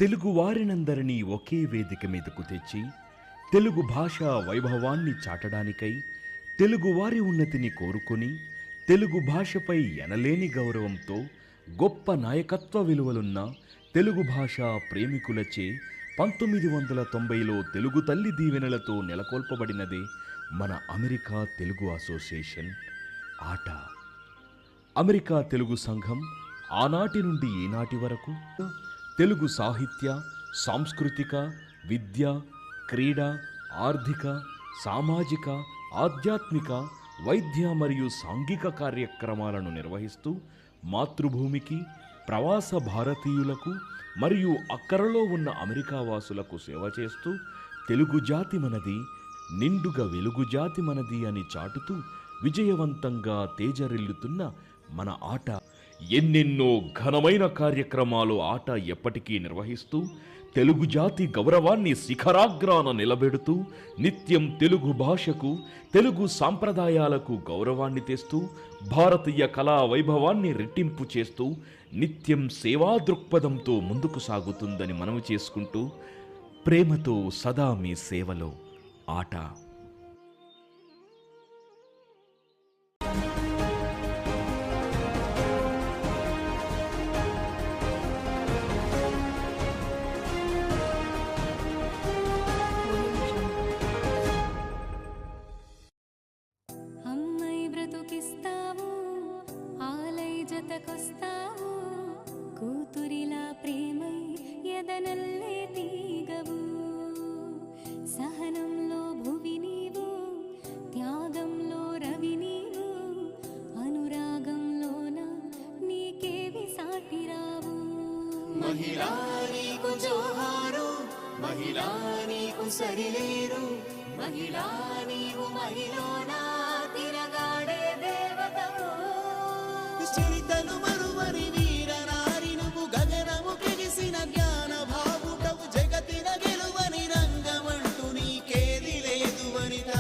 తెలుగు వారినందరినీ ఒకే వేదిక మీదకు తెచ్చి తెలుగు భాషా వైభవాన్ని చాటడానికై తెలుగువారి ఉన్నతిని కోరుకొని తెలుగు భాషపై ఎనలేని గౌరవంతో గొప్ప నాయకత్వ విలువలున్న తెలుగు భాషా ప్రేమికులచే 1990లో తెలుగు తల్లి దీవెనలతో నెలకొల్పబడినదే మన అమెరికా తెలుగు అసోసియేషన్ ఆట. అమెరికా తెలుగు సంఘం ఆనాటి నుండి ఈనాటి వరకు తెలుగు సాహిత్య, సాంస్కృతిక, విద్య, క్రీడ, ఆర్థిక, సామాజిక, ఆధ్యాత్మిక, వైద్య మరియు సాంఘిక కార్యక్రమాలను నిర్వహిస్తూ మాతృభూమికి, ప్రవాస భారతీయులకు మరియు అక్కరలో ఉన్న అమెరికా వాసులకు సేవ చేస్తూ తెలుగు జాతి మనది, నిండుగా వెలుగు జాతి మనది అని చాటుతూ విజయవంతంగా తేజరిల్లుతున్న మన ఆట ఎన్నెన్నో ఘనమైన కార్యక్రమాలు ఆట ఎప్పటికీ నిర్వహిస్తూ తెలుగు జాతి గౌరవాన్ని శిఖరాగ్రాన నిలబెడుతూ నిత్యం తెలుగు భాషకు, తెలుగు సాంప్రదాయాలకు గౌరవాన్ని తెస్తూ భారతీయ కళా వైభవాన్ని రెట్టింపు చేస్తూ నిత్యం సేవా దృక్పథంతో ముందుకు సాగుతుందని మనవి చేసుకుంటూ ప్రేమతో సదా మీ సేవలో ఆట. కూతురిలా ప్రేమై ఎదనల్లే తీగవు, సహనంలో భువి నీవు, త్యాగంలో రవి నీవు, అనురాగంలోన నీకేవి సాటిరావు. మహిళా నీకు జోహారు, మహిళా నీకు సరిలేరు, మహిళా నీవు మహిళనా తిరగాడే దేవతవు. చరితలు మరువని వీరనారి నువ్వు, గగనము కెగిసిన జ్ఞాన భావుటవు, జగతిన గెలువని రంగమంటూ నీకేది లేదు వనిత.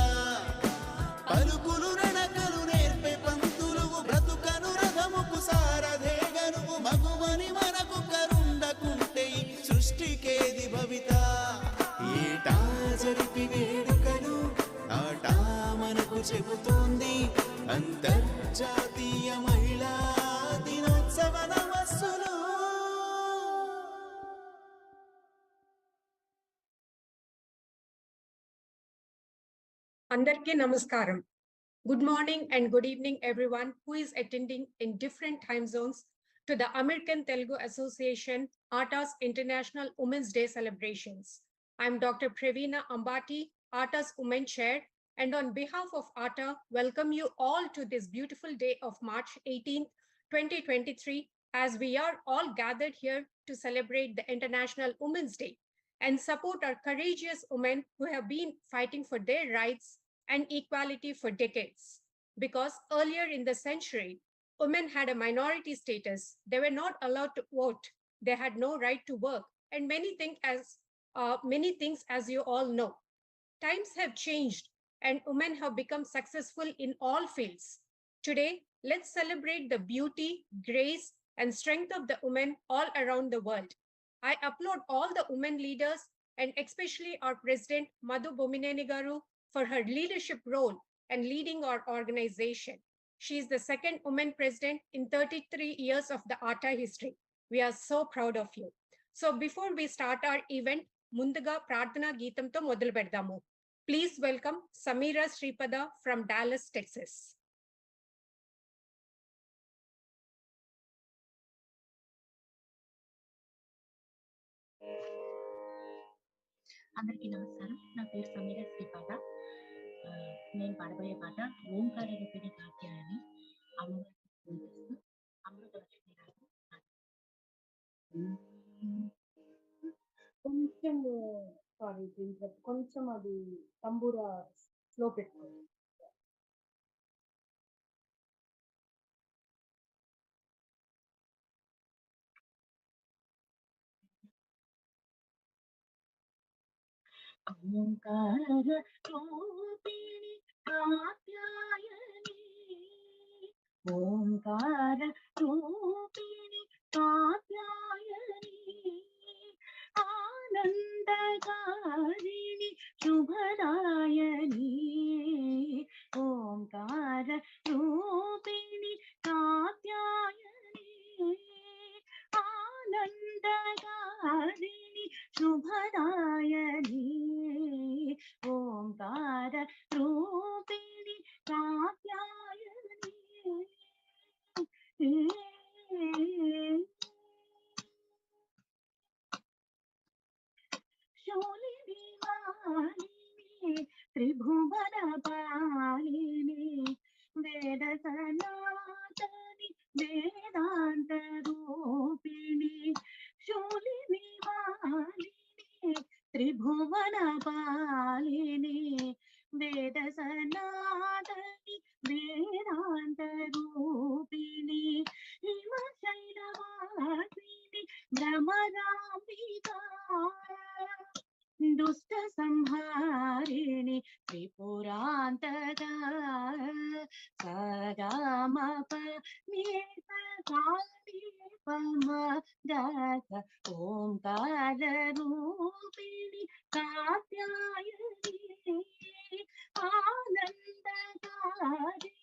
పలుకులు నడకలు నేర్పే పంతులువు, బ్రతుకను రథముకు సారథేగనువు, మగువని మనకు కరుండకుంటే సృష్టికేది భవిత. ఏటా జరిపి వేడుకలు ఆటా మనకు చెబుతోంది అంతర్జాతీయ మహిళా దినోత్సవ నమస్సులు. Andarki namaskaram. Good morning and good evening everyone who is attending in different time zones to the American Telugu Association ATA's International Women's Day celebrations. I am Dr. Praveena Ambati, ATA's Women Chair, and on behalf of ATA, welcome you all to this beautiful day of March 18th, 2023, as we are all gathered here to celebrate the International Women's Day and support our courageous women who have been fighting for their rights and equality for decades. Because earlier in the century, women had a minority status. They were not allowed to vote. They had no right to work, and many things, as you all know. Times have changed, and women have become successful in all fields. Today, let's celebrate the beauty, grace, and strength of the women all around the world. I applaud all the women leaders and especially our president, Madhu Bomineni Garu, for her leadership role and leading our organization. She is the second woman president in 33 years of the ATA history. We are so proud of you. So before we start our event, Munduga Pradhana Geetamto Modulu Pedamu. Please welcome Samira Sripada from Dallas, Texas. అందరికీ నమస్కారం. నా పేరు సమీర శ్రీపాద. నేను పాడబోయే పాట ఓంకార రూపిణి కాత్యాయని అమృతలక్ష్మి రాజు. కొంచెం అది tambura slow పెట్టుకోండి. ఓంకార రూపిణి కాత్యాయని, ఓంకార రూపిణి కాత్యాయని, आनन्दकारिणि शुभदायिनी ओंकार रूपिणि कात्यायनी आनन्दकारिणि शुभदायिनी ओंकार रूपिणि कात्यायनी शूलिनी वालिनी त्रिभुवन पालिनी वेद सनातनी वेदांत रूपिणी शूलिनी वालिनी त्रिभुवन पालिनी वेद सनातनी वेदांत रूपिणी हिमशैलवासिनी भ्रमराम्बिका दुष्ट संहारिणि त्रिपुरान्तका सगामप निपकालिपमगत ओंकार रूपिणि कात्यायनी आनन्दकारिणि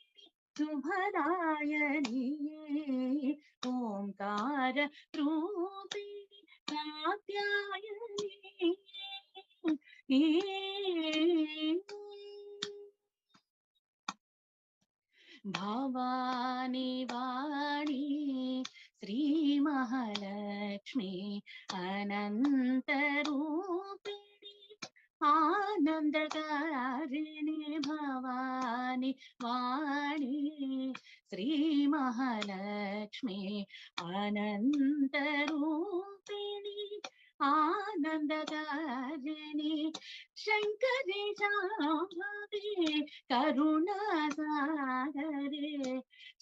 शुभदायिनी ओंकार रूपिणि कात्यायनी भवानी वाणी श्री महालक्ष्मी अनन्तरूपिणी आनन्दकारिणि भवानी वाणी श्री महालक्ष्मी अनन्तरूपिणी आनन्दकारिणि शङ्करे शाम्भवे करुणासागरे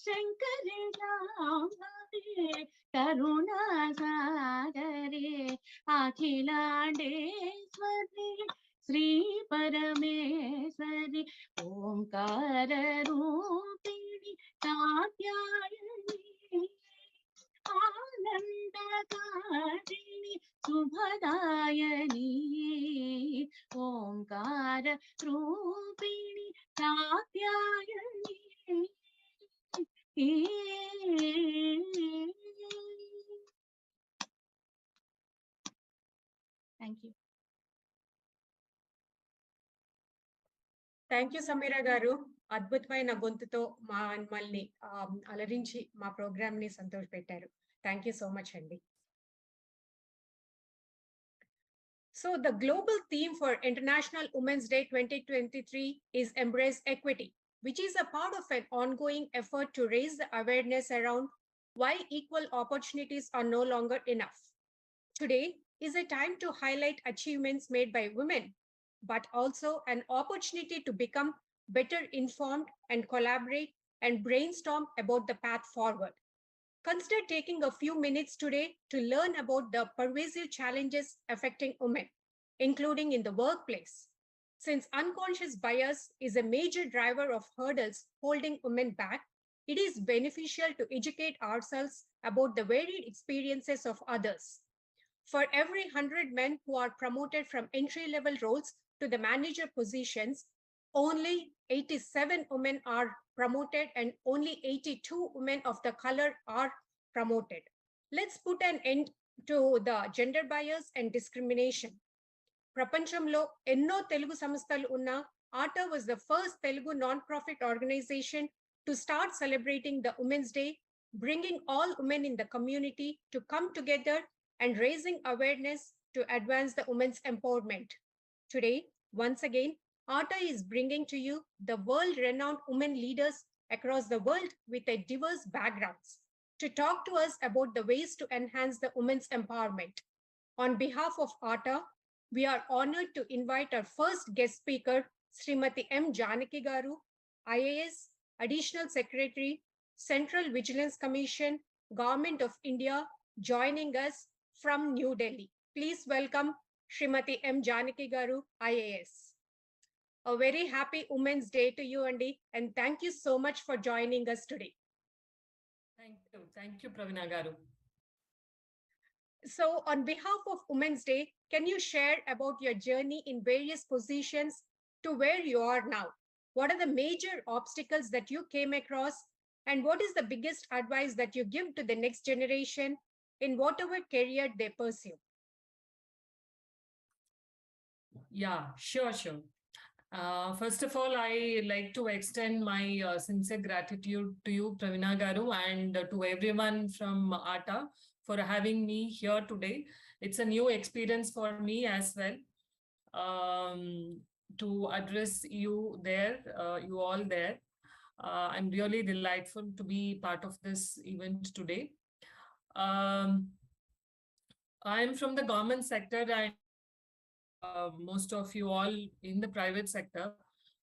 शङ्करे शाम्भवे करुणासागरे अखिलाण्डेश्वरि श्री परमेश्वरि ओंकार रूपिणि कात्यायनी आनन्दकारिणि शुभदायिनी ओंकार रूपिणि Katyayani Thank you. Thank you Sameera garu. అద్భుతమైన గొంతుతో మమ్మల్ని అలరించి మా ప్రోగ్రామ్ ని సంతోషపెట్టారు. థ్యాంక్ యూ సో మచ్ అండి. So the global theme for International Women's Day 2023 is Embrace Equity, which is a part of an ongoing effort to raise the awareness around why equal opportunities are no longer enough. Today is a time to highlight achievements made by women, but also an opportunity to become better informed and collaborate and brainstorm about the path forward. Consider taking a few minutes today to learn about the pervasive challenges affecting women, including in the workplace. Since unconscious bias is a major driver of hurdles holding women back, it is beneficial to educate ourselves about the varied experiences of others. For every 100 men who are promoted from entry-level roles to the manager positions, only 87 women are promoted and only 82 women of the color are promoted. Let's put an end to the gender bias and discrimination. ప్రపంచంలో ఎన్నో తెలుగు సంస్థలు ఉన్నా ఆటా was the first Telugu non-profit organization to start celebrating the Women's Day, bringing all women in the community to come together and raising awareness to advance the women's empowerment. Today, once again, ATA is bringing to you the world-renowned women leaders across the world with a diverse backgrounds to talk to us about the ways to enhance the women's empowerment. On behalf of ATA, we are honored to invite our first guest speaker, Srimati M.janaki garu, IAS, Additional Secretary, Central Vigilance Commission, Government of India, joining us from New Delhi. Please welcome Srimati M.janaki garu, IAS. A very happy Women's Day to you, Andy, and thank you so much for joining us today. Thank you, Pravina garu. So, on behalf of Women's Day, can you share about your journey in various positions to where you are now? What are the major obstacles that you came across? And what is the biggest advice that you give to the next generation in whatever career they pursue? Yeah, sure. First of all, I like to extend my sincere gratitude to you, Pravina Garu, and to everyone from ATA for having me here today. It's a new experience for me as well, to address you there, you all there. I'm really delightful to be part of this event today. Um, I'm from the government sector, and most of you all in the private sector.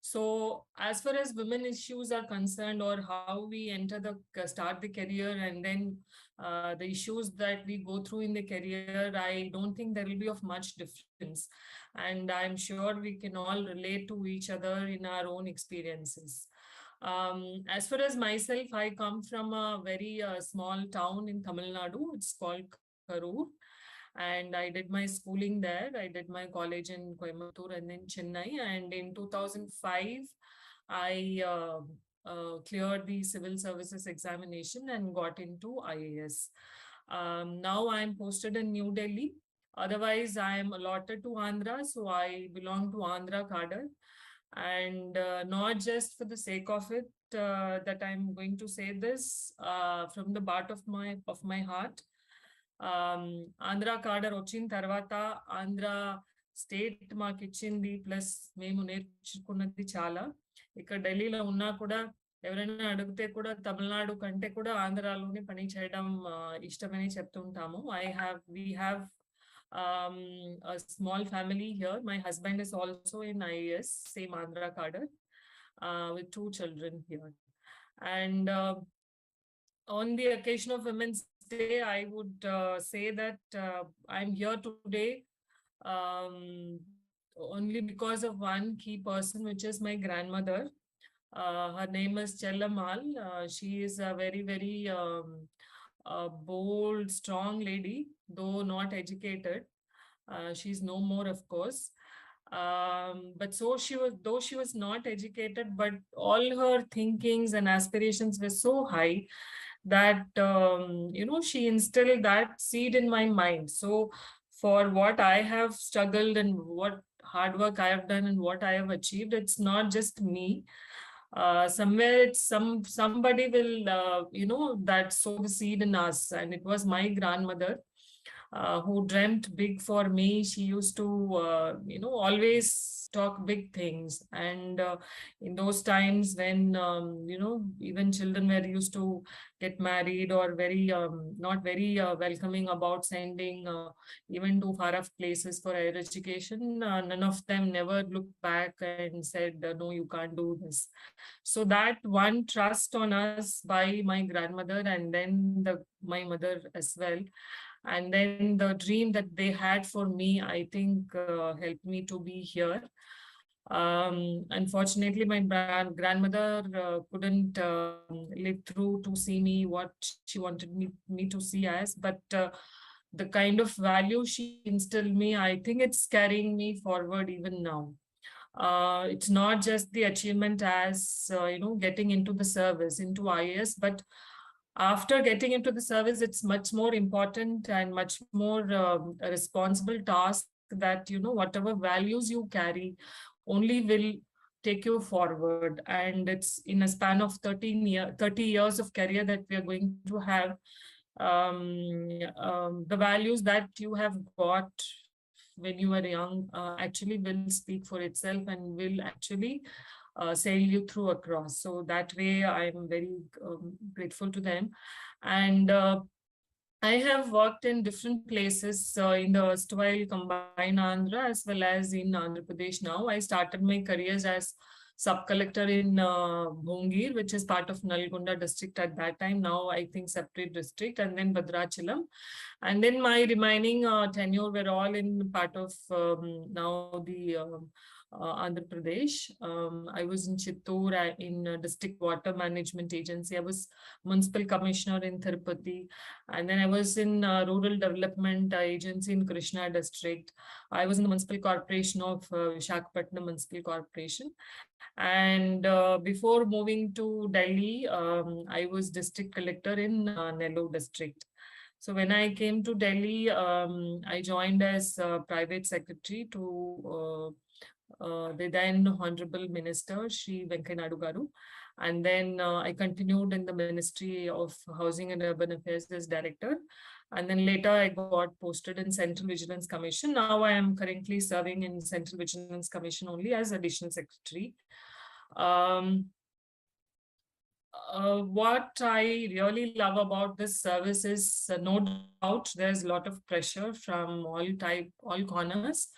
So, as far as women issues are concerned, or how we enter the start the career, and then the issues that we go through in the career, I don't think there will be of much difference, and I'm sure we can all relate to each other in our own experiences. As far as myself, I come from a very small town in Tamil Nadu. It's called Karur, and I did my schooling there. I did my college in Coimbatore and then Chennai. And in 2005, I cleared the civil services examination and got into IAS. Now I'm posted in New Delhi. Otherwise, I am allotted to Andhra, so I belong to Andhra cadre. And not just for the sake of it, that I'm going to say this from the part of my heart. Andhra కార్డర్ వచ్చిన తర్వాత Andhra state మాకు ఇచ్చింది, plus మేము నేర్చుకున్నది చాలా. ఇక్కడ ఢిల్లీలో ఉన్నా కూడా ఎవరైనా అడిగితే కూడా తమిళనాడు కంటే కూడా ఆంధ్రాలోనే పని చేయడం ఇష్టమని చెప్తుంటాము. We have a small family here. My husband is also in IAS, same Andhra cadre, with 2 children here. And on the occasion of Women's Day, I would say that I'm here today only because of one key person, which is my grandmother. Her name is Chellamal. She is a very bold, strong lady, though not educated. She's no more, of course. But so she was, though she was not educated, but all her thinkings and aspirations were so high that she instilled that seed in my mind. So for what I have struggled and what hard work I have done and what I have achieved, it's not just me. Somewhere it's somebody will that sow the seed in us, and it was my grandmother who dreamt big for me. She used to always talk big things, and in those times when even children were used to get married, or very not very welcoming about sending even to far off places for higher education, none of them never looked back and said, no, you can't do this. So that one trust on us by my grandmother, and then my mother as well, and then the dream that they had for me, I think helped me to be here. Unfortunately, my grandmother couldn't live through to see me what she wanted me to see as, but the kind of value she instilled me, I think it's carrying me forward even now. It's not just the achievement as getting into the service, into IAS, but after getting into the service, it's much more important and much more a responsible task that, whatever values you carry only will take you forward. And it's in a span of 30 years of career that we are going to have. The values that you have got when you were young actually will speak for itself and will actually sail you through across. So that way, I'm very grateful to them. And I have worked in different places in the erstwhile combined Andhra as well as in Andhra Pradesh now. I started my careers as sub-collector in Bhongir, which is part of Nalgonda district at that time. Now I think separate district, and then Bhadrachalam. And then my remaining tenure were all in part of now the Andhra Pradesh. I was in Chittoor in District Water Management Agency. I was Municipal Commissioner in Tirupati. And then I was in Rural Development Agency in Krishna District. I was in the Municipal Corporation of Visakhapatnam Municipal Corporation. And before moving to Delhi, I was District Collector in Nellore District. So when I came to Delhi, I joined as private secretary to the then Honorable Minister, Shri Venkaiah Naidu Garu. And then I continued in the Ministry of Housing and Urban Affairs as director. And then later I got posted in Central Vigilance Commission. Now I am currently serving in Central Vigilance Commission only as additional secretary. What I really love about this service is no doubt there's a lot of pressure from all corners,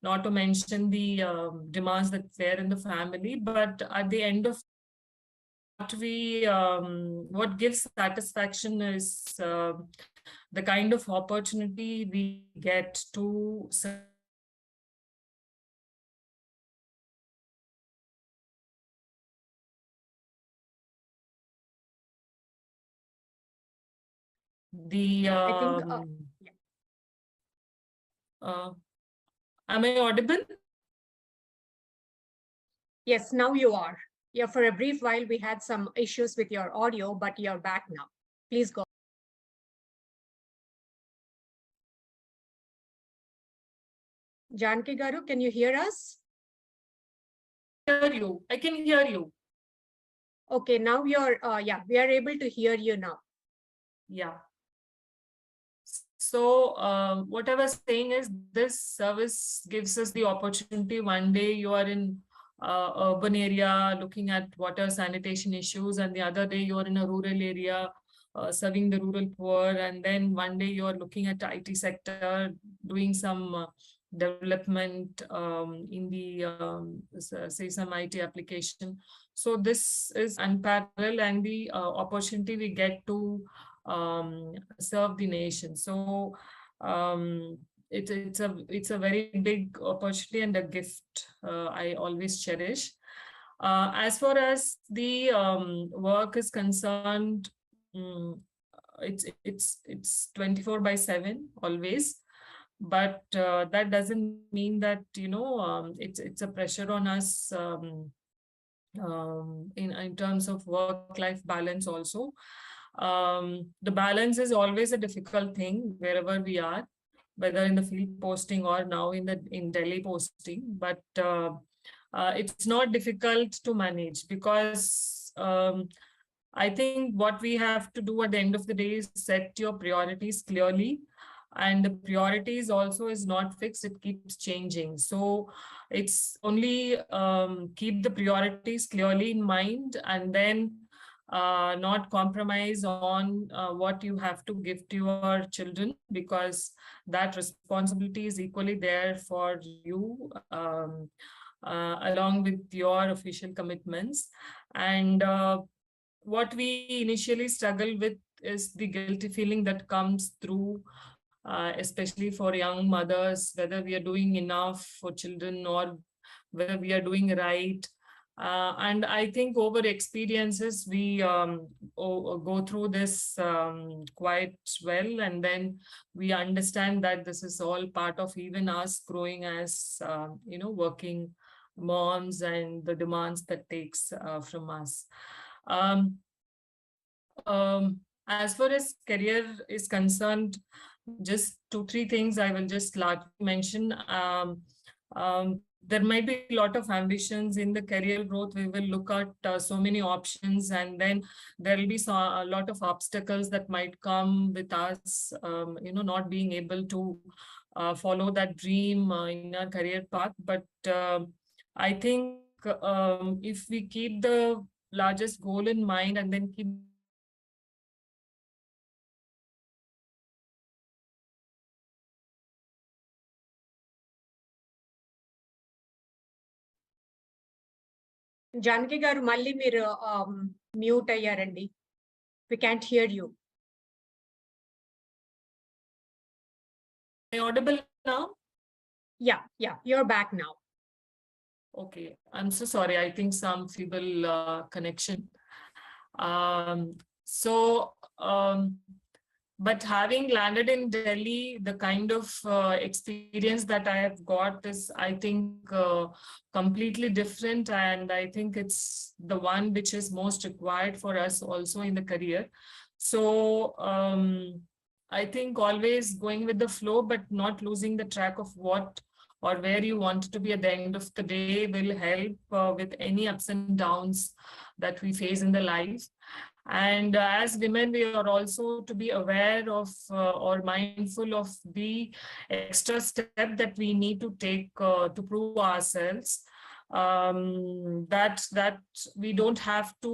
not to mention the demands that there in the family, but at the end of what gives satisfaction is the kind of opportunity we get to serve the I think, am I audible? yes, now you are. Yeah, for a brief while, we had some issues with your audio, but you're back now. Please go. Janaki Garu, can you hear us? Hear you. I can hear you. Okay, now you're, yeah, we are able to hear you now. Yeah. So what I was saying is this service gives us the opportunity. One day you are in urban area looking at water sanitation issues, and the other day you are in a rural area serving the rural poor, and then one day you are looking at the IT sector doing some development in the say some IT application. So this is unparalleled, and the opportunity we get to serve the nation. So it's a very big opportunity and a gift I always cherish. As far as the work is concerned, it's 24/7 always, but that doesn't mean that it's a pressure on us in terms of work-life balance also. The balance is always a difficult thing wherever we are, whether in the field posting or now in Delhi posting. But it's not difficult to manage because I think what we have to do at the end of the day is set your priorities clearly. And the priorities also is not fixed, it keeps changing. So it's only keep the priorities clearly in mind, and then not compromise on what you have to give to your children, because that responsibility is equally there for you along with your official commitments. And what we initially struggle with is the guilty feeling that comes through, especially for young mothers, whether we are doing enough for children or whether we are doing right. And I think over experiences, we go through this quite well, and then we understand that this is all part of even us growing as, working moms and the demands that takes from us. As far as career is concerned, just 2-3 things I will just largely mention. There might be a lot of ambitions in the career growth. We will look at so many options, and then there will be a lot of obstacles that might come with us, not being able to follow that dream in our career path. But I think if we keep the largest goal in mind and then keep Janaki garu malli మీరు mute అయ్యారండి. We can't hear you. Am I audible now? Yeah, you're back now. Okay, I'm so sorry. I think some feeble connection. Um, so, but having landed in Delhi, the kind of experience that I have got is, I think, completely different. And I think it's the one which is most required for us also in the career. So I think always going with the flow, but not losing the track of what or where you want to be at the end of the day will help with any ups and downs that we face in the life. And as women, we are also to be aware of or mindful of the extra step that we need to take to prove ourselves. That we don't have to,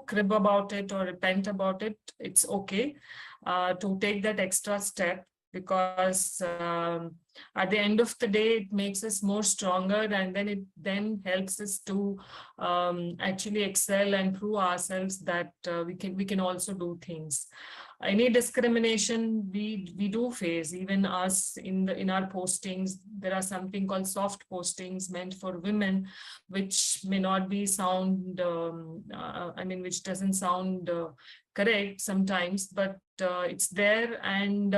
crib about it or repent about it. It's okay to take that extra step, because at the end of the day, it makes us more stronger, and then it then helps us to actually excel and prove ourselves that we can also do things. Any discrimination we do face, even us in our postings, there are something called soft postings meant for women, which may not be sound, which doesn't sound correct sometimes, but it's there, and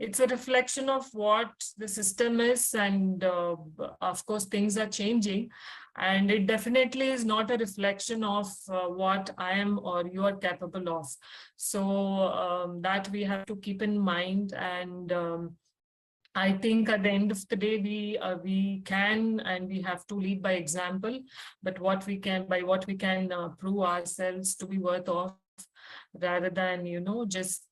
it's a reflection of what the system is, and of course things are changing, and it definitely is not a reflection of what I am or you are capable of. So that we have to keep in mind, and I think at the end of the day, we can and we have to lead by example, but what we can prove ourselves to be worth of, rather than just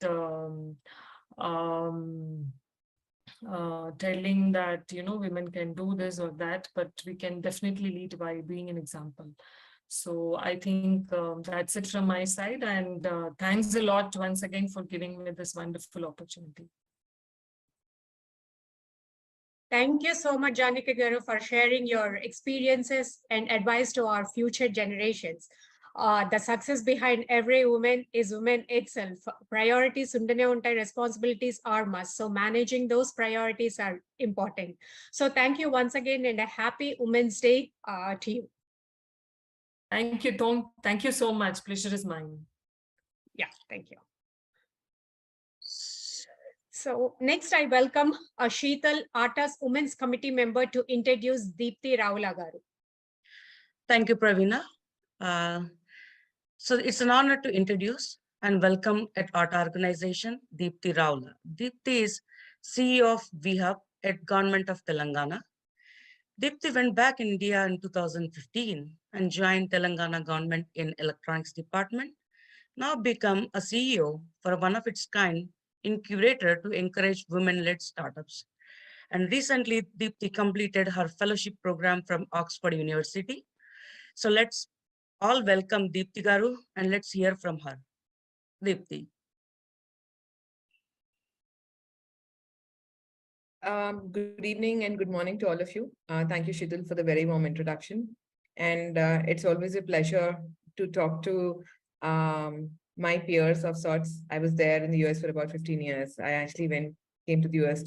telling that women can do this or that, but we can definitely lead by being an example. So I think that's it from my side, and thanks a lot once again for giving me this wonderful opportunity. Thank you so much, Janaki garu, for sharing your experiences and advice to our future generations. The success behind every woman is woman itself. Priorities undane untai, responsibilities are must. So managing those priorities are important. So thank you once again, and a happy Women's Day to you. Thank you, Tom. Thank you so much. Pleasure is mine. Yeah, thank you. So next I welcome Sheetal, ATA's Women's Committee member, to introduce Deepthi Raula garu. Thank you, Pravina. So it's an honor to introduce and welcome at our organization, Deepthi Raula. Deepthi is CEO of VHub at Government of Telangana. Deepthi went back in India in 2015 and joined Telangana government in electronics department. Now become a CEO for one of its kind incubator to encourage women-led startups. And recently, Deepthi completed her fellowship program from Oxford University. So let's all welcome Deepthi garu, and let's hear from her. Deepthi. Good evening and good morning to all of you. Thank you, Sheetal, for the very warm introduction. And it's always a pleasure to talk to my peers of sorts. I was there in the US for about 15 years. I actually came to the US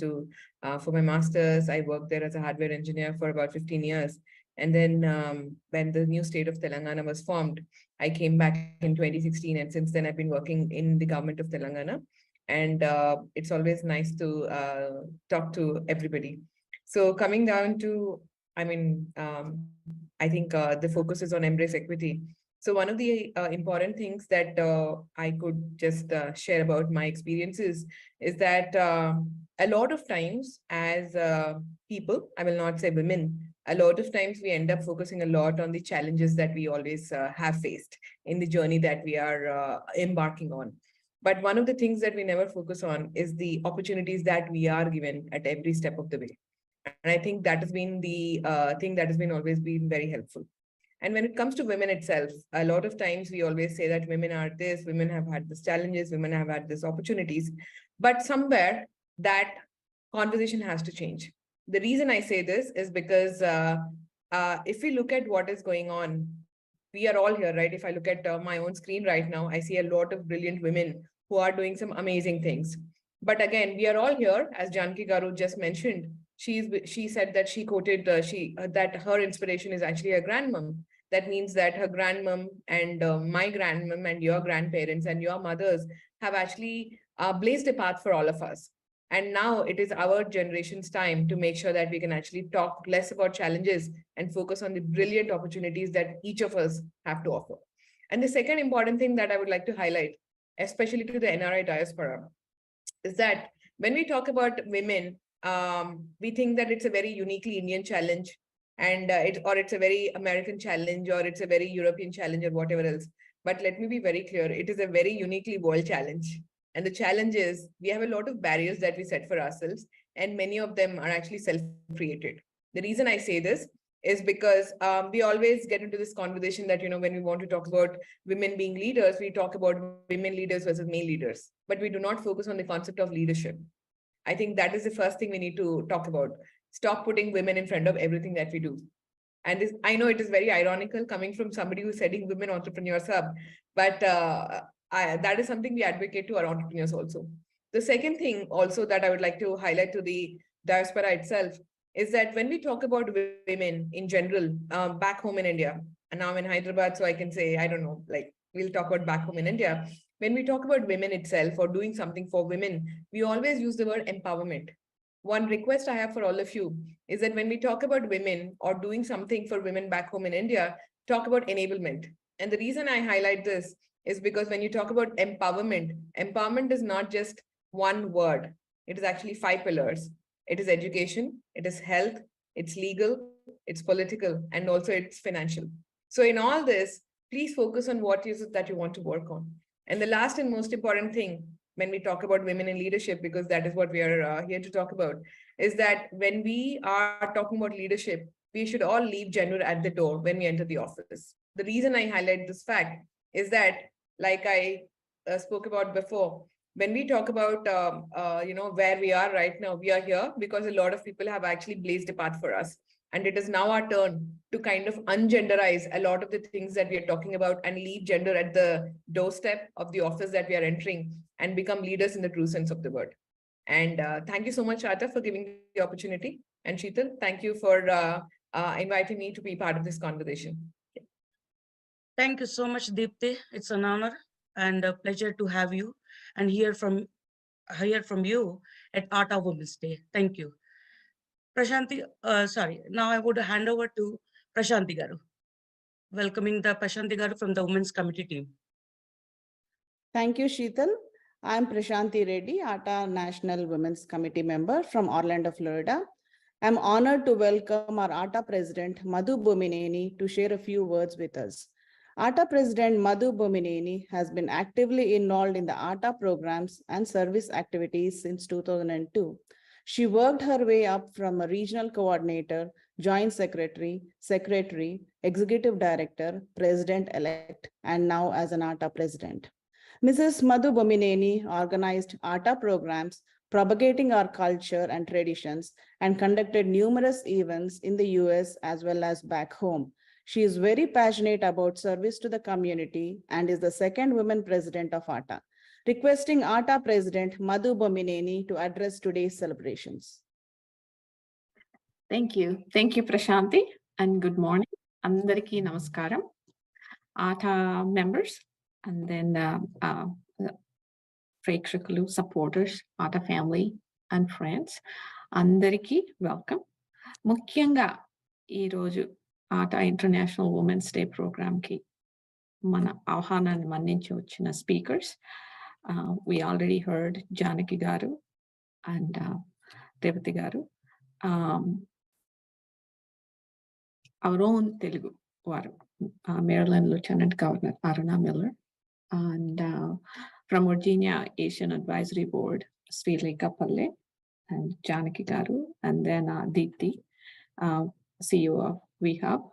for my master's. I worked there as a hardware engineer for about 15 years. And then when the new state of Telangana was formed, I came back in 2016. And since then, I've been working in the government of Telangana. And it's always nice to talk to everybody. So coming down to, I think the focus is on embrace equity. So one of the important things that I could just share about my experiences is that a lot of times as people, I will not say women, a lot of times we end up focusing a lot on the challenges that we always have faced in the journey that we are embarking on. But one of the things that we never focus on is the opportunities that we are given at every step of the way. And I think that has been the thing that has been always been very helpful. And when it comes to women itself, a lot of times we always say that women are this, women have had these challenges, women have had these opportunities, but somewhere that conversation has to change. The reason I say this is because if we look at what is going on we are all here, right? If I look at my own screen right now, I see a lot of brilliant women who are doing some amazing things. But again, we are all here, as Janaki Garu just mentioned. She said that she quoted that her inspiration is actually her grandmom. That means that her grandmom and my grandmom and your grandparents and your mothers have actually blazed a path for all of us. And now it is our generation's time to make sure that we can actually talk less about challenges and focus on the brilliant opportunities that each of us have to offer. And the second important thing that I would like to highlight, especially to the NRI diaspora, is that when we talk about women, we think that it's a very uniquely Indian challenge, and it's a very American challenge, or it's a very European challenge, or whatever else. But let me be very clear, it is a very uniquely world challenge. And the challenge is we have a lot of barriers that we set for ourselves, and many of them are actually self-created. The reason I say this is because we always get into this conversation that, when we want to talk about women being leaders, we talk about women leaders versus male leaders, but we do not focus on the concept of leadership. I think that is the first thing we need to talk about. Stop putting women in front of everything that we do. And this, I know it is very ironical coming from somebody who's heading Women Entrepreneurs Hub, but that is something we advocate to our entrepreneurs also. The second thing also that I would like to highlight to the diaspora itself is that when we talk about women in general, back home in India, and now I'm in Hyderabad, so I can say, I don't know, like we'll talk about back home in India. When we talk about women itself or doing something for women, we always use the word empowerment. One request I have for all of you is that when we talk about women or doing something for women back home in India, talk about enablement. And the reason I highlight this is because when you talk about empowerment, empowerment is not just one word. It is actually 5 pillars. It is education, it is health, it's legal, it's political, and also it's financial. So in all this, please focus on what is it that you want to work on. And the last and most important thing when we talk about women in leadership, because that is what we are here to talk about, is that when we are talking about leadership, we should all leave gender at the door when we enter the office. The reason I highlight this fact is that, like I spoke about before, when we talk about where we are right now, we are here because a lot of people have actually blazed a path for us. And it is now our turn to kind of ungenderize a lot of the things that we are talking about and leave gender at the doorstep of the office that we are entering and become leaders in the true sense of the word. And thank you so much, Ata, for giving the opportunity. And Sheetal, thank you for inviting me to be part of this conversation. Thank you so much, Deepti. It's an honor and a pleasure to have you and hear from you at Art of Women's Day. Thank you. Prashanti, now I would hand over to Prashanti Garu. Welcoming the Prashanti Garu from the Women's Committee team. Thank you, Sheetal. I'm Prashanti Reddy, ATA National Women's Committee member from Orlando, Florida. I'm honored to welcome our ATA President, Madhu Bomineni, to share a few words with us. ATA President Madhu Bomineni has been actively involved in the ATA programs and service activities since 2002. She worked her way up from a regional coordinator, joint secretary, executive director, president-elect, and now as an ATA president. Mrs. Madhu Bomineni organized ATA programs, propagating our culture and traditions, and conducted numerous events in the US as well as back home. She is very passionate about service to the community and is the second woman president of ATA. Requesting ATA President Madhu Bomineni to address today's celebrations. Thank you. Thank you, Prashanti, and good morning. Andariki namaskaram. ATA members, and then Prekshakalu supporters, ATA family and friends. Andariki, welcome. Mukyanga ee roju ATA International Women's Day program ki mana ahvananni manninchi vachina speakers. We already heard Janaki Garu and Revathi Garu. Our own Telugu varu, Maryland Lieutenant Governor Aruna Miller, and from Virginia Asian Advisory Board, Srilekha Palle and Janaki Garu, and then Deepti, CEO of VHub,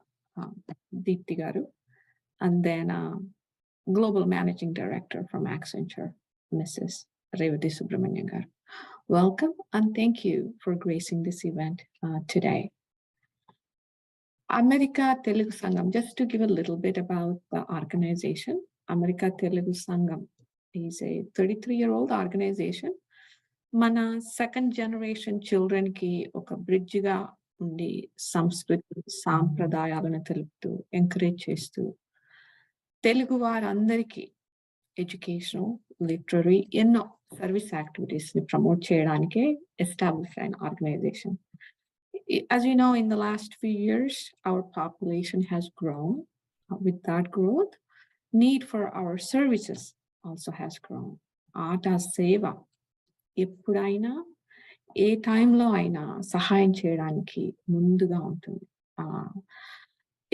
Deepti Garu, and then Global Managing Director from Accenture, Mrs. Revathi Subramanian Garu. Welcome and thank you for gracing this event today. America Telugu Sangam, just to give a little bit about the organization, America Telugu Sangam is a 33-year-old organization. Mana second generation children ki oka bridge ga undi సంస్కృతి సాంప్రదాయాలను తెలుపుతూ encourage చేస్తూ తెలుగు వారందరికీ educational literary ఎన్నో service activities ని promote చేయడానికే establish అయిన organisation. As you know, in the last few years, our population has grown. With that growth, need for our services also has grown. Aata seva ఎప్పుడైనా ఏ టైంలో అయినా సహాయం చేయడానికి ముందుగా ఉంటుంది.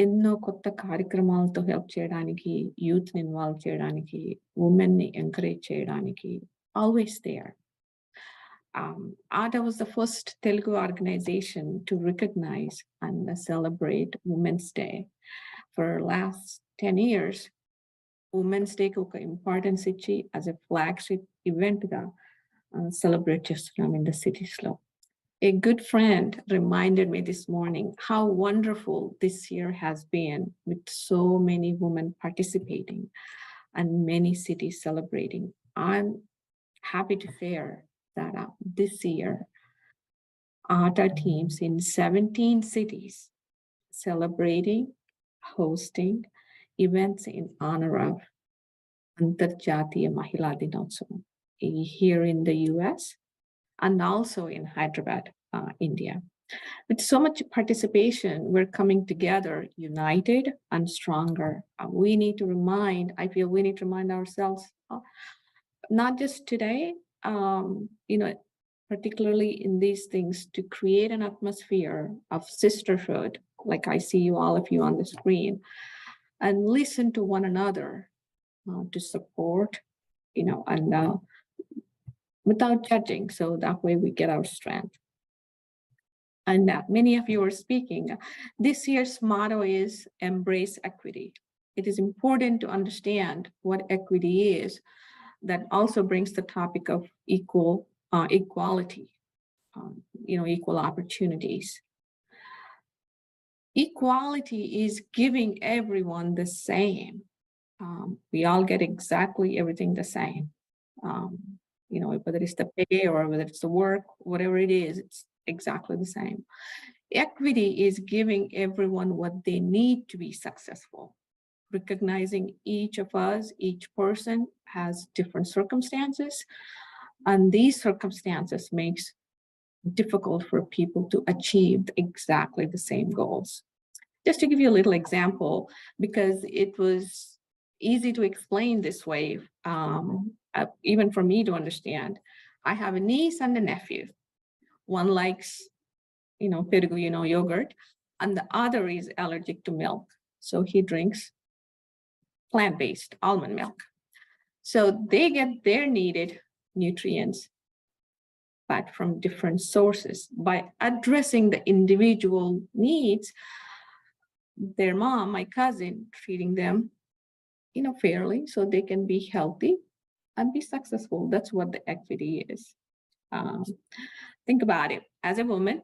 ఎన్నో కొత్త కార్యక్రమాలతో హెల్ప్ చేయడానికి, యూత్ని ఇన్వాల్వ్ చేయడానికి, ఉమెన్ని ఎంకరేజ్ చేయడానికి always there. Addl was the first Telugu organization to recognize and celebrate Women's Day. For last 10 years, Women's Day ku importance ichi as a flagship event ga celebrate chestunnam in the cities lo. A good friend reminded me this morning how wonderful this year has been with so many women participating and many cities celebrating. I'm happy to share that this year, ATA teams in 17 cities celebrating, hosting events in honor of Antarjatiya Mahila Dinotsavam here in the US and also in Hyderabad, India. With so much participation, we're coming together united and stronger. We need to remind, I feel we need to remind ourselves, not just today, particularly in these things, to create an atmosphere of sisterhood, like I see you, all of you on the screen, and listen to one another to support, and without judging, so that way we get our strength. And many of you are speaking. This year's motto is embrace equity. It is important to understand what equity is. That also brings the topic of equality, equal opportunities. Equality is giving everyone the same. We all get exactly everything the same. Whether it's the pay or whether it's the work, whatever it is, it's exactly the same. Equity is giving everyone what they need to be successful. Recognizing each of us, each person has different circumstances, and these circumstances makes it difficult for people to achieve exactly the same goals. Just to give you a little example, because it was easy to explain this way, even for me to understand. I have a niece and a nephew. One likes, perugu, yogurt, and the other is allergic to milk. So he drinks plant-based almond milk. So they get their needed nutrients, but from different sources. By addressing the individual needs, their mom, my cousin, treating them, fairly so they can be healthy and be successful. That's what the equity is. Think about it. As a woman,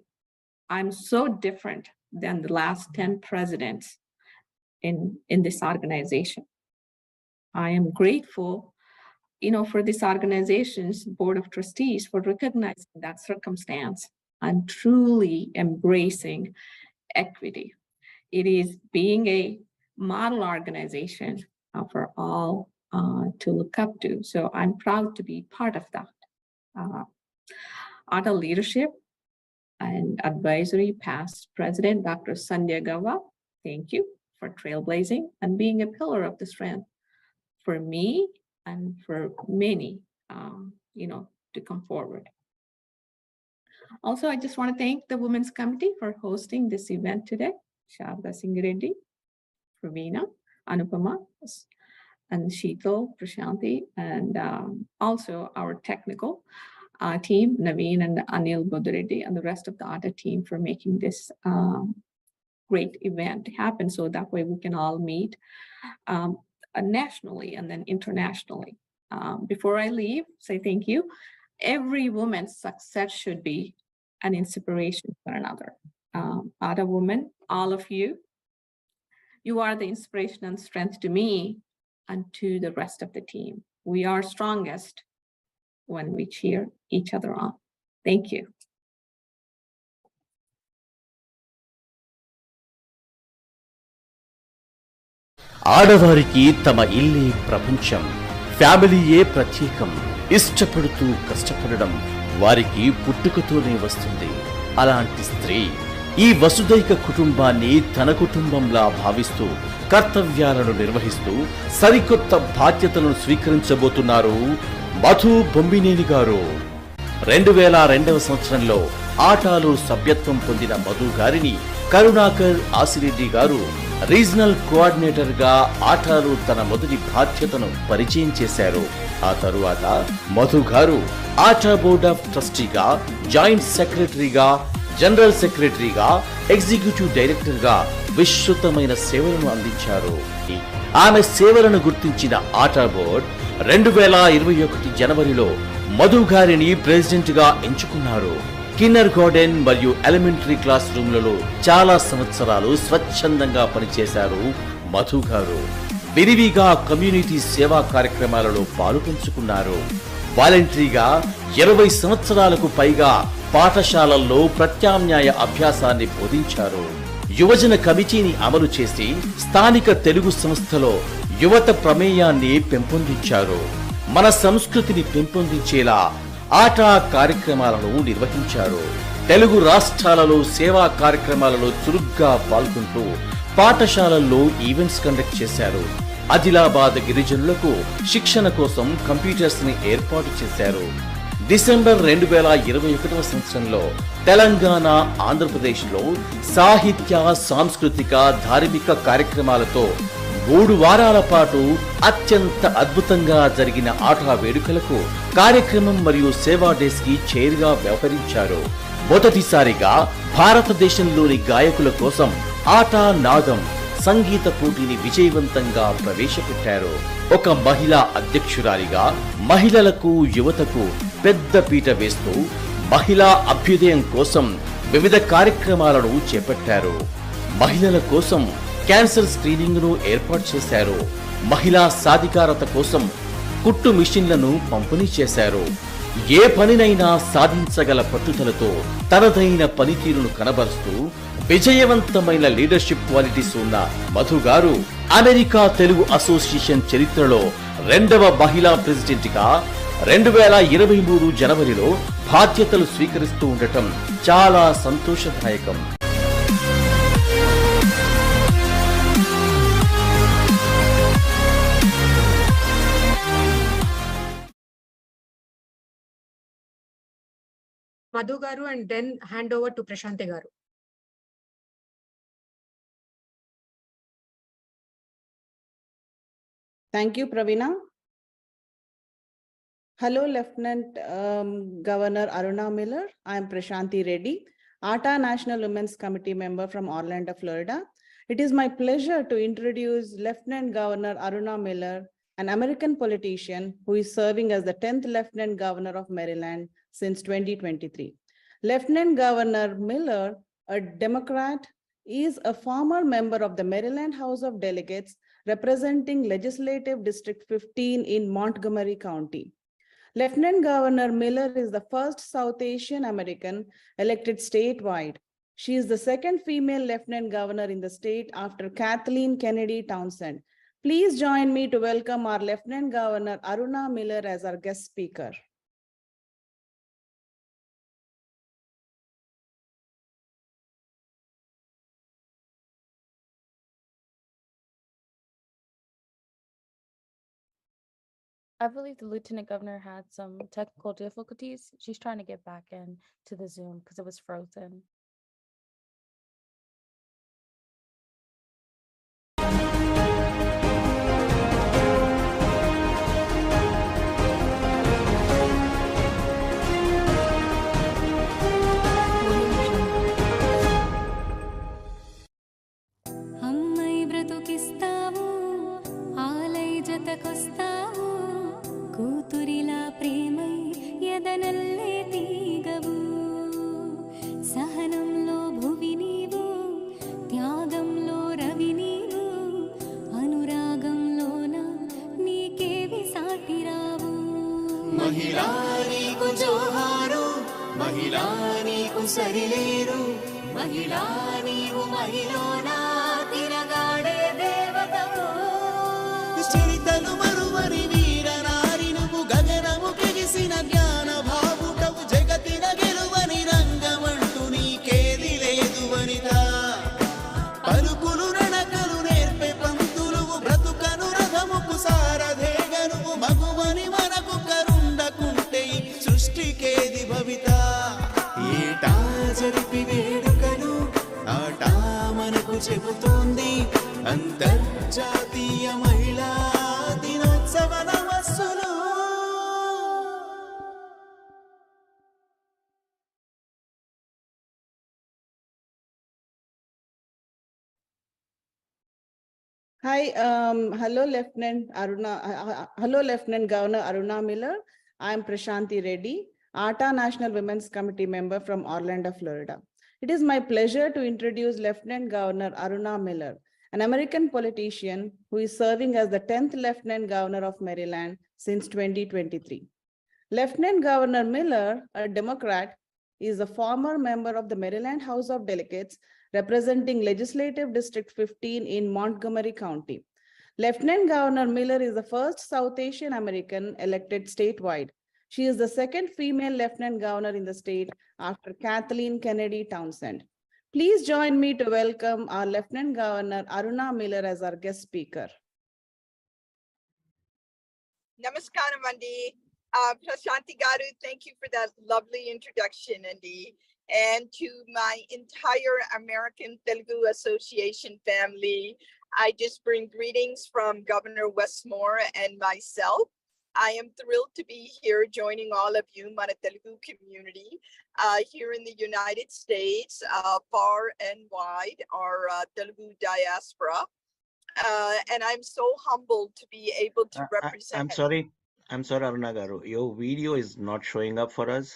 I'm so different than the last 10 presidents in this organization. I am grateful, for this organization's board of trustees for recognizing that circumstance and truly embracing equity. It is being a model organization for all to look up to. So I'm proud to be part of that. Addl leadership and advisory past president, Dr. Sandhya Gava, thank you for trailblazing and being a pillar of the strength for me and for many, to come forward. Also, I just want to thank the Women's Committee for hosting this event today. Sharda Singh Reddy, Pravina, Anupama, and Sheetal, Prashanti, and also our technical team, Naveen and Anil Budureddy, and the rest of the ATA team for making this great event happen so that way we can all meet nationally and then internationally. Before I leave, say thank you. Every woman's success should be an inspiration for another. other women, all of you. You are the inspiration and strength to me and to the rest of the team. We are strongest when we cheer each other on. Thank you. ఆడవారికి తమ ఇల్లే ప్రపంచం, ఫ్యామిలీయే ప్రత్యేకం. ఇష్టపడుతూ కష్టపడడం వారికి పుట్టుకతోనే వస్తుంది. అలాంటి స్త్రీ ఈ వసుదైక కుటుంబాన్ని తన కుటుంబంలా భావిస్తూ కర్తవ్యాలను నిర్వహిస్తూ సరికొత్త బాధ్యతలను స్వీకరించబోతున్నారు మధు బొమ్మినేని గారు. 2002వ సంవత్సరంలో ఆటాలో సభ్యత్వం పొందిన మధు గారిని కరుణాకర్ ఆసిరెడ్డి గారు రీజనల్ కోఆర్డినేటర్ గా ఆటాలో తన మొదటి బాధ్యతను పరిచయం చేశారు. ఆ తరువాత మధు గారు ఆటా బోర్డ్ ఆఫ్ ట్రస్టీగా, జాయింట్ సెక్రటరీగా, జనరల్ సెక్రటరీగా, ఎగ్జిక్యూటివ్ డైరెక్టర్ గా విస్తృతమైన సేవలను అందించారు. ఆమె సేవలను గుర్తించిన ఆటా బోర్డ్ 2021 జనవరిలో మధు గారిని ప్రెసిడెంట్ గా ఎంచుకున్నారు. కిన్నర్ గార్డెన్ మరియు ఎలిమెంటరీ క్లాస్ రూమ్లలో చాలా సంవత్సరాలు స్వచ్ఛందంగా పనిచేశారు మధు గారు. విరివిగా కమ్యూనిటీ సేవా కార్యక్రమాలలో పాలుపంచుకున్నారు. వాలంటరీగా 20 సంవత్సరాలకు పైగా పాఠశాలల్లో ప్రత్యామ్నాయ అభ్యాసాన్ని బోధించారు. యువజన కమిటీని అమలు చేసి స్థానిక తెలుగు సంస్థలో యువత ప్రమేయాన్ని పెంపొందించారు. మన సంస్కృతిని పెంపొందించేలా ఆటా కార్యక్రమాలను నిర్వహించారు. తెలుగు రాష్ట్రాలలో సేవా కార్యక్రమాలలో చురుగ్గా పాల్గొంటూ పాఠశాలల్లో ఈవెంట్స్ కండక్ట్ చేశారు. ఆదిలాబాద్ గిరిజనులకు శిక్షణ కోసం కంప్యూటర్స్ ని ఏర్పాటు చేశారు. డిసెంబర్ 2021వ సంవత్సరంలో తెలంగాణ, ఆంధ్రప్రదేశ్లో సాహిత్య, సాంస్కృతిక, ధార్మిక కార్యక్రమాలతో 3 వారాల పాటు అత్యంత అద్భుతంగా జరిగిన ఆటా వేడుకలకు కార్యక్రమం మరియు సేవా డేస్ కి చైర్గా వ్యవహరించారు. మొదటిసారిగా భారతదేశంలోని గాయకుల కోసం ఆటా నాదం సంగీత పోటీని విజయవంతంగా ప్రవేశపెట్టారు. ఒక మహిళా అధ్యక్షురాలిగా మహిళలకు, యువతకు పెద్ద పీట వేస్తూ మహిళా అభ్యుదయం కోసం వివిధ కార్యక్రమాలను చేపట్టారు. మహిళల కోసం క్యాన్సర్ స్క్రీనింగ్ ను ఏర్పాటు చేశారు. మహిళా సాధికారత కోసం కుట్టు మిషన్లను పంపిణీ చేశారు. ఏ పనినైనా సాధించగల పట్టుదలతో తనదైన పనితీరును కనబరుస్తూ విజయవంతమైన లీడర్షిప్ క్వాలిటీస్ ఉన్న మధు గారు అమెరికా తెలుగు అసోసియేషన్ చరిత్రలో 2వ మహిళా ప్రెసిడెంట్ గా 2023 జనవరిలో బాధ్యతలు స్వీకరిస్తూ ఉండటం చాలా సంతోషదాయకం. Madhu garu and then hand over to Prashanti garu. Thank you, Pravina. Hello, Lieutenant Governor Aruna Miller. I am Prashanti Reddy, ATA National Women's Committee member from Orlando, Florida. It is my pleasure to introduce Lieutenant Governor Aruna Miller, an American politician who is serving as the 10th Lieutenant Governor of Maryland since 2023. Lieutenant Governor Miller, a Democrat, is a former member of the Maryland House of Delegates representing Legislative District 15 in Montgomery County. Lieutenant Governor Miller is the first South Asian American elected statewide. She is the second female Lieutenant Governor in the state after Kathleen Kennedy Townsend. Please join me to welcome our Lieutenant Governor Aruna Miller as our guest speaker. I believe the Lieutenant Governor had some technical difficulties. She's trying to get back in to the Zoom because it was frozen. అమ్మై బ్రతుకిస్తావు ఆలై జతకొస్తావు కూతురిలా ప్రేమై ఎదనల్లే తీగవు సహనంలో భువిని మహిళా నీకు జోహారు, మహిళా నీకు సరిలేరు, మహిళా నీవు మహిళనా తిరగాడే దేవతవు. చరితలు మరువని వీర నారి నువ్వు, గగనము కెగిసిన జ్ఞాన భావుటవు, జగతిన గెలువని రంగమంటూ నీకేది లేదు వనిత. పలుకులు నడకలు నేర్పే పంతులువు, బ్రతుకను రథముకు సారథేగనువు, మగువని మనకు కరుండకుంటే ఈ సృష్టికేది భవిత. ఏటా జరిపి వేడుకలు ఆటా మనకు చెబుతోంది, అంతర్జాతీయ మహిళా దినోత్సవ నమస్సులు. Hi, hello, Lieutenant Governor Aruna Miller. I'm Prashanti Reddy, ATA National Women's Committee member from Orlando, Florida. It is my pleasure to introduce Lieutenant Governor Aruna Miller, an American politician who is serving as the 10th Lieutenant Governor of Maryland since 2023. Lieutenant Governor Miller, a Democrat, is a former member of the Maryland House of Delegates representing Legislative District 15 in Montgomery County. Lieutenant Governor Miller is the first South Asian American elected statewide. She is the second female Lieutenant Governor in the state after Kathleen Kennedy Townsend. Please join me to welcome our Lieutenant Governor Aruna Miller as our guest speaker. Namaskaram, Andy. Prashanti Garu, thank you for that lovely introduction, Andy. And to my entire American Telugu Association family, I just bring greetings from Governor Westmore and myself. I am thrilled to be here joining all of you, Mana Telugu community, here in the United States, far and wide, our Telugu diaspora. And I'm so humbled to be able to represent. I'm sorry, Aruna Garu. Your video is not showing up for us.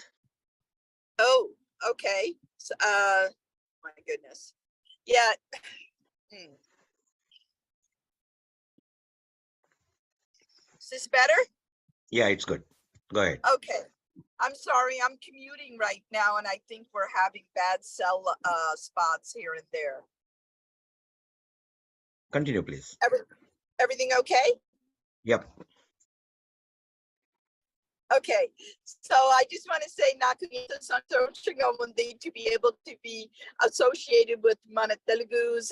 Oh, okay. So, my goodness. Yeah. Is this better? Yeah, it's good. Go ahead. Okay. I'm sorry, I'm commuting right now, and I think we're having bad cell spots here and there. Continue, please. Everything okay? Yep. Okay, so I just want to say to be able to be associated with Mana Telugus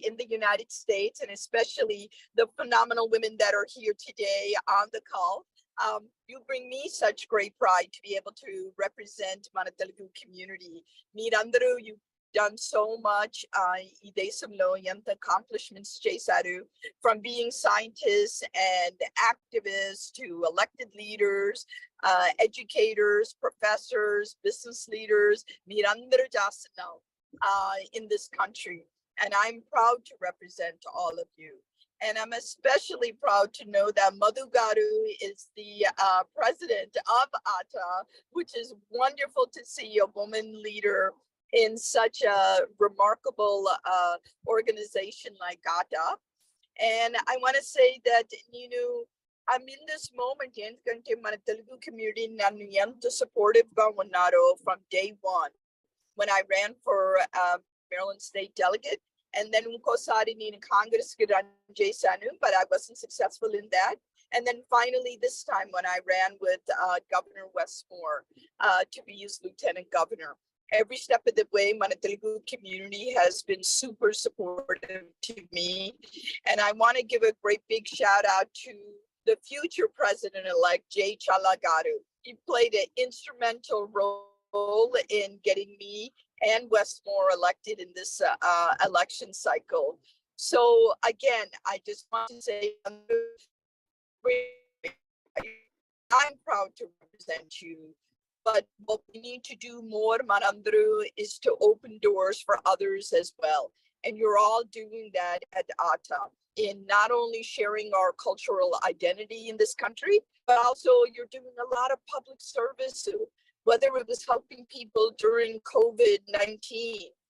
in the United States, and especially the phenomenal women that are here today on the call. You bring me such great pride to be able to represent Mana Telugu community. Meerandaru, you've done so much. Ee desamlo enta accomplishments chesaru, from being scientists and activists to elected leaders, educators, professors, business leaders. Meerandaru chestunnaru in this country, and I'm proud to represent all of you. And I'm especially proud to know that Madhu Garu is the president of ATA, which is wonderful to see a woman leader in such a remarkable organization like ATA. And I want to say that, I'm in this moment ఎందుకంటే మన Telugu community నన్ను ఎంత supportive గా ఉన్నారో from day one when I ran for Maryland State Delegate. And then unkosari nenu Congress ki run chesanu, but I wasn't successful in that. And then finally this time when I ran with Governor Westmore to be his Lieutenant Governor. Every step of the way, Mana Telugu community has been super supportive to me. And I want to give a great big shout out to the future president-elect, Jay Chala Garu. He played an instrumental role in getting me and Westmore elected in this election cycle. So again, I just want to say I'm proud to represent you, but what we need to do more, Manandru, is to open doors for others as well. And you're all doing that at ATA in not only sharing our cultural identity in this country, but also you're doing a lot of public service, whether it was helping people during COVID-19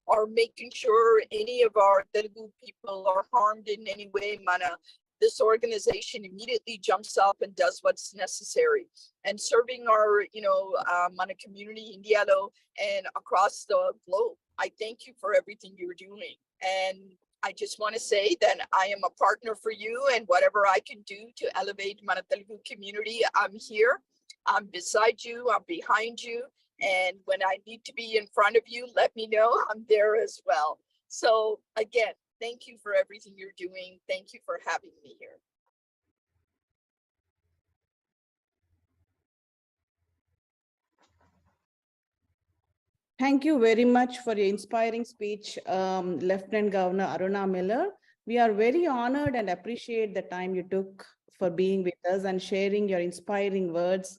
or making sure any of our Telugu people are harmed in any way, Mana. this organization immediately jumps up and does what's necessary. And serving our, Mana community in Diallo and across the globe. I thank you for everything you're doing. And I just want to say that I am a partner for you, and whatever I can do to elevate Mana Telugu community, I'm here. I'm beside you, I'm behind you. And when I need to be in front of you, let me know, I'm there as well. So again, thank you for everything you're doing. Thank you for having me here. Thank you very much for your inspiring speech, Lieutenant Governor Aruna Miller. We are very honored and appreciate the time you took for being with us and sharing your inspiring words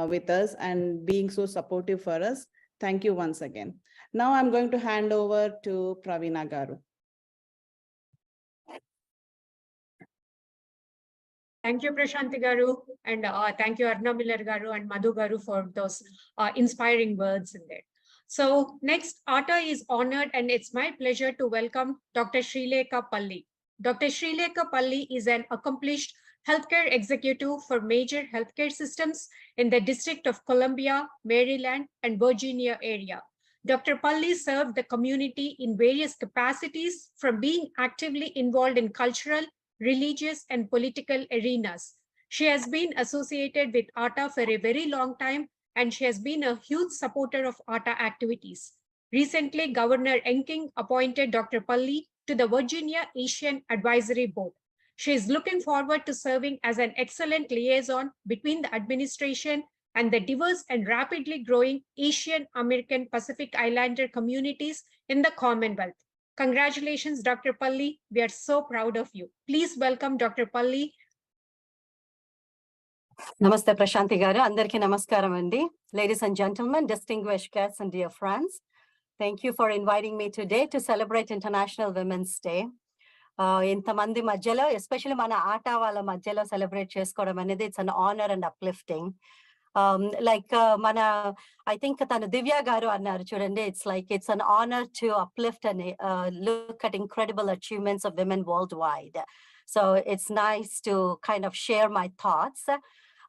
with us and being so supportive for us. Thank you once again. Now I'm going to hand over to Praveena Garu. Thank you, Prashanti Garu, and thank you, Aruna Miller Garu and Madhu Garu for those inspiring words in there. So next, ATA is honored, and it's my pleasure to welcome Dr. Srilekha Palli. Dr. Srilekha Palli is an accomplished healthcare executive for major healthcare systems in the District of Columbia, Maryland, and Virginia area. Dr. Palli served the community in various capacities, from being actively involved in cultural, religious, and political arenas. She has been associated with ATA for a very long time, and she has been a huge supporter of ATA activities. Recently, Governor Enking appointed Dr. Palli to the Virginia Asian Advisory Board. She is looking forward to serving as an excellent liaison between the administration and the diverse and rapidly growing Asian American Pacific Islander communities in the Commonwealth. Congratulations, Dr. Palli. We are so proud of you. Please welcome Dr. Palli. Namaste, Prashanti Garu. Andarki namaskaram andi. Ladies and gentlemen, distinguished guests and dear friends, thank you for inviting me today to celebrate International Women's Day. Intamandi Majelo, especially mana ATA wala Majelo celebrate cheskoram anedi, it's an honor and uplifting. I think Tanu Divya Garu annaru chudandi, it's an honor to uplift and look at incredible achievements of women worldwide. So it's nice to kind of share my thoughts.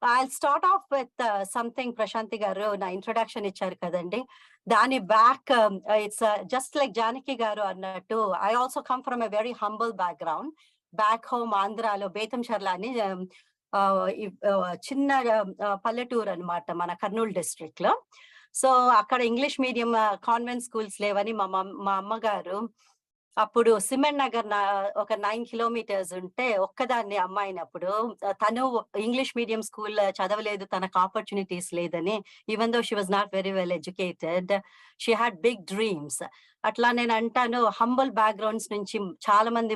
I'll start off with something Prashanti Garu na introduction icharu kadandi. Dani back, it's just like Janaki Garu annattu. I also come from a very humble background. Back home, Andhra lo Betamsharla ani చిన్న పల్లెటూరు అన్నమాట మన Kurnool district లో. So అక్కడ English medium convent schools లేవని మా అమ్మగారు అప్పుడు సిమెంట్ నగర్ ఒక 9 కిలోమీటర్స్ ఉంటే ఒక్కదాన్ని అమ్మాయినప్పుడు తను ఇంగ్లీష్ మీడియం స్కూల్ చదవలేదు, తనకు ఆపర్చునిటీస్ లేదని, even though she was not very well educated, she had big dreams. అట్లా నేను అంటాను, హంబుల్ బ్యాక్గ్రౌండ్స్ నుంచి చాలా మంది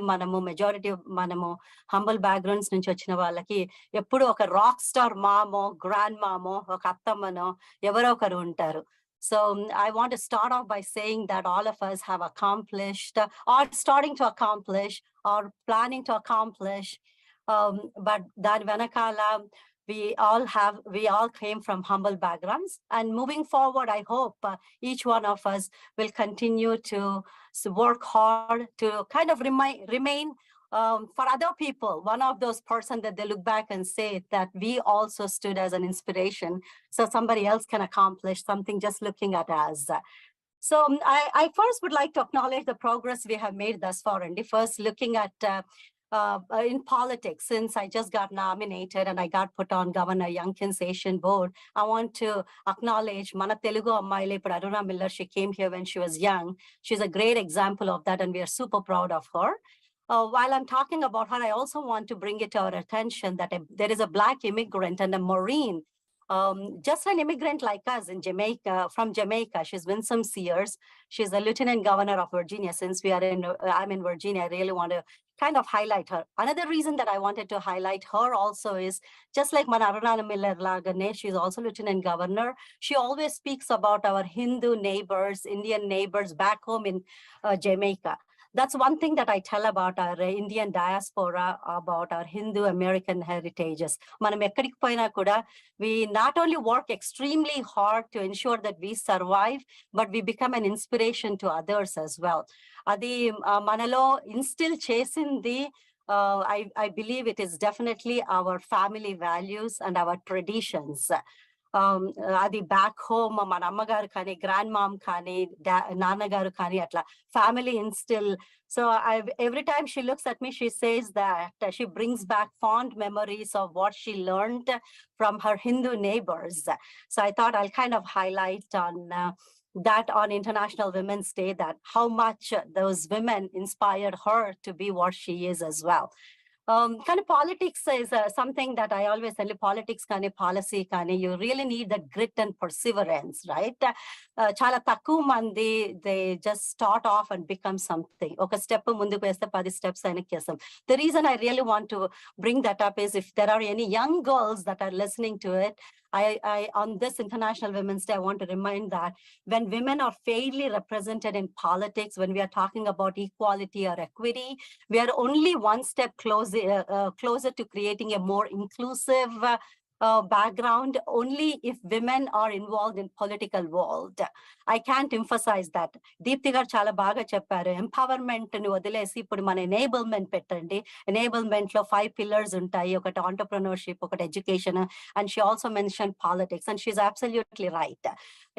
మెజారిటీ మనము హంబుల్ బ్యాక్గ్రౌండ్స్ నుంచి వచ్చిన వాళ్ళకి ఎప్పుడు ఒక రాక్ స్టార్ మామో, గ్రాండ్ మామో, ఒక అత్తమ్మనో ఎవరో ఒకరు ఉంటారు. So I want to start off by saying that all of us have accomplished or starting to accomplish or planning to accomplish. But that Venakala, we all came from humble backgrounds. And moving forward, I hope each one of us will continue to work hard to kind of remain for other people, one of those persons that they look back and say that we also stood as an inspiration, so somebody else can accomplish something just looking at us. So I first would like to acknowledge the progress we have made thus far. And first looking at in politics, since I just got nominated and I got put on Governor Youngkin's Asian board, I want to acknowledge Mana Telugu Ammaile Aruna Miller. She came here when she was young. She's a great example of that, and we are super proud of her. While I'm talking about her, I also want to bring it to our attention that there is a Black immigrant and a Marine, just an immigrant like us in Jamaica, from Jamaica. She's Winsome Sears. She's the Lieutenant Governor of Virginia. Since I'm in Virginia, I really want to kind of highlight her. Another reason that I wanted to highlight her also is, just like Aruna Miller Lagane, she's also Lieutenant Governor. She always speaks about our Hindu neighbors, Indian neighbors back home in Jamaica. That's one thing that I tell about our Indian diaspora, about our Hindu American heritages. Manam ekkadiki poyina kuda, we not only work extremely hard to ensure that we survive, but we become an inspiration to others as well. Adi manalo instill chesindi I believe it is definitely our family values and our traditions. Adi back home, మన అమ్మగారు కానీ grand mom కానీ నాన్నగారు కానీ అట్లా family instill. So every time she looks at me, she says that she brings back fond memories of what she learned from her Hindu neighbors. So I thought I'll kind of highlight on that on International Women's Day, that how much those women inspired her to be what she is as well. Kind of politics is something that I always tell you, politics kind of policy kind of, you really need that grit and perseverance, right? Chala takku mandi, they just start off and become something. Oka step munduku veste 10 steps enakki vestam. The reason I really want to bring that up is if there are any young girls that are listening to it, I on this International Women's Day, I want to remind that when women are fairly represented in politics, when we are talking about equality or equity, we are only one step closer to creating a more inclusive background only if women are involved in political world. I can't emphasize that. Deepti garu chala baga chepparu. Empowerment nu వదిలేసి ఇప్పుడు మన enablement పెట్టండి. Enablement లో 5 pillars ఉంటాయి. ఒకటి entrepreneurship, ఒకటి education, and she also mentioned politics, and she's absolutely right.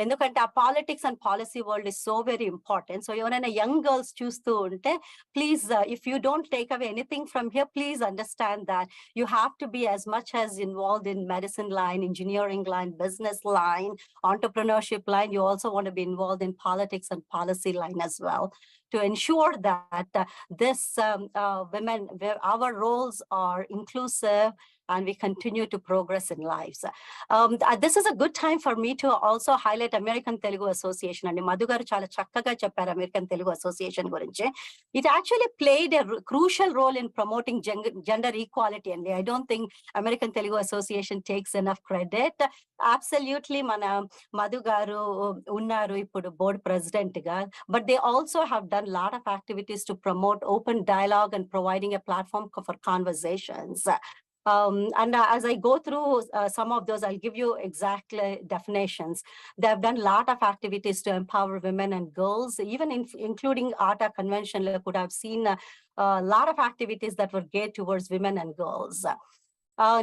ఎందుకంటే ఆ politics and policy world is so very important. So ఎవరైనా young girls చూస్తూ ఉంటే, please, if you don't take away anything from here, please understand that you have to be as much as involved in medicine line, engineering line, business line, entrepreneurship line. You also want to be involved in politics and policy line as well, to ensure that this women, our roles are inclusive and we continue to progress in lives. This is a good time for me to also highlight American Telugu Association. And Madhu garu chala chakkaga chepparu American Telugu Association gurinchi. It actually played a crucial role in promoting gender equality, and I don't think American Telugu Association takes enough credit. Absolutely, mana Madhu garu unnaru ippudu board president ga, but they also have done a lot of activities to promote open dialogue and providing a platform for conversations. And as I go through some of those, I'll give you exact definitions. They have done a lot of activities to empower women and girls, even including ATA convention. I could have seen a lot of activities that were geared towards women and girls.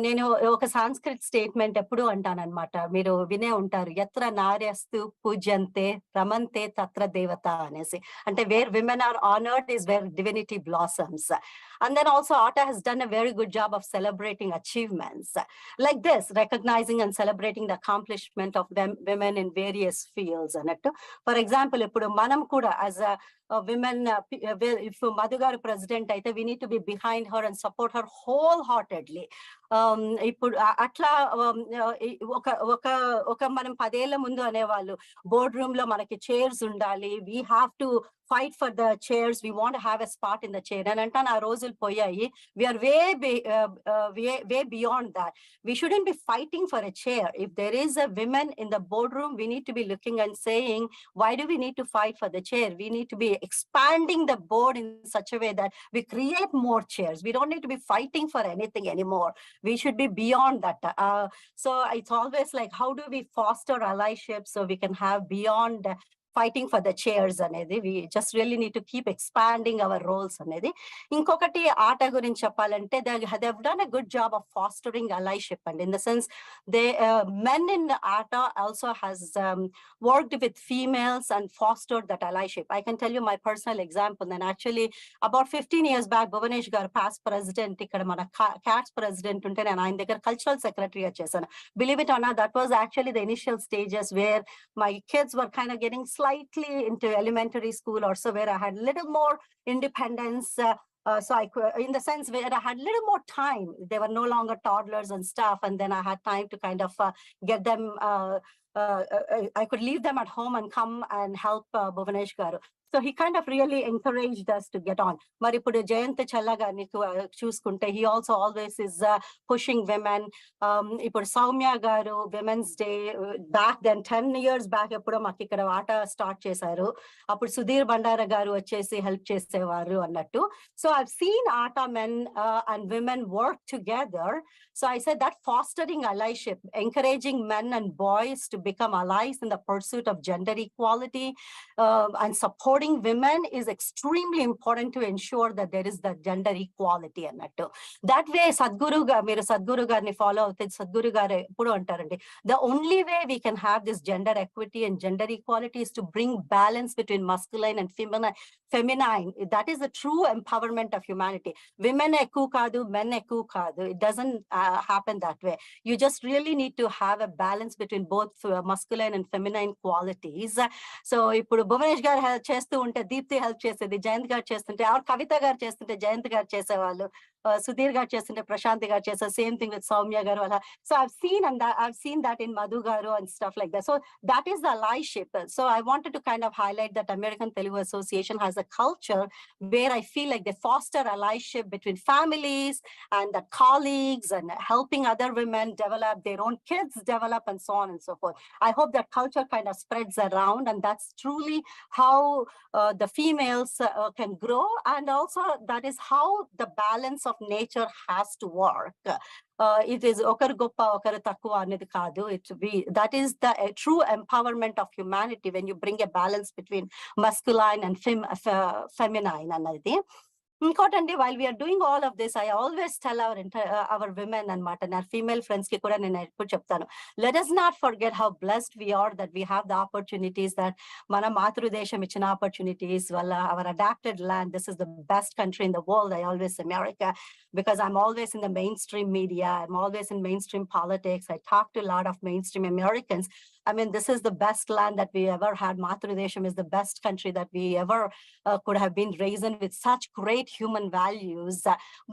నేను ఒక Sanskrit statement ఎప్పుడు అంటానన్నమాట, మీరు వినే ఉంటారు, ఎత్ర నార్యస్తు పూజ్యంతే రమంతే తత్ర దేవత అనేసి. అంటే where women are honoured is where divinity blossoms. And then also ATA has done a very good job of celebrating achievements like this, recognizing and celebrating the accomplishment of women in various fields. For example, ఇప్పుడు మనం కూడా as a women, if Madhu garu president aithe, we need to be behind her and support her wholeheartedly. ఇప్పుడు అట్లా ఒక మనం 10 ఏళ్ల ముందు అనేవాళ్ళు బోర్డ్ రూమ్ లో మనకి చైర్స్ ఉండాలి, we have to fight for the chairs, we want to have a spot in the chair. And అంటాను ఆ రోజులు పోయాయి. We are way beyond that. We shouldn't be fighting for a chair. If there is a woman in the boardroom, we need to be looking and saying, why do we need to fight for the chair? We need to be expanding the board in such a way that we create more chairs. We don't need to be fighting for anything anymore. We should be beyond that. So it's always like, how do we foster allyship so we can have beyond fighting for the chairs అనేది. We just really need to keep expanding our roles అనేది. ఇంకొకటి ఆట గురించి చెప్పాలంటే they've done a good job of fostering allyship, and in the sense they men in ATA also has worked with females and fostered that allyship. I can tell you my personal example. And actually about 15 years back, Bhuvanesh garu past president, ఇక్కడ మన CATS president ఉంటే నేను ఆయన దగ్గర cultural secretary చేశాను. Believe it or not, that was actually the initial stages where my kids were kind of getting slightly into elementary school or so, where I had a little more independence. So I could, in the sense where I had a little more time, they were no longer toddlers and stuff. And then I had time to kind of get them, I could leave them at home and come and help Bhuvanesh garu. So he kind of really encouraged us to get on. మరి ఇప్పుడు జయంత్ చల్లా గారిని చూసుకుంటే, he also always is pushing women. ఇప్పుడు Soumya garu women's day back then 10 years back ఎప్పుడో మాకు ఇక్కడ ఆట start చేశారు. అప్పుడు సుధీర్ బండారా గారు వచ్చేసి హెల్ప్ చేసేవారు అన్నట్టు. So I've seen ATA men and women work together. So I said that fostering allyship, encouraging men and boys to become allies in the pursuit of gender equality and supporting women is extremely important to ensure that there is the gender equality అన్నట్టు. That way మీరు సద్గురు గారిని follow అవుతే సద్గురు గారు ఎప్పుడు అంటారండి, the only way we can have this gender equity and gender equality is to bring balance between masculine and feminine. That is the true empowerment of humanity. Women ekku kaadu, men ekku kaadu. It doesn't happen that way. You just really need to have a balance between both masculine and feminine qualities. So ఇప్పుడు భువనేష్ గారు help చేస్తూ ఉంటే Deepti help చేసేది, జయంత్ గారు చేస్తుంటే are కవిత గారు చేస్తుంటే జయంత్ గారు చేసేవాళ్ళు, సుధీర్ గారు చేస్తుంటే ప్రశాంతి గారు చేసే, సేమ్ థింగ్ విత్ సౌమ్య గారు అలా. So I've seen that in Madhu garu and stuff like that. So that is the allyship. So I wanted to kind of highlight that American Telugu Association has a culture where I feel like they foster allyship between families and the colleagues and helping other women develop, their own kids develop, and so on and so forth. I hope that culture kind of spreads around, and that's truly how the females can grow, and also that is how the balance of nature has to work. It is okaru goppa okaru takkuva anedi kaadu. That is the true empowerment of humanity when you bring a balance between masculine and feminine anadi. Importantly, while we are doing all of this, I always tell our women and our female friends ki kuda nenu eppudu cheptanu, let us not forget how blessed we are that we have the opportunities that mana matru desham ichina opportunities, our adapted land. This is the best country in the world. I always say America, because I'm always in the mainstream media, I'm always in mainstream politics. I talk to a lot of mainstream Americans. I mean, this is the best land that we ever had. Matru desham is the best country that we ever could have been raised with such great human values.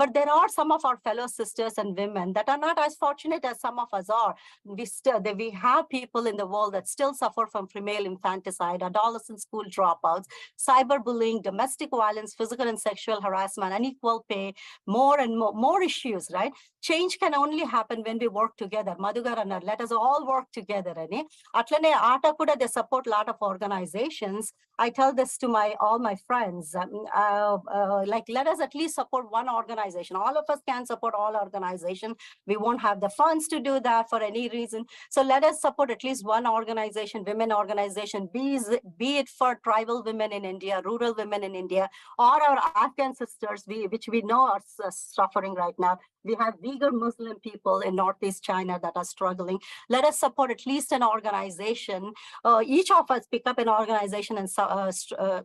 But there are some of our fellow sisters and women that are not as fortunate as some of us are. We have people in the world that still suffer from female infanticide, adolescent school dropouts, cyberbullying, domestic violence, physical and sexual harassment, unequal pay, more and more issues, right? Change can only happen when we work together. Madhugar annar, let us all work together. Atlane Aata kuda, they support a lot of organizations. I tell this to all my friends, like, let us at least support one organization. All of us can support all organizations. We won't have the funds to do that for any reason. So let us support at least one organization, women organization, be it for tribal women in India, rural women in India, or our Afghan sisters, which we know are suffering right now. We have Uyghur Muslim people in Northeast China that are struggling. Let us support at least an organization. Each of us pick up an organization and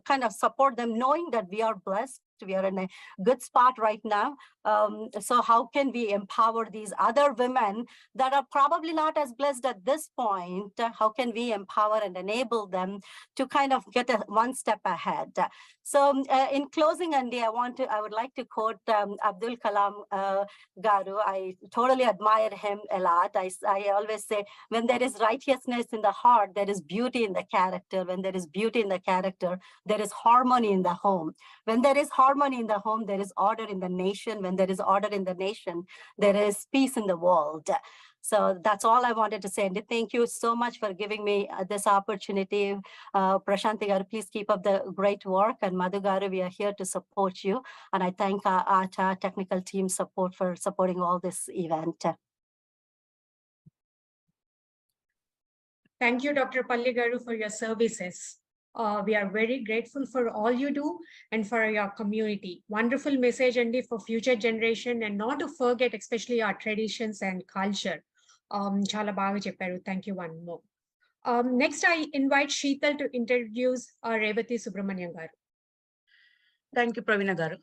kind of support them, knowing that we are blessed. We are in a good spot right now. So how can we empower these other women that are probably not as blessed at this point? How can we empower and enable them to kind of get one step ahead? So in closing, Andy, I would like to quote Abdul Kalam Garu. I totally admire him a lot. I always say, when there is righteousness in the heart, there is beauty in the character. When there is beauty in the character, there is harmony in the home. When there is harmony in the home, there is order in the nation. When there is order in the nation, there is peace in the world. So that's all I wanted to say. And thank you so much for giving me this opportunity. Prashanti garu, please keep up the great work. And Madhu garu, we are here to support you. And I thank our ATA technical team support for supporting all this event. Thank you, Dr. Palli garu, for your services. We are very grateful for all you do and for your community. Wonderful message, Andy, for future generation, and not to forget, especially our traditions and culture. Chala baga chepparu. Thank you one more. Next, I invite Sheetal to introduce Revathi Subramanian garu. Thank you, Pravina garu.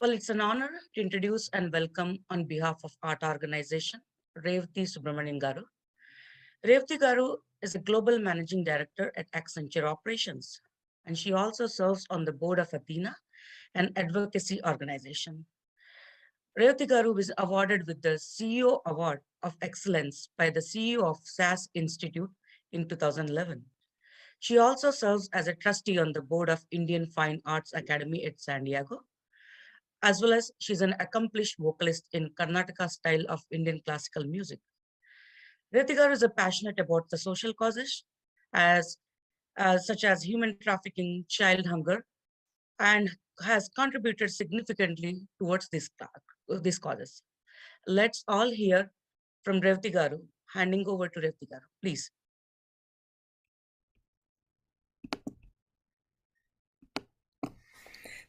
Well, it's an honor to introduce and welcome on behalf of art organization, Revathi Subramanian garu. Revathi garu is a global managing director at Accenture Operations, and she also serves on the board of Athena, an advocacy organization. Revathi garu was awarded with the CEO Award of Excellence by the CEO of SAS Institute in 2011. She also serves as a trustee on the board of Indian Fine Arts Academy at San Diego, as well as she's an accomplished vocalist in Karnataka style of Indian classical music. Revathi garu is passionate about the social causes such as human trafficking, child hunger, and has contributed significantly towards these causes. Let's all hear from Revathi garu handing over to Revathi garu. Please.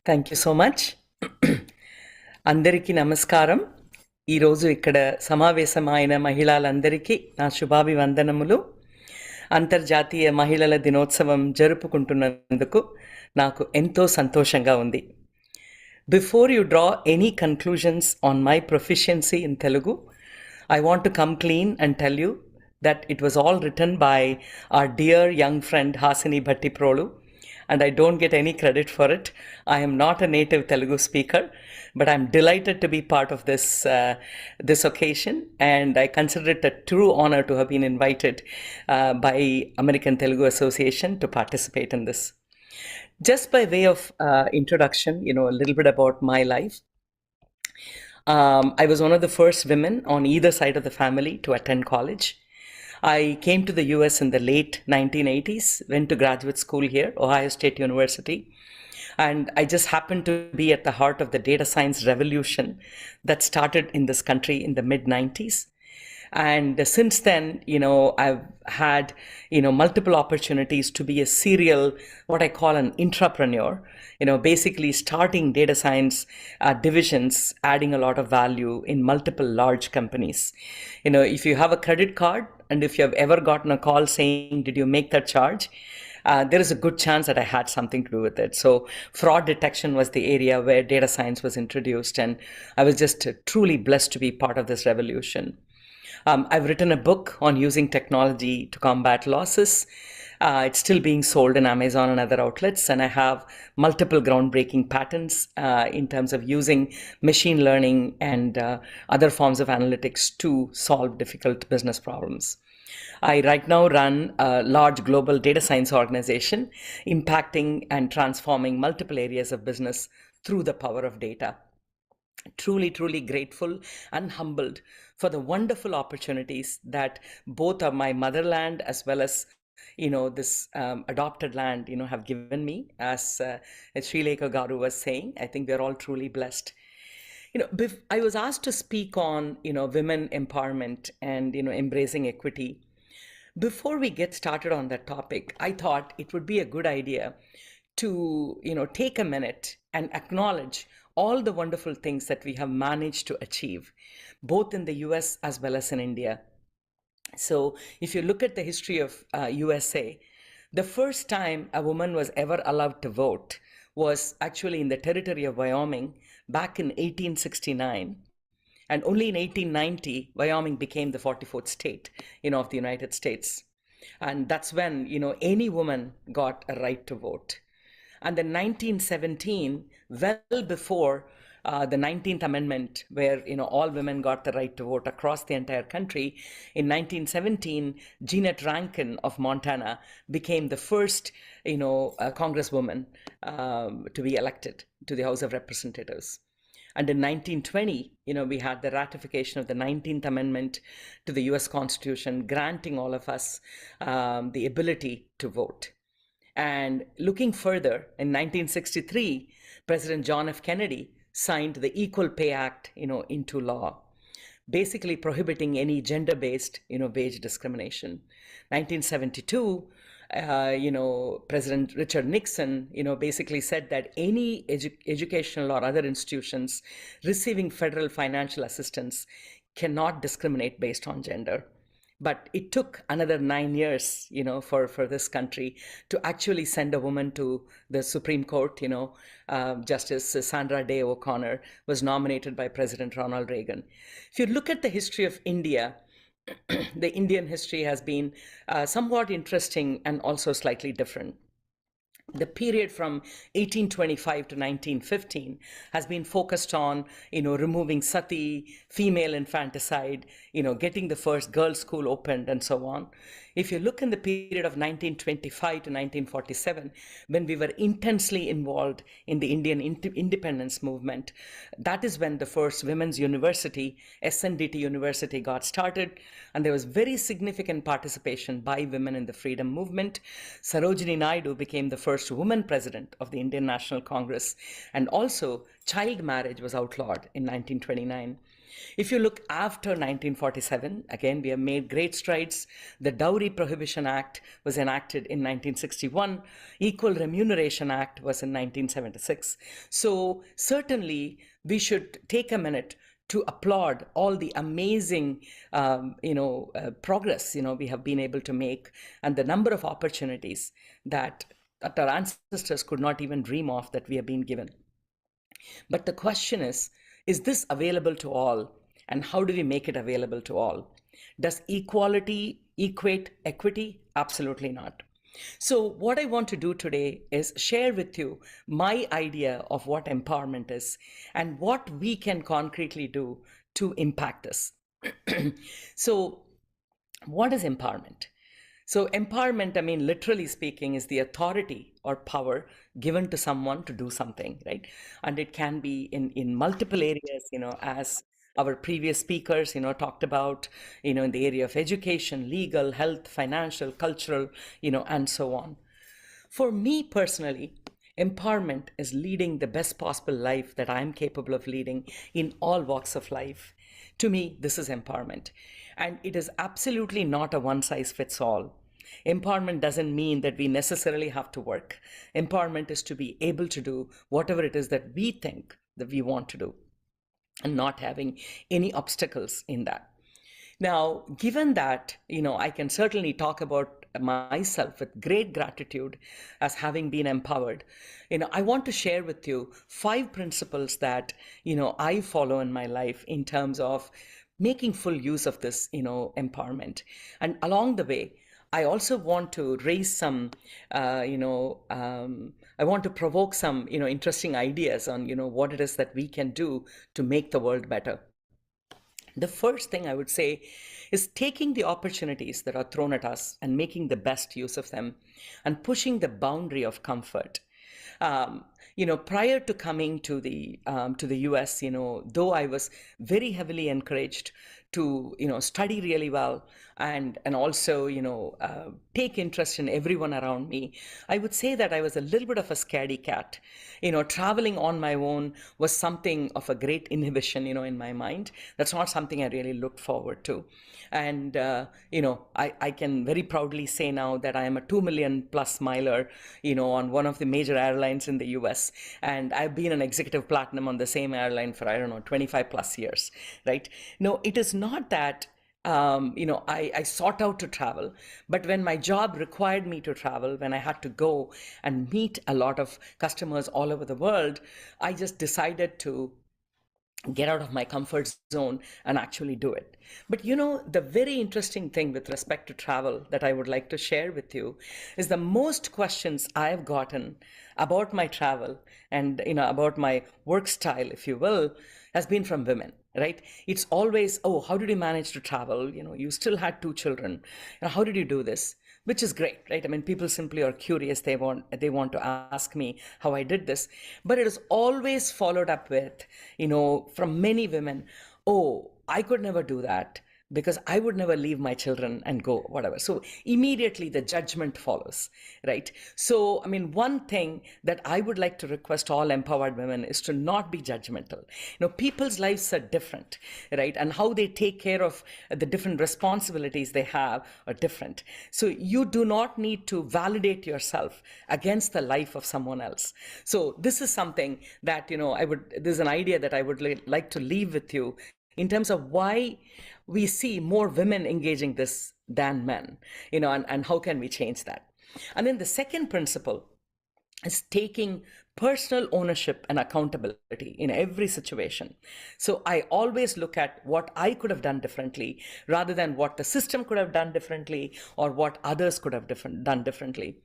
Thank you so much. అందరికీ నమస్కారం. ఈరోజు ఇక్కడ సమావేశమైన మహిళలందరికీ నా శుభాభివందనములు. అంతర్జాతీయ మహిళల దినోత్సవం జరుపుకుంటున్నందుకు నాకు ఎంతో సంతోషంగా ఉంది. Before you draw any conclusions on my proficiency in Telugu, I want to come clean and tell you that it was all written by our dear young friend Hasini Bhattiprolu, and I don't get any credit for it. I am not a native Telugu speaker, but I'm delighted to be part of this occasion, and I consider it a true honor to have been invited by American Telugu Association to participate in this. Just by way of introduction, a little bit about my life. I was one of the first women on either side of the family to attend college. I came to the US in the late 1980s, went to graduate school here, Ohio State University, and I just happened to be at the heart of the data science revolution that started in this country in the mid-90s. And since then, I've had, multiple opportunities to be a serial, what I call an intrapreneur, basically starting data science divisions, adding a lot of value in multiple large companies. If you have a credit card and if you have ever gotten a call saying, did you make that charge? There is a good chance that I had something to do with it. So fraud detection was the area where data science was introduced, and I was just truly blessed to be part of this revolution. I've written a book on using technology to combat losses. It's still being sold in Amazon and other outlets, and I have multiple groundbreaking patents in terms of using machine learning and other forms of analytics to solve difficult business problems. I right now run a large global data science organization impacting and transforming multiple areas of business through the power of data. Truly, truly grateful and humbled for the wonderful opportunities that both of my motherland as well as this adopted land have given me. As Sri Lekha Garu was saying, I think we're all truly blessed. I was asked to speak on women empowerment and embracing equity. Before we get started on that topic, I thought it would be a good idea to take a minute and acknowledge all the wonderful things that we have managed to achieve, both in the US as well as in India. So if you look at the history of USA, the first time a woman was ever allowed to vote was actually in the territory of Wyoming back in 1869. And only in 1890, Wyoming became the 44th state, of the United States. And that's when, any woman got a right to vote. And then 1917, well before the 19th Amendment, where all women got the right to vote across the entire country, in 1917, Jeanette Rankin of Montana became the first, congresswoman to be elected to the House of Representatives. And in 1920, we had the ratification of the 19th Amendment to the US Constitution, granting all of us the ability to vote. And looking further, in 1963, President John F. Kennedy signed the Equal Pay Act, into law, basically prohibiting any gender-based, wage discrimination. 1972, President Richard Nixon, basically said that any educational or other institutions receiving federal financial assistance cannot discriminate based on gender. But it took another 9 years, for this country to actually send a woman to the Supreme Court. Justice Sandra Day O'Connor was nominated by President Ronald Reagan. If you look at the history of India, the Indian history has been somewhat interesting and also slightly different. The period from 1825 to 1915 has been focused on, removing sati, female infanticide, getting the first girls' school opened and so on. If you look in the period of 1925 to 1947, when we were intensely involved in the Indian independence movement, that is when the first women's university, SNDT University, got started, and there was very significant participation by women in the freedom movement. Sarojini Naidu became the first woman president of the Indian National Congress, and also child marriage was outlawed in 1929. If you look after 1947, again, we have made great strides. The Dowry Prohibition Act was enacted in 1961. Equal Remuneration Act was in 1976. So certainly we should take a minute to applaud all the amazing, progress, we have been able to make, and the number of opportunities that our ancestors could not even dream of that we have been given. But the question is this available to all? And how do we make it available to all? Does equality equate equity? Absolutely not. So what I want to do today is share with you my idea of what empowerment is and what we can concretely do to impact this. So what is empowerment? So empowerment, I mean, literally speaking, is the authority or power given to someone to do something, right? And it can be in multiple areas, as our previous speakers, talked about, in the area of education, legal, health, financial, cultural, and so on. For me personally, empowerment is leading the best possible life that I'm capable of leading in all walks of life. To me, this is empowerment. And it is absolutely not a one-size-fits-all. Empowerment doesn't mean that we necessarily have to work. Empowerment is to be able to do whatever it is that we think that we want to do and not having any obstacles in that. Now, given that, I can certainly talk about myself with great gratitude as having been empowered, I want to share with you 5 principles that, I follow in my life in terms of making full use of this, empowerment. And along the way, I also want to raise some, I want to provoke some, interesting ideas on, what it is that we can do to make the world better. The first thing I would say is taking the opportunities that are thrown at us and making the best use of them and pushing the boundary of comfort. Prior to coming to the US, though I was very heavily encouraged to, study really well and also, take interest in everyone around me, I would say that I was a little bit of a scaredy cat. Traveling on my own was something of a great inhibition, in my mind. That's not something I really looked forward to. And, I can very proudly say now that I am a 2 million plus miler, on one of the major airlines in the US. And I've been an executive platinum on the same airline for, 25 plus years, right? No, it is not that I sought out to travel, but when my job required me to travel, when I had to go and meet a lot of customers all over the world, I just decided to get out of my comfort zone and actually do it. But the very interesting thing with respect to travel that I would like to share with you is the most questions I've gotten about my travel and about my work style, if you will, has been from women, right? It's always, oh, how did you manage to travel? You still had 2 children. How did you do this? Which is great, right? I mean, people simply are curious. They want to ask me how I did this. But it is always followed up with, from many women, oh, I could never do that because I would never leave my children and go, whatever. So immediately the judgment follows, right? So, I mean, one thing that I would like to request all empowered women is to not be judgmental. People's lives are different, right? And how they take care of the different responsibilities they have are different. So you do not need to validate yourself against the life of someone else. So this is something that, there's an idea that I would like to leave with you in terms of why we see more women engaging this than men, and how can we change that? And then the second principle is taking personal ownership and accountability in every situation. So I always look at what I could have done differently rather than what the system could have done differently or what others could have done differently.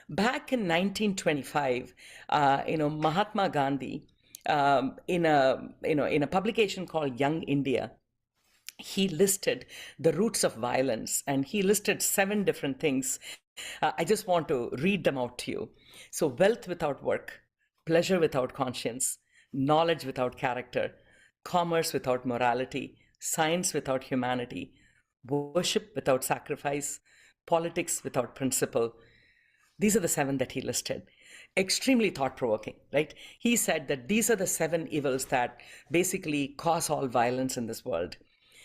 Back in 1925, Mahatma Gandhi, in a publication called Young India, he listed the roots of violence and he listed 7 different things. I just want to read them out to you. So wealth without work, pleasure without conscience, knowledge without character, commerce without morality, science without humanity, worship without sacrifice, politics without principle. These are the 7 that he listed. extremely thought-provoking, right? He said that these are the 7 evils that basically cause all violence in this world.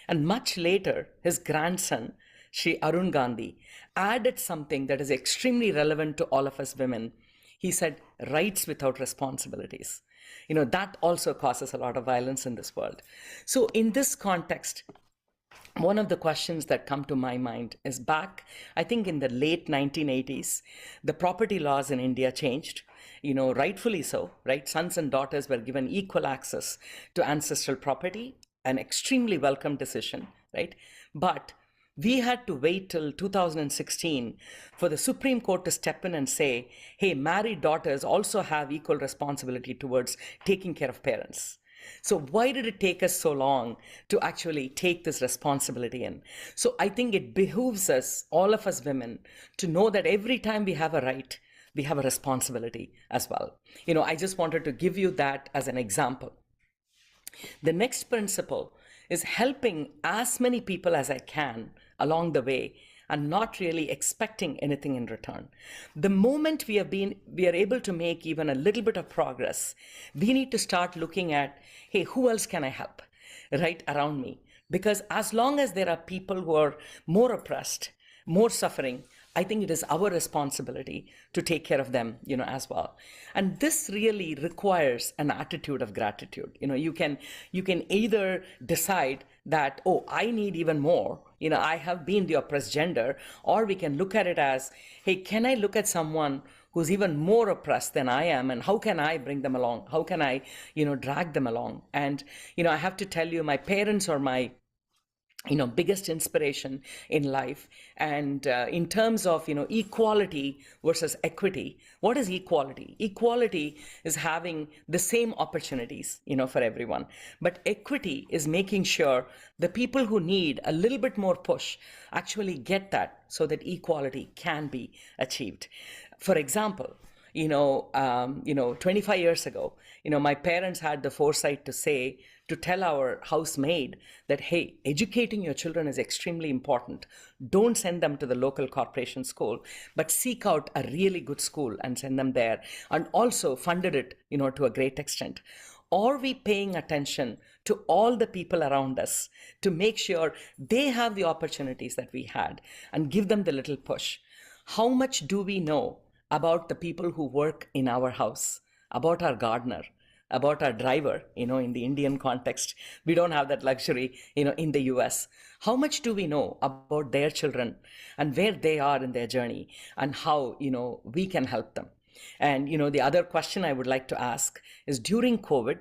And much later, his grandson, Shri Arun Gandhi, added something that is extremely relevant to all of us women. He said, rights without responsibilities. That also causes a lot of violence in this world. So in this context, one of the questions that come to my mind is back, I think in the late 1980s, the property laws in India changed, rightfully so, right? Sons and daughters were given equal access to ancestral property, an extremely welcome decision, right? But we had to wait till 2016 for the Supreme Court to step in and say, hey, married daughters also have equal responsibility towards taking care of parents. So why did it take us so long to actually take this responsibility in? So I think it behooves us, all of us women, to know that every time we have a right, we have a responsibility as well. I just wanted to give you that as an example. The next principle is helping as many people as I can along the way and not really expecting anything in return. The moment we are able to make even a little bit of progress, we need to start looking at, hey, who else can I help right around me? Because as long as there are people who are more oppressed, more suffering, I think it is our responsibility to take care of them, as well. And this really requires an attitude of gratitude. You can either decide that, oh, I need even more, I have been the oppressed gender, or we can look at it as, hey, can I look at someone who's even more oppressed than I am, and how can I bring them along? How can I, drag them along? And, I have to tell you, my parents are my biggest inspiration in life. And in terms of, equality versus equity, what is equality? Equality is having the same opportunities, for everyone. But equity is making sure the people who need a little bit more push actually get that so that equality can be achieved. For example, 25 years ago, my parents had the foresight to tell our housemaid that, hey, educating your children is extremely important. Don't send them to the local corporation school, but seek out a really good school and send them there, and also funded it, to a great extent. Are we paying attention to all the people around us to make sure they have the opportunities that we had and give them the little push? How much do we know about the people who work in our house, about our gardener, about our driver, in the Indian context? We don't have that luxury, in the US. How much do we know about their children and where they are in their journey and how, we can help them? And, the other question I would like to ask is, during COVID,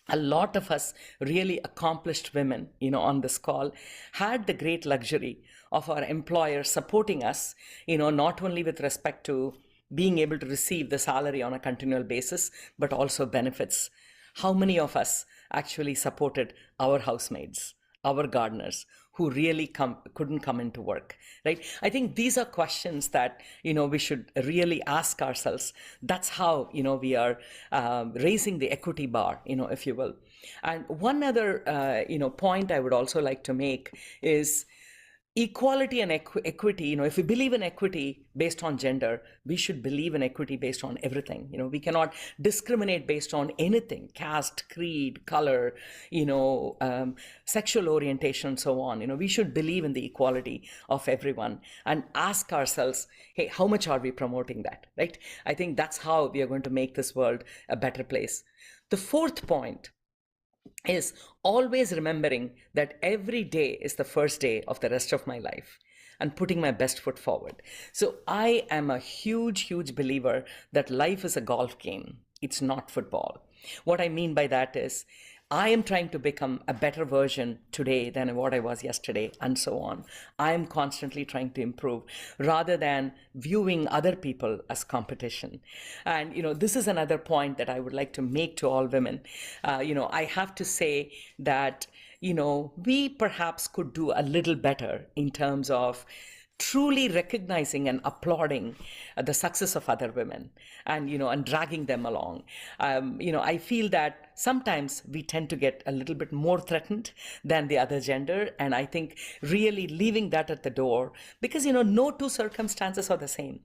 a lot of us really accomplished women, on this call, had the great luxury of our employers supporting us, not only with respect to being able to receive the salary on a continual basis, but also benefits. How many of us actually supported our housemaids, our gardeners, who really couldn't come into work, right? I think these are questions that, we should really ask ourselves. That's how, we are raising the equity bar, if you will. And one other, point I would also like to make is, equality and equity, if we believe in equity based on gender, we should believe in equity based on everything. We cannot discriminate based on anything, caste, creed, color, sexual orientation, and so on. We should believe in the equality of everyone and ask ourselves, hey, how much are we promoting that, right? I think that's how we are going to make this world a better place. The fourth point is always remembering that every day is the first day of the rest of my life and putting my best foot forward. So I am a huge, huge believer that life is a golf game. It's not football. What I mean by that is, I am trying to become a better version today than what I was yesterday, and so on. I am constantly trying to improve rather than viewing other people as competition. And, this is another point that I would like to make to all women. I have to say that, we perhaps could do a little better in terms of truly recognizing and applauding the success of other women and, and dragging them along. I feel that sometimes we tend to get a little bit more threatened than the other gender. And I think really leaving that at the door, because, no two circumstances are the same.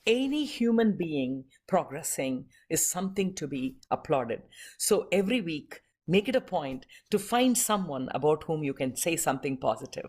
Any human being progressing is something to be applauded. So every week, make it a point to find someone about whom you can say something positive,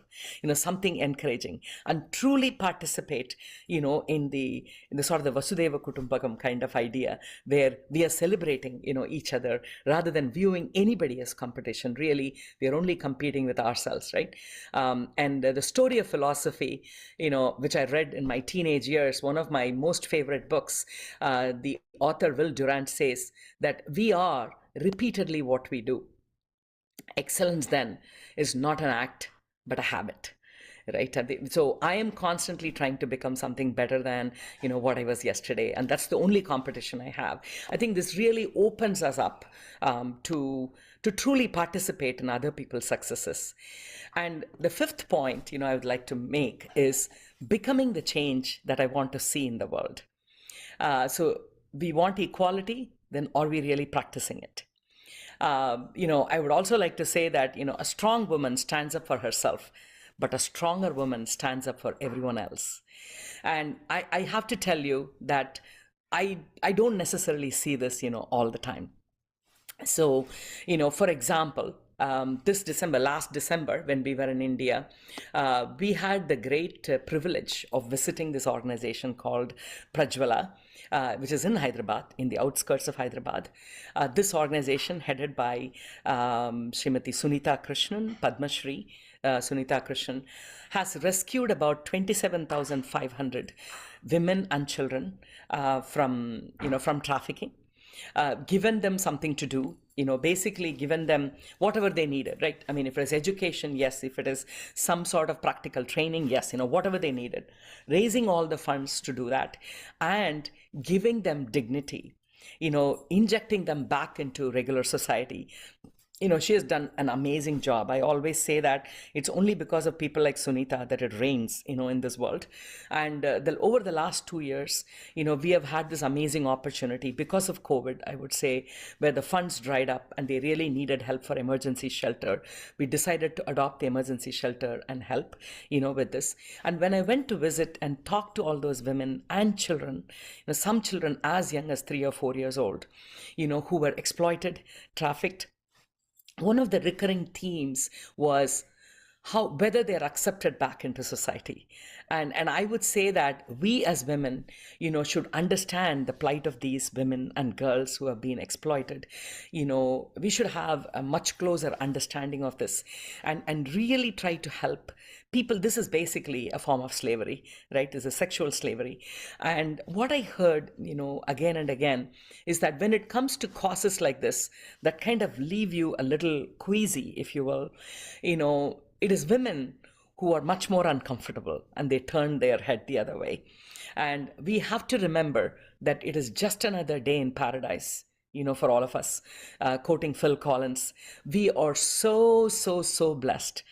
something encouraging, and truly participate, in the sort of the Vasudeva Kutumbakam kind of idea, where we are celebrating, each other rather than viewing anybody as competition. Really, we are only competing with ourselves, right? And the story of philosophy, which I read in my teenage years, one of my most favorite books, the author Will Durant says that we are repeatedly what we do. Excellence then is not an act, but a habit, right? So I am constantly trying to become something better than, what I was yesterday. And that's the only competition I have. I think this really opens us up to truly participate in other people's successes. And the fifth point, I would like to make is becoming the change that I want to see in the world. So we want equality, then are we really practicing it? I would also like to say that, a strong woman stands up for herself, but a stronger woman stands up for everyone else. And I have to tell you that I don't necessarily see this, all the time. So, for example, last December, when we were in India, we had the great privilege of visiting this organization called Prajwala, which is in Hyderabad, in the outskirts of Hyderabad. This organization, headed by Srimati Sunita Krishnan, Padma Shri Sunita Krishnan, has rescued about 27,500 women and children from trafficking. Given them something to do, basically given them whatever they needed, right? I mean, if it is education, yes. If it is some sort of practical training, yes, whatever they needed. Raising all the funds to do that and giving them dignity, injecting them back into regular society. She has done an amazing job. I always say that it's only because of people like Sunita that it reigns, in this world. And over the last 2 years, we have had this amazing opportunity because of COVID, I would say, where the funds dried up and they really needed help for emergency shelter. We decided to adopt the emergency shelter and help, with this. And when I went to visit and talk to all those women and children, some children as young as 3 or 4 years old, who were exploited, trafficked, one of the recurring themes was whether they're accepted back into society. And I would say that we as women, should understand the plight of these women and girls who have been exploited. We should have a much closer understanding of this and really try to help people. This is basically a form of slavery, right? This is sexual slavery. And what I heard, again and again, is that when it comes to causes like this, that kind of leave you a little queasy, if you will, it is women who are much more uncomfortable and they turn their head the other way. And we have to remember that it is just another day in paradise, for all of us. Quoting Phil Collins, we are so, so, so blessed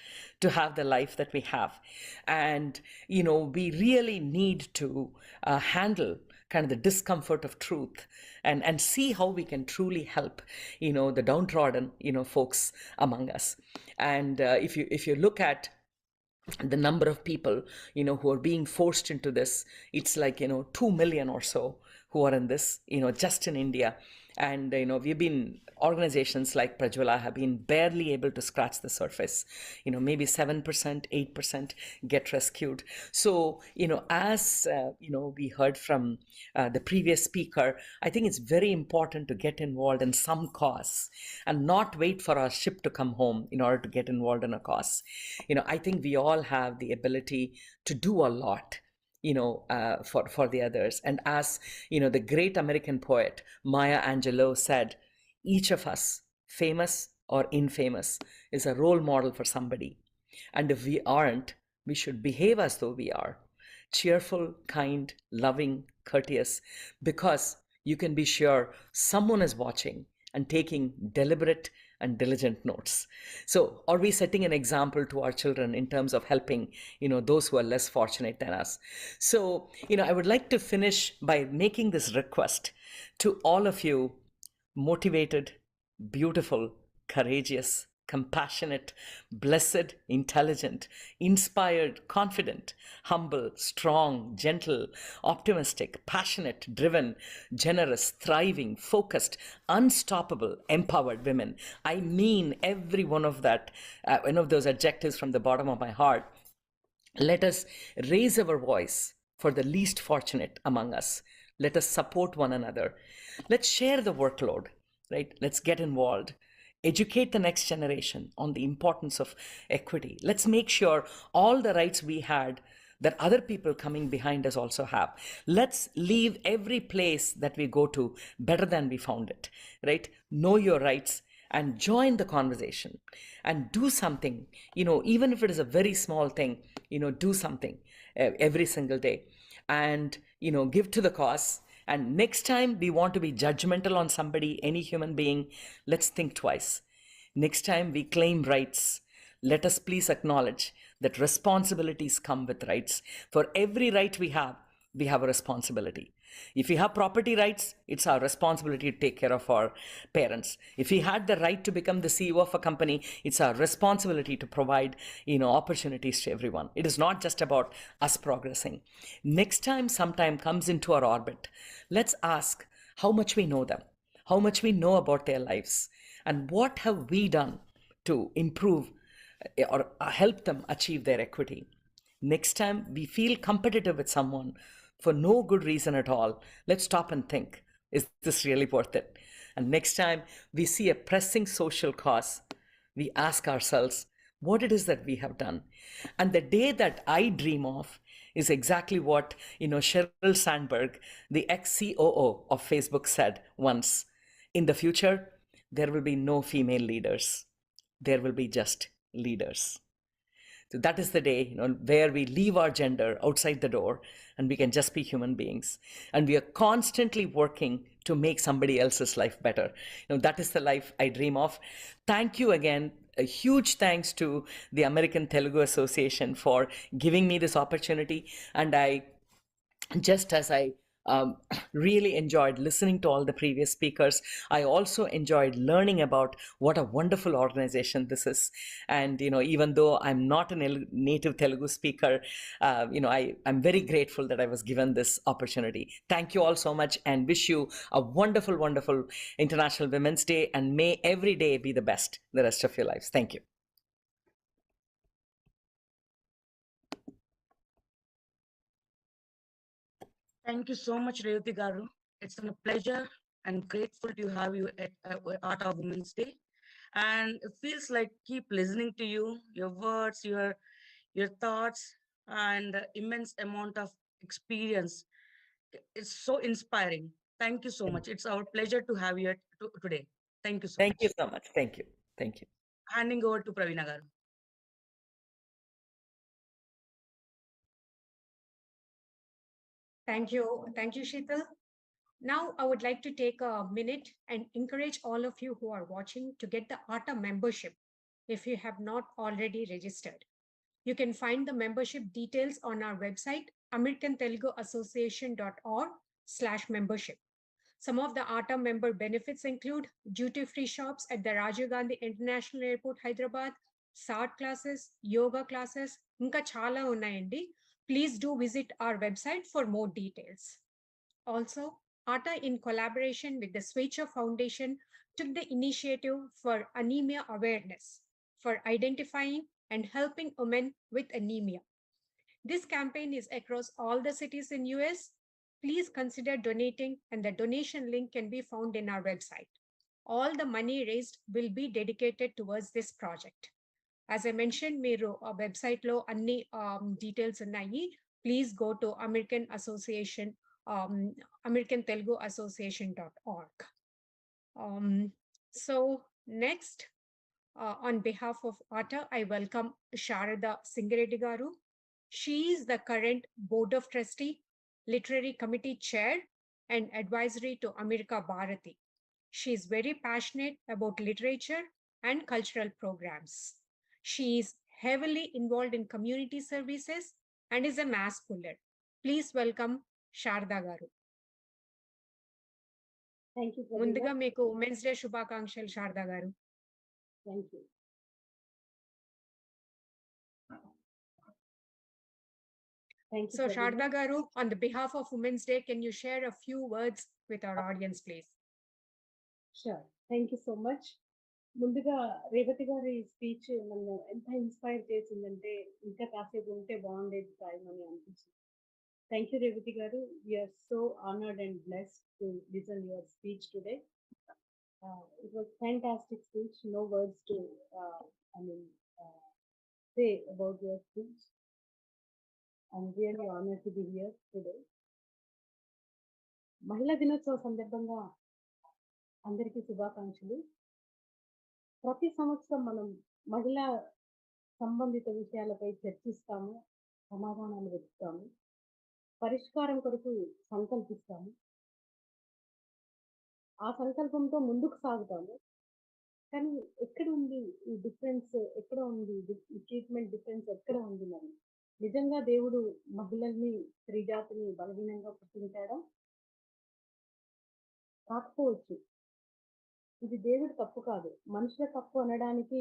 to have the life that we have. And, we really need to handle kind of the discomfort of truth and see how we can truly help, the downtrodden, folks among us. And if you look at the number of people, who are being forced into this, it's like, 2 million or so who are in this, just in India. And, we've been, organizations like Prajwala have been barely able to scratch the surface. Maybe 7%, 8% get rescued. So, as, we heard from the previous speaker, I think it's very important to get involved in some cause and not wait for our ship to come home in order to get involved in a cause. I think we all have the ability to do a lot, for the others. And as, the great American poet Maya Angelou said, each of us, famous or infamous, is a role model for somebody. And if we aren't, we should behave as though we are. Cheerful, kind, loving, courteous, because you can be sure someone is watching and taking deliberate and diligent notes. So are we setting an example to our children in terms of helping, those who are less fortunate than us? So, I would like to finish by making this request to all of you, motivated, beautiful, courageous, compassionate, blessed, intelligent, inspired, confident, humble, strong, gentle, optimistic, passionate, driven, generous, thriving, focused, unstoppable, empowered women. I mean every one of those adjectives from the bottom of my heart. Let us raise our voice for the least fortunate among us. Let us support one another. Let's share the workload, right? Let's get involved. Educate the next generation on the importance of equity. Let's make sure all the rights we had that other people coming behind us also have. Let's leave every place that we go to better than we found it, right? Know your rights and join the conversation and do something, even if it is a very small thing, do something every single day and, give to the cause. And next time we want to be judgmental on somebody, any human being, let's think twice. Next time we claim rights, let us please acknowledge that responsibilities come with rights. For every right we have a responsibility. If we have property rights, it's our responsibility to take care of our parents. If we had the right to become the CEO of a company, it's our responsibility to provide, opportunities to everyone. It is not just about us progressing. Next time sometime comes into our orbit, let's ask how much we know them, how much we know about their lives, and what have we done to improve or help them achieve their equity. Next time we feel competitive with someone for no good reason at all, let's stop and think, is this really worth it? And next time we see a pressing social cause, we ask ourselves what it is that we have done. And the day that I dream of is exactly what, Sheryl Sandberg, the ex-COO of Facebook, said once. In the future, there will be no female leaders. There will be just leaders. So that is the day, where we leave our gender outside the door and we can just be human beings. And we are constantly working to make somebody else's life better. That is the life I dream of. Thank you again. A huge thanks to the American Telugu Association for giving me this opportunity. And just as I really enjoyed listening to all the previous speakers, I also enjoyed learning about what a wonderful organization this is. And, even though I'm not a native Telugu speaker, I'm very grateful that I was given this opportunity. Thank you all so much and wish you a wonderful, wonderful International Women's Day, and may every day be the best the rest of your lives. Thank you. Thank you so much, Revathi Garu. It's a pleasure and grateful to have you at Art of Women's Day. And it feels like keep listening to you, your words, your thoughts, and immense amount of experience. It's so inspiring. Thank you so much. It's our pleasure to have you today. Thank you so much. Thank you so much. Thank you. Thank you. Handing over to Praveena Garu. Thank you. Thank you, Sheetal. Now, I would like to take a minute and encourage all of you who are watching to get the ATA membership if you have not already registered. You can find the membership details on our website, americanteluguassociation.org/membership. Some of the ATA member benefits include duty-free shops at the Rajiv Gandhi International Airport, Hyderabad, SAT classes, yoga classes, inka chala unnayandi. Please do visit our website for more details. Also, ATA, in collaboration with the Swechha Foundation, took the initiative for anemia awareness, for identifying and helping women with anemia. This campaign is across all the cities in US. Please consider donating, and the donation link can be found in our website. All the money raised will be dedicated towards this project. As I mentioned, మీరు ఆ website లో అన్ని details ఉన్నాయి. Please go to americanteluguassociation.org. So next, on behalf of ATA, I welcome Sharada Singareddy Garu. She is the current Board of Trustee, Literary Committee Chair, and Advisory to America Bharati. She is very passionate about literature and cultural programs. She is heavily involved in community services and is a mass puller. Please welcome Sharada Garu. Thank you. ముందుగా మీకు women's day శుభాకాంక్షలు శారదా గారు. Thank you. Thank you. So Pradeep. Sharda Garu, on the behalf of Women's Day, can you share a few words with our audience, please? Sure. Thank you so much. ముందుగా రేవతి గారి speech నన్ను ఎంత inspire చేసిందంటే ఇంకా కాసేపు ఉంటే బాగుండేది time అని అనిపించింది. Thank you Revathi garu. We are so honoured and blessed to listen your speech today. It was fantastic speech. No words to say about your speech. I'm really honored to be here today. మహిళా దినోత్సవ సందర్భంగా అందరికీ శుభాకాంక్షలు. ప్రతి సంవత్సరం మనం మహిళా సంబంధిత విషయాలపై చర్చిస్తాము, సమాధానాలు వెతుకుతాము, పరిష్కారం కొరకు సంకల్పిస్తాము, ఆ సంకల్పంతో ముందుకు సాగుతాము. కానీ ఎక్కడ ఉంది ఈ డిఫరెన్స్? ఎక్కడ ఉంది ఈ ట్రీట్మెంట్ డిఫరెన్స్? ఎక్కడ ఉంది? మరి నిజంగా దేవుడు మహిళల్ని, స్త్రీ జాతిని బలహీనంగా పుట్టించాడా? కాకపోవచ్చు. ఇది దేవుడి తప్పు కాదు, మనుషుల తప్పు అనడానికి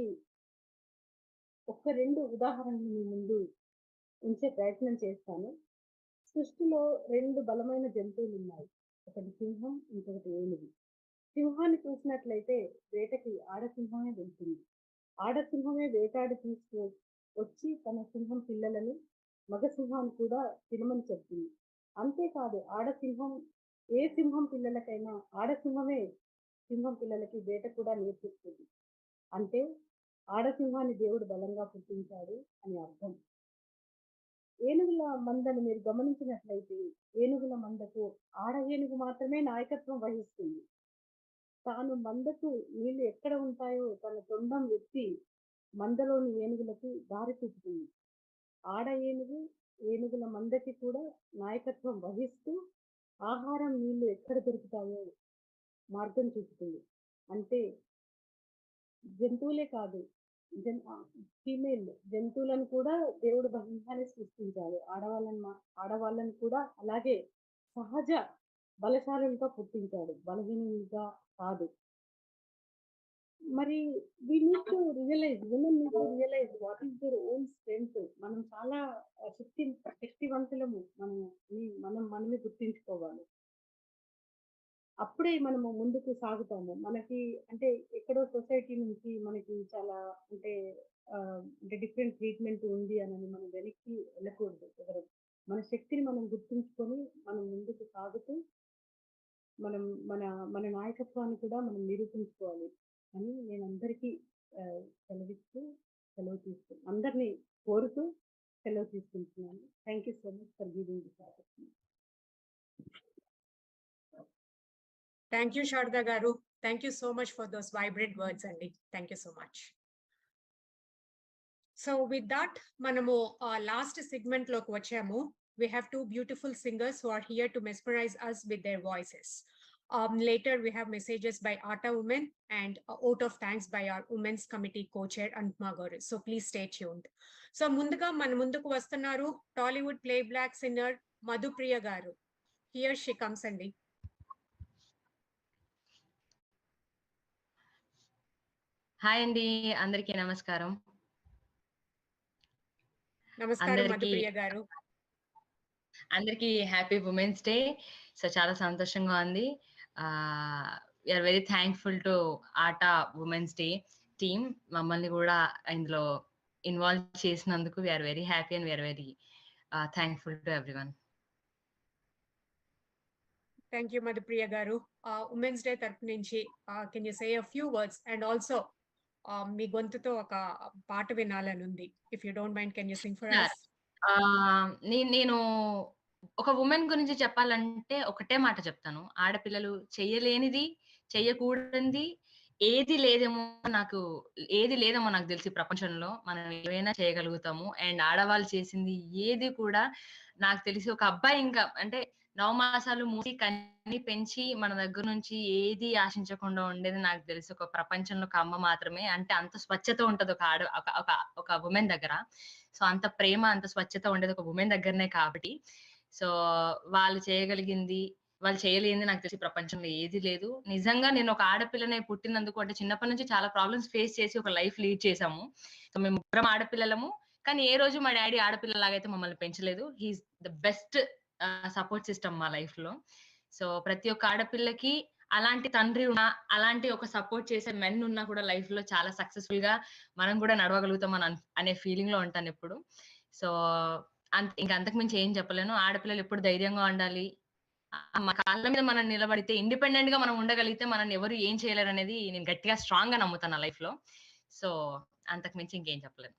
ఒక్క 2 ఉదాహరణలు మీ ముందు ఉంచే ప్రయత్నం చేస్తాను. సృష్టిలో 2 బలమైన జంతువులు ఉన్నాయి. ఒకటి సింహం, ఇంకొకటి ఏనుగు. సింహాన్ని చూసినట్లయితే వేటకి ఆడసింహమే వెళ్తుంది. ఆడసింహమే వేటాడి తీసుకు వచ్చి తన సింహం పిల్లలను మగ సింహాన్ని కూడా తినమని చెప్తుంది. అంతేకాదు, ఆడసింహం ఏ సింహం పిల్లలకైనా ఆడసింహమే సింహం పిల్లలకి వేట కూడా నేర్పిస్తుంది. అంటే ఆడసింహాన్ని దేవుడు బలంగా పుట్టించాడు అని అర్థం. ఏనుగుల మందను మీరు గమనించినట్లయితే ఏనుగుల మందకు ఆడ ఏనుగు మాత్రమే నాయకత్వం వహిస్తుంది. తాను మందకు నీళ్లు ఎక్కడ ఉంటాయో తన తొండం ఎత్తి మందలోని ఏనుగులకు దారి చూపుతుంది. ఆడ ఏనుగు ఏనుగుల మందకి కూడా నాయకత్వం వహిస్తూ ఆహారం, నీళ్లు ఎక్కడ దొరుకుతాయో మార్గం చూపుతుంది. అంటే జంతువులే కాదు, ఫీమేల్ జంతువులను కూడా దేవుడు బలంగానే సృష్టించాడు. ఆడవాళ్ళని కూడా అలాగే సహజ బలశాలులుగా పుట్టించాడు, బలహీనులుగా కాదు. మరి we need to realize, women need to realize what is their own strength. మనం చాలా శక్తివంతులము. మనమే గుర్తించుకోవాలి. అప్పుడే మనము ముందుకు సాగుతాము. మనకి అంటే ఎక్కడో సొసైటీ నుంచి మనకి చాలా అంటే డిఫరెంట్ ట్రీట్మెంట్ ఉంది అని మనం వెనక్కి వెళ్ళకూడదు. ఎవరు మన శక్తిని మనం గుర్తుంచుకొని మనం ముందుకు సాగుతూ మనం మన మన నాయకత్వాన్ని కూడా మనం నిరూపించుకోవాలి అని నేను అందరికీ సెలవు తీసుకుంటున్నాను. అందరినీ కోరుతూ సెలవు తీసుకుంటున్నాను. Thank you so much for giving this opportunity. Thank you, Sharda Garu. Thank you so much for those vibrant words, Andy. Thank you so much. So with that, మనము last segment లోకి వచ్చాము. We have 2 beautiful singers who are here to mesmerize us with their voices. Later we have messages by ATA Women and a vote of thanks by our Women's Committee co-chair Anupma Garu. So please stay tuned. So ముందుగా మన ముందుకు వస్తున్నారు Tollywood playback singer Madhupriya garu. Here she comes, Andy. Hi అండి, అందరికీ నమస్కారం. నమస్కారం మధుప్రియ గారు. అందరికీ హ్యాపీ ఉమెన్స్ డే. సో చాలా సంతోషంగా ఉంది. We are very thankful to ATA women's day team. మమ్మల్ని కూడా ఇందులో ఇన్వాల్వ్ చేసినందుకు we are very happy and we are very thankful to everyone. Thank you, Madhupriya Garu. Women's Day తరపు నుంచి can you say a few words and also మీ గొంతుతో ఒక పాట వినాలని ఉంది. If you don't mind, can you sing for us? నేను ఒక women గురించి చెప్పాలంటే ఒకటే మాట చెప్తాను. ఆడపిల్లలు చెయ్యలేనిది, చెయ్యకూడనిది ఏది లేదేమో నాకు తెలిసి ప్రపంచంలో మనం ఏమైనా చేయగలుగుతాము. అండ్ ఆడవాళ్ళు చేసింది ఏది కూడా నాకు తెలిసి ఒక అబ్బాయి ఇంకా అంటే 9 మాసాలు మూసి కన్ని పెంచి మన దగ్గర నుంచి ఏది ఆశించకుండా ఉండేది నాకు తెలిసి ఒక ప్రపంచంలో ఒక అమ్మ మాత్రమే. అంటే అంత స్వచ్ఛత ఉంటది ఒక ఉమెన్ దగ్గర. సో అంత ప్రేమ, అంత స్వచ్ఛత ఉండేది ఒక ఉమెన్ దగ్గరనే. కాబట్టి సో వాళ్ళు చేయగలిగింది, వాళ్ళు చేయలేనిది నాకు తెలిసి ప్రపంచంలో ఏది లేదు. నిజంగా నేను ఒక ఆడపిల్లనే పుట్టినందుకు అంటే చిన్నప్పటి నుంచి చాలా ప్రాబ్లమ్స్ ఫేస్ చేసి ఒక లైఫ్ లీడ్ చేసాము. సో మేము ముగ్గురం ఆడపిల్లలము. కానీ ఏ రోజు మా డాడీ ఆడపిల్లలాగైతే మమ్మల్ని పెంచలేదు. He's the best support system మా లైఫ్ లో. సో ప్రతి ఒక్క ఆడపిల్లకి అలాంటి తండ్రి ఉన్నా, అలాంటి ఒక సపోర్ట్ చేసే మెన్ ఉన్నా కూడా లైఫ్ లో చాలా సక్సెస్ఫుల్ గా మనం కూడా నడవగలుగుతాం అనే ఫీలింగ్ లో ఉంటాను ఎప్పుడు. సో ఇంకా అంతకు మించి ఏం చెప్పలేను. ఆడపిల్లలు ఎప్పుడు ధైర్యంగా ఉండాలి. మా కాళ్ళ మీద మనం నిలబడితే, ఇండిపెండెంట్ గా మనం ఉండగలిగితే మనం ఎవరు ఏం చేయలేరు అనేది నేను గట్టిగా స్ట్రాంగ్ గా నమ్ముతాను లైఫ్ లో. సో అంతకు మించి ఇంకేం చెప్పలేను.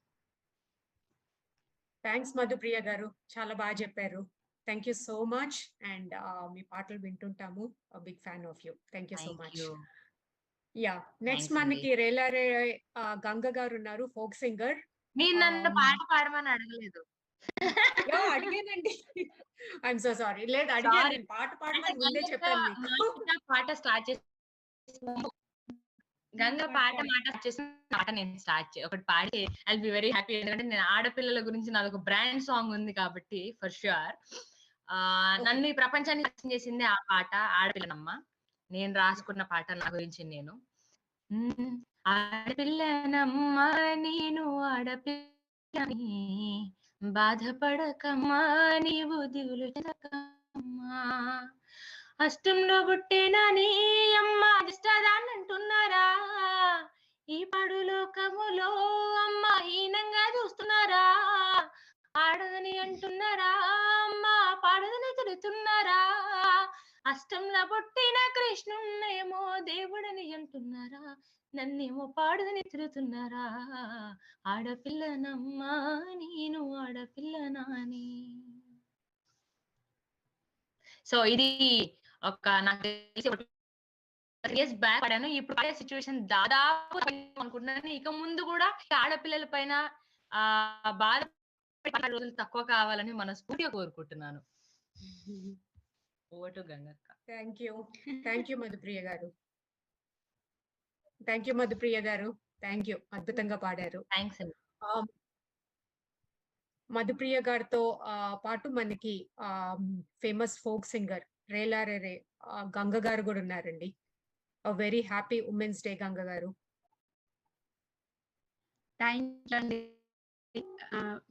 థ్యాంక్స్ మధుప్రియ గారు, చాలా బాగా చెప్పారు. Thank you so much. And మీ పాటలు వింటుంటాము. Big fan of you. Thank you so much. Yeah, next మనకి రేలారే గంగ గారు ఉన్నారు, ఫోక్ సింగర్. మీరు నన్ను పాట పాడమని అడగలేదు. యా, అడిగానండి. I'm so sorry. లేదు, అడిగాను. నేను పాట పాడమని ముందే చెప్పాను మీకు. పాట స్టార్ట్ చేసి గంగ పాట చేసిన పాట నేను ఒకటి పాడి ఐల్ బి వెరీ హ్యాపీ. ఎందుకంటే నేను ఆడపిల్లల గురించి నాది ఒక బ్రాండ్ సాంగ్ ఉంది కాబట్టి ఫర్ ష్యూర్. నన్ను ఈ ప్రపంచాన్ని పరిచయం చేసింది ఆ పాట, ఆడపిల్లనమ్మ. నేను రాసుకున్న పాట నా గురించి. నేను ఆడపిల్లనమ్మ, నేను ఆడపిల్లని, బాధపడకమ్మా నీవు దిగులు చెందకమ్మా, అష్టంలో పుట్టేనని అమ్మ అదిష్టదాన్నంటున్నారా, ఈ పడు లోకములో అమ్మ హీనంగా చూస్తున్నారా, ఆడదని అంటున్నారా అమ్మ పాడదని తిడుతున్నారా, అష్టంలో పుట్టిన కృష్ణున్నేమో దేవుడని అంటున్నారా, నన్నేమో పాడదని తిడుతున్నారా, ఆడపిల్లనమ్మా నేను ఆడపిల్లనాని. సో ఇది ఒక నాకు ఇయర్స్ బ్యాక్ పడాను. ఇప్పుడు పడే సిచ్యువేషన్ దాదాపు అనుకుంటున్నాను. ఇక ముందు కూడా ఆడపిల్లల పైన బాధపడే రోజులు తక్కువ కావాలని మనస్ఫూర్తిగా కోరుకుంటున్నాను. ఓవర్ టు గంగక్క. Thank you. Thank you Madhupriya garu. Thank you Madhupriya garu. Thank you, అద్భుతంగా పాడారు. థ్యాంక్స్ అండి. మధుప్రియ గారితో పాటు మనకి famous folk singer Relare Ganga garu కూడా ఉన్నారండి. Very happy women's day Ganga garu. Thank you అండి.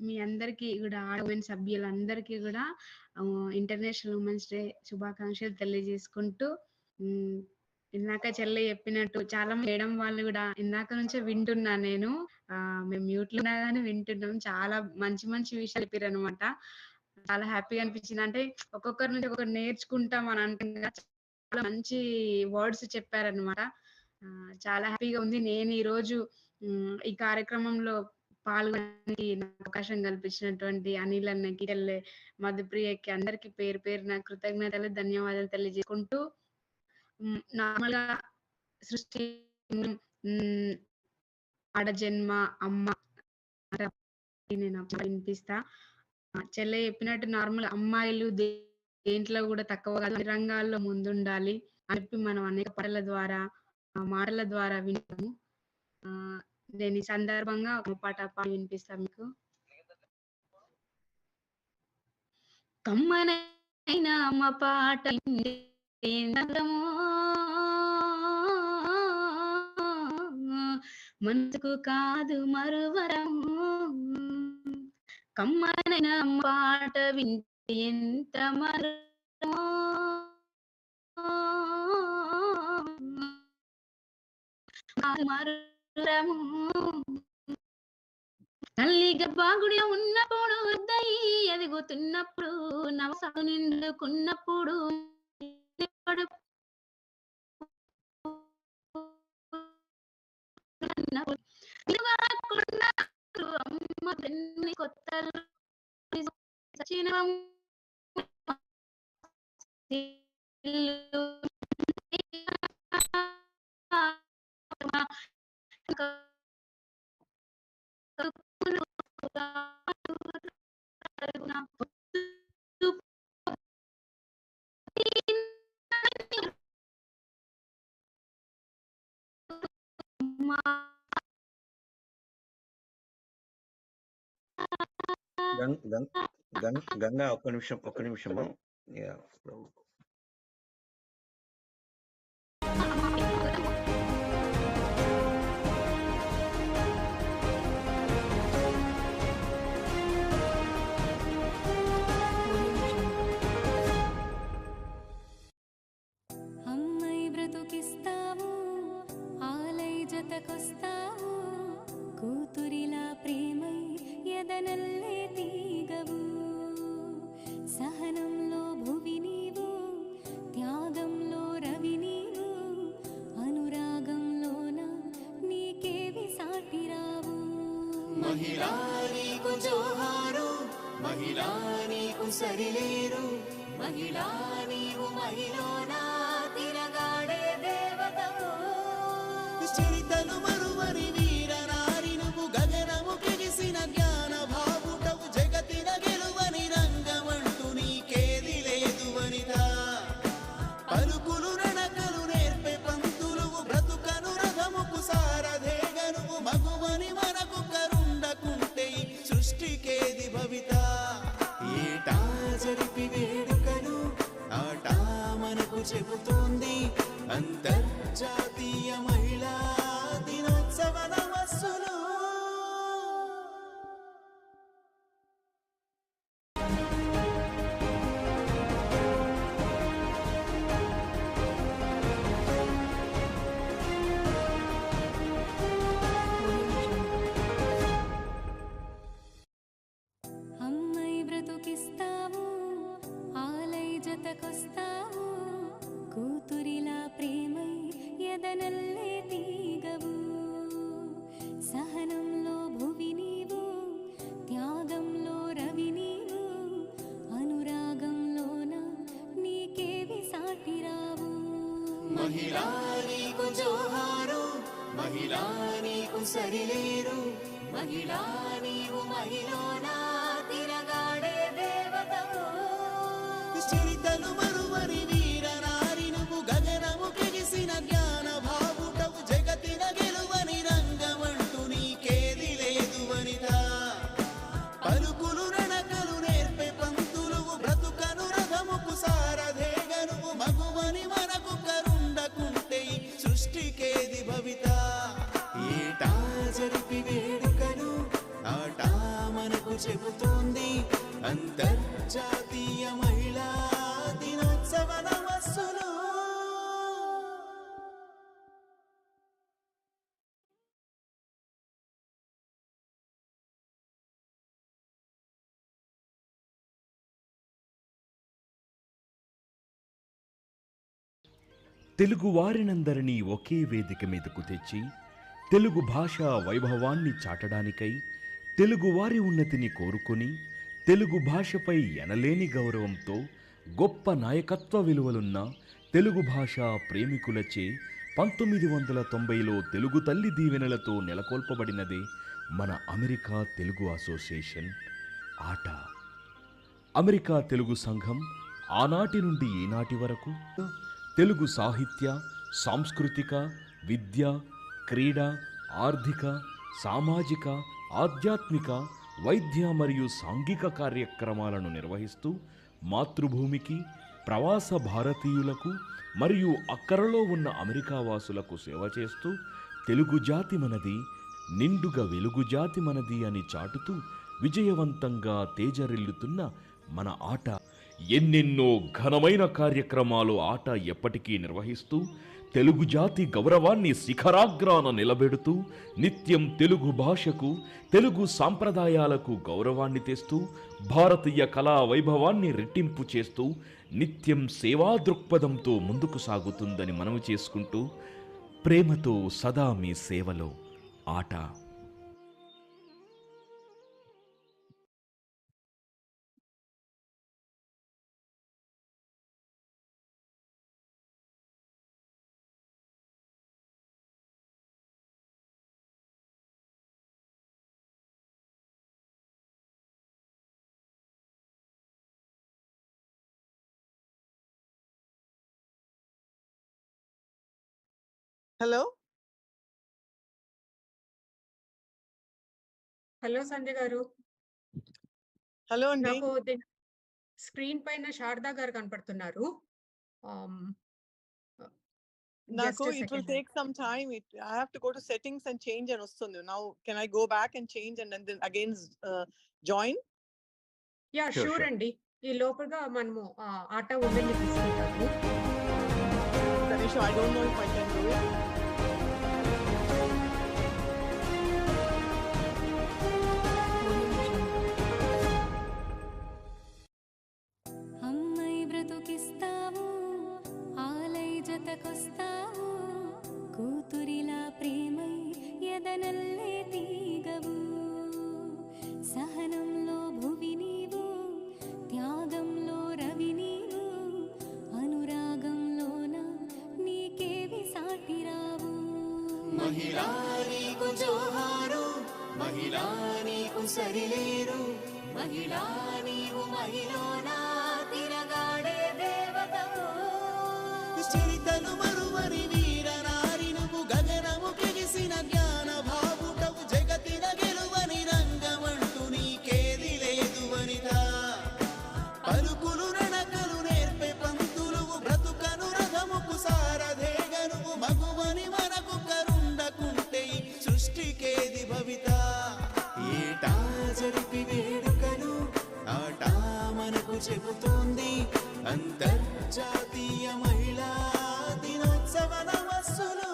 మీ అందరికీ కూడా, ఉమెన్ సభ్యులందరికీ కూడా ఇంటర్నేషనల్ ఉమెన్స్ డే శుభాకాంక్షలు తెలియజేసుకుంటూ, ఇందాక చెల్లె చెప్పినట్టు చాలా మేడం వాళ్ళు కూడా ఇందాక నుంచే వింటున్నా. నేను మేము మ్యూట్ లో ఉన్నా కానీ వింటున్నాం. చాలా మంచి మంచి విషయాలు చెప్పారు అనమాట. చాలా హ్యాపీగా అనిపించింది. అంటే ఒక్కొక్కరి నుంచి ఒక్కొక్కరు నేర్చుకుంటాం అని అనుకుంటా. చాలా మంచి వర్డ్స్ చెప్పారనమాట. చాలా హ్యాపీగా ఉంది. నేను ఈ రోజు ఈ కార్యక్రమంలో పాల్గొనడానికి అవకాశం కల్పించినటువంటి అనిల్ అన్నకి, చెల్లె మధుప్రియకి అందరికి పేరు పేరు నా కృతజ్ఞతలు, ధన్యవాదాలు తెలియజేసుకుంటూ, నార్మల్ గా సృష్టి ఆడజన్మ అమ్మ నేను వినిపిస్తా. చెల్లె చెప్పినట్టు నార్మల్ అమ్మాయిలు దేంట్లో కూడా తక్కువ కాదు, అన్ని రంగాల్లో ముందుండాలి అని చెప్పి మనం అనేక పాటల ద్వారా మాటల ద్వారా వింటాము. నేను ఈ సందర్భంగా ఒక పాట పాడి వినిపిస్తా మీకు. కమ్మనైనా అమ్మ పాట మనసుకు కాదు మరువరము, కమ్మనైనా అమ్మ పాట వింటే ఎంత మరువరము, మరువరము. తల్లి గర్భాగుడిలో ఉన్నప్పుడు, వద్దయి ఎదుగుతున్నప్పుడు, నవసాలు నిండుకున్నప్పుడు, అమ్మ పెన్ని కొత్తలు గంగా ఒక్క నిమిషము. మహిళా నీకు జోహారు, మహిళా నీకు సరిలేరు, మహిళా నీవు మహిళనా తిరగాడే దేవతవు. చరితలు మరువని వీర నారి నువ్వు, గగనము కెగిసిన జ్ఞాన భావుటవు, జగతిన గెలువని రంగమంటూ నీకేది లేదు వనిత. పలుకులు నడకలు నేర్పే పంతులువు, బ్రతుకను రథముకు సారథేగనువు, మగువని మనకు కరుండకుంటే ఈ సృష్టికేది భవిత. ఏటా జరిపి వేడుకలు ఆట మనకు చెబుతోంది, అంతర్జాతీయ మహిళా దినోత్సవ నమస్సులు. అమ్మై బ్రతుకిస్తావు, ఆలై జతకొస్తావు, కూతురిలా ప్రేమై ఎదనల్లే తీగవు. సహనంలో భువి నీవు, త్యాగంలో రవి నీవు, అనురాగంలోన నీకేవి సాటిరావు. మహిళా నీకు జోహారు, మహిళా నీకు సరిలేరు, మహిళా నీవు మహిళనా తిరగాడే దేవతవు. చరితలు మరువని వీర నారి నువ్వు, గగనము కెగిసిన జ్ఞాన భావుటవు, జగతిన గెలువని రంగమంటూ నీకేది లేదు వనిత. పలుకులు నడకలు నేర్పే పంతులువు, బ్రతుకను రథముకు సారథేగనువు, మగువని మనకు కరుండకుంటే ఈ సృష్టికేది భవిత. ఏటా జరిపి వేడుకలు ఆట మనకు చెబుతోంది, అంతర్జాతీయ మహిళా దినోత్సవ నమస్సులు. తెలుగు వారినందరినీ ఒకే వేదిక మీదకు తెచ్చి తెలుగు భాషా వైభవాన్ని చాటడానికై తెలుగు వారి ఉన్నతిని కోరుకొని తెలుగు భాషపై ఎనలేని గౌరవంతో గొప్ప నాయకత్వ విలువలున్న తెలుగు భాషా ప్రేమికులచే 1990లో తెలుగు తల్లి దీవెనలతో నెలకొల్పబడినదే మన అమెరికా తెలుగు అసోసియేషన్ ఆట. అమెరికా తెలుగు సంఘం ఆనాటి నుండి ఈనాటి వరకు తెలుగు సాహిత్య, సాంస్కృతిక, విద్య, క్రీడ, ఆర్థిక, సామాజిక, ఆధ్యాత్మిక, వైద్య మరియు సాంఘిక కార్యక్రమాలను నిర్వహిస్తూ మాతృభూమికి, ప్రవాస భారతీయులకు మరియు అక్కరలో ఉన్న అమెరికా వాసులకు సేవ చేస్తూ తెలుగు జాతి మనది, నిండుగా వెలుగు జాతి మనది అని చాటుతూ విజయవంతంగా తేజరిల్లుతున్న మన ఆట ఎన్నెన్నో ఘనమైన కార్యక్రమాలు ఆట ఎప్పటికీ నిర్వహిస్తూ తెలుగు జాతి గౌరవాన్ని శిఖరాగ్రాన నిలబెడుతూ నిత్యం తెలుగు భాషకు, తెలుగు సాంప్రదాయాలకు గౌరవాన్ని తెస్తూ భారతీయ కళా వైభవాన్ని రెట్టింపు చేస్తూ నిత్యం సేవా దృక్పథంతో ముందుకు సాగుతుందని మనవి చేసుకుంటూ ప్రేమతో సదా మీ సేవలో ఆట. హలో హలో సంజయ్ గారు. హలో అండి. నాకు స్క్రీన్ పైన శారదా గారు కనపడుతున్నారు. నాకు it will take some time. I have to go to settings and change and వస్తుంది. Now can I go back and change and then again join? Yeah sure అండి. ఈ లోపల మనము ఆట ఉమెన్ ని తీసుకుంటాము. Tanisha, I don't know if I can do it. అమ్మై బ్రతుకిస్తావు, ఆలై జతకొస్తావు, కూతురిలా ప్రేమై ఎదనల్లే తీగవు. మహిళా నీకు జోహారు, మహిళా నీకు సరిలేరు, మహిళా నీవు మహిళనా తిరగాడే దేవతవు. చరితలు మరువని వీర నారి నువ్వు, గగనము కెగిసిన జ్ఞాన భావుటవు, జగతిన గెలువని రంగమంటూ నీకేది లేదు వనిత. పలుకులు నడకలు నేర్పే పంతులువు, బ్రతుకను రథముకు సారథేగనువు, మగువని మనకు కరుండకుంటే ఈ సృష్టికేది భవిత. ఏటా జరిపి వేడుకలు ఆటా మనకు చెబుతోంది అంతర్జాతీయ మహిళా దినోత్సవ నమస్సులు.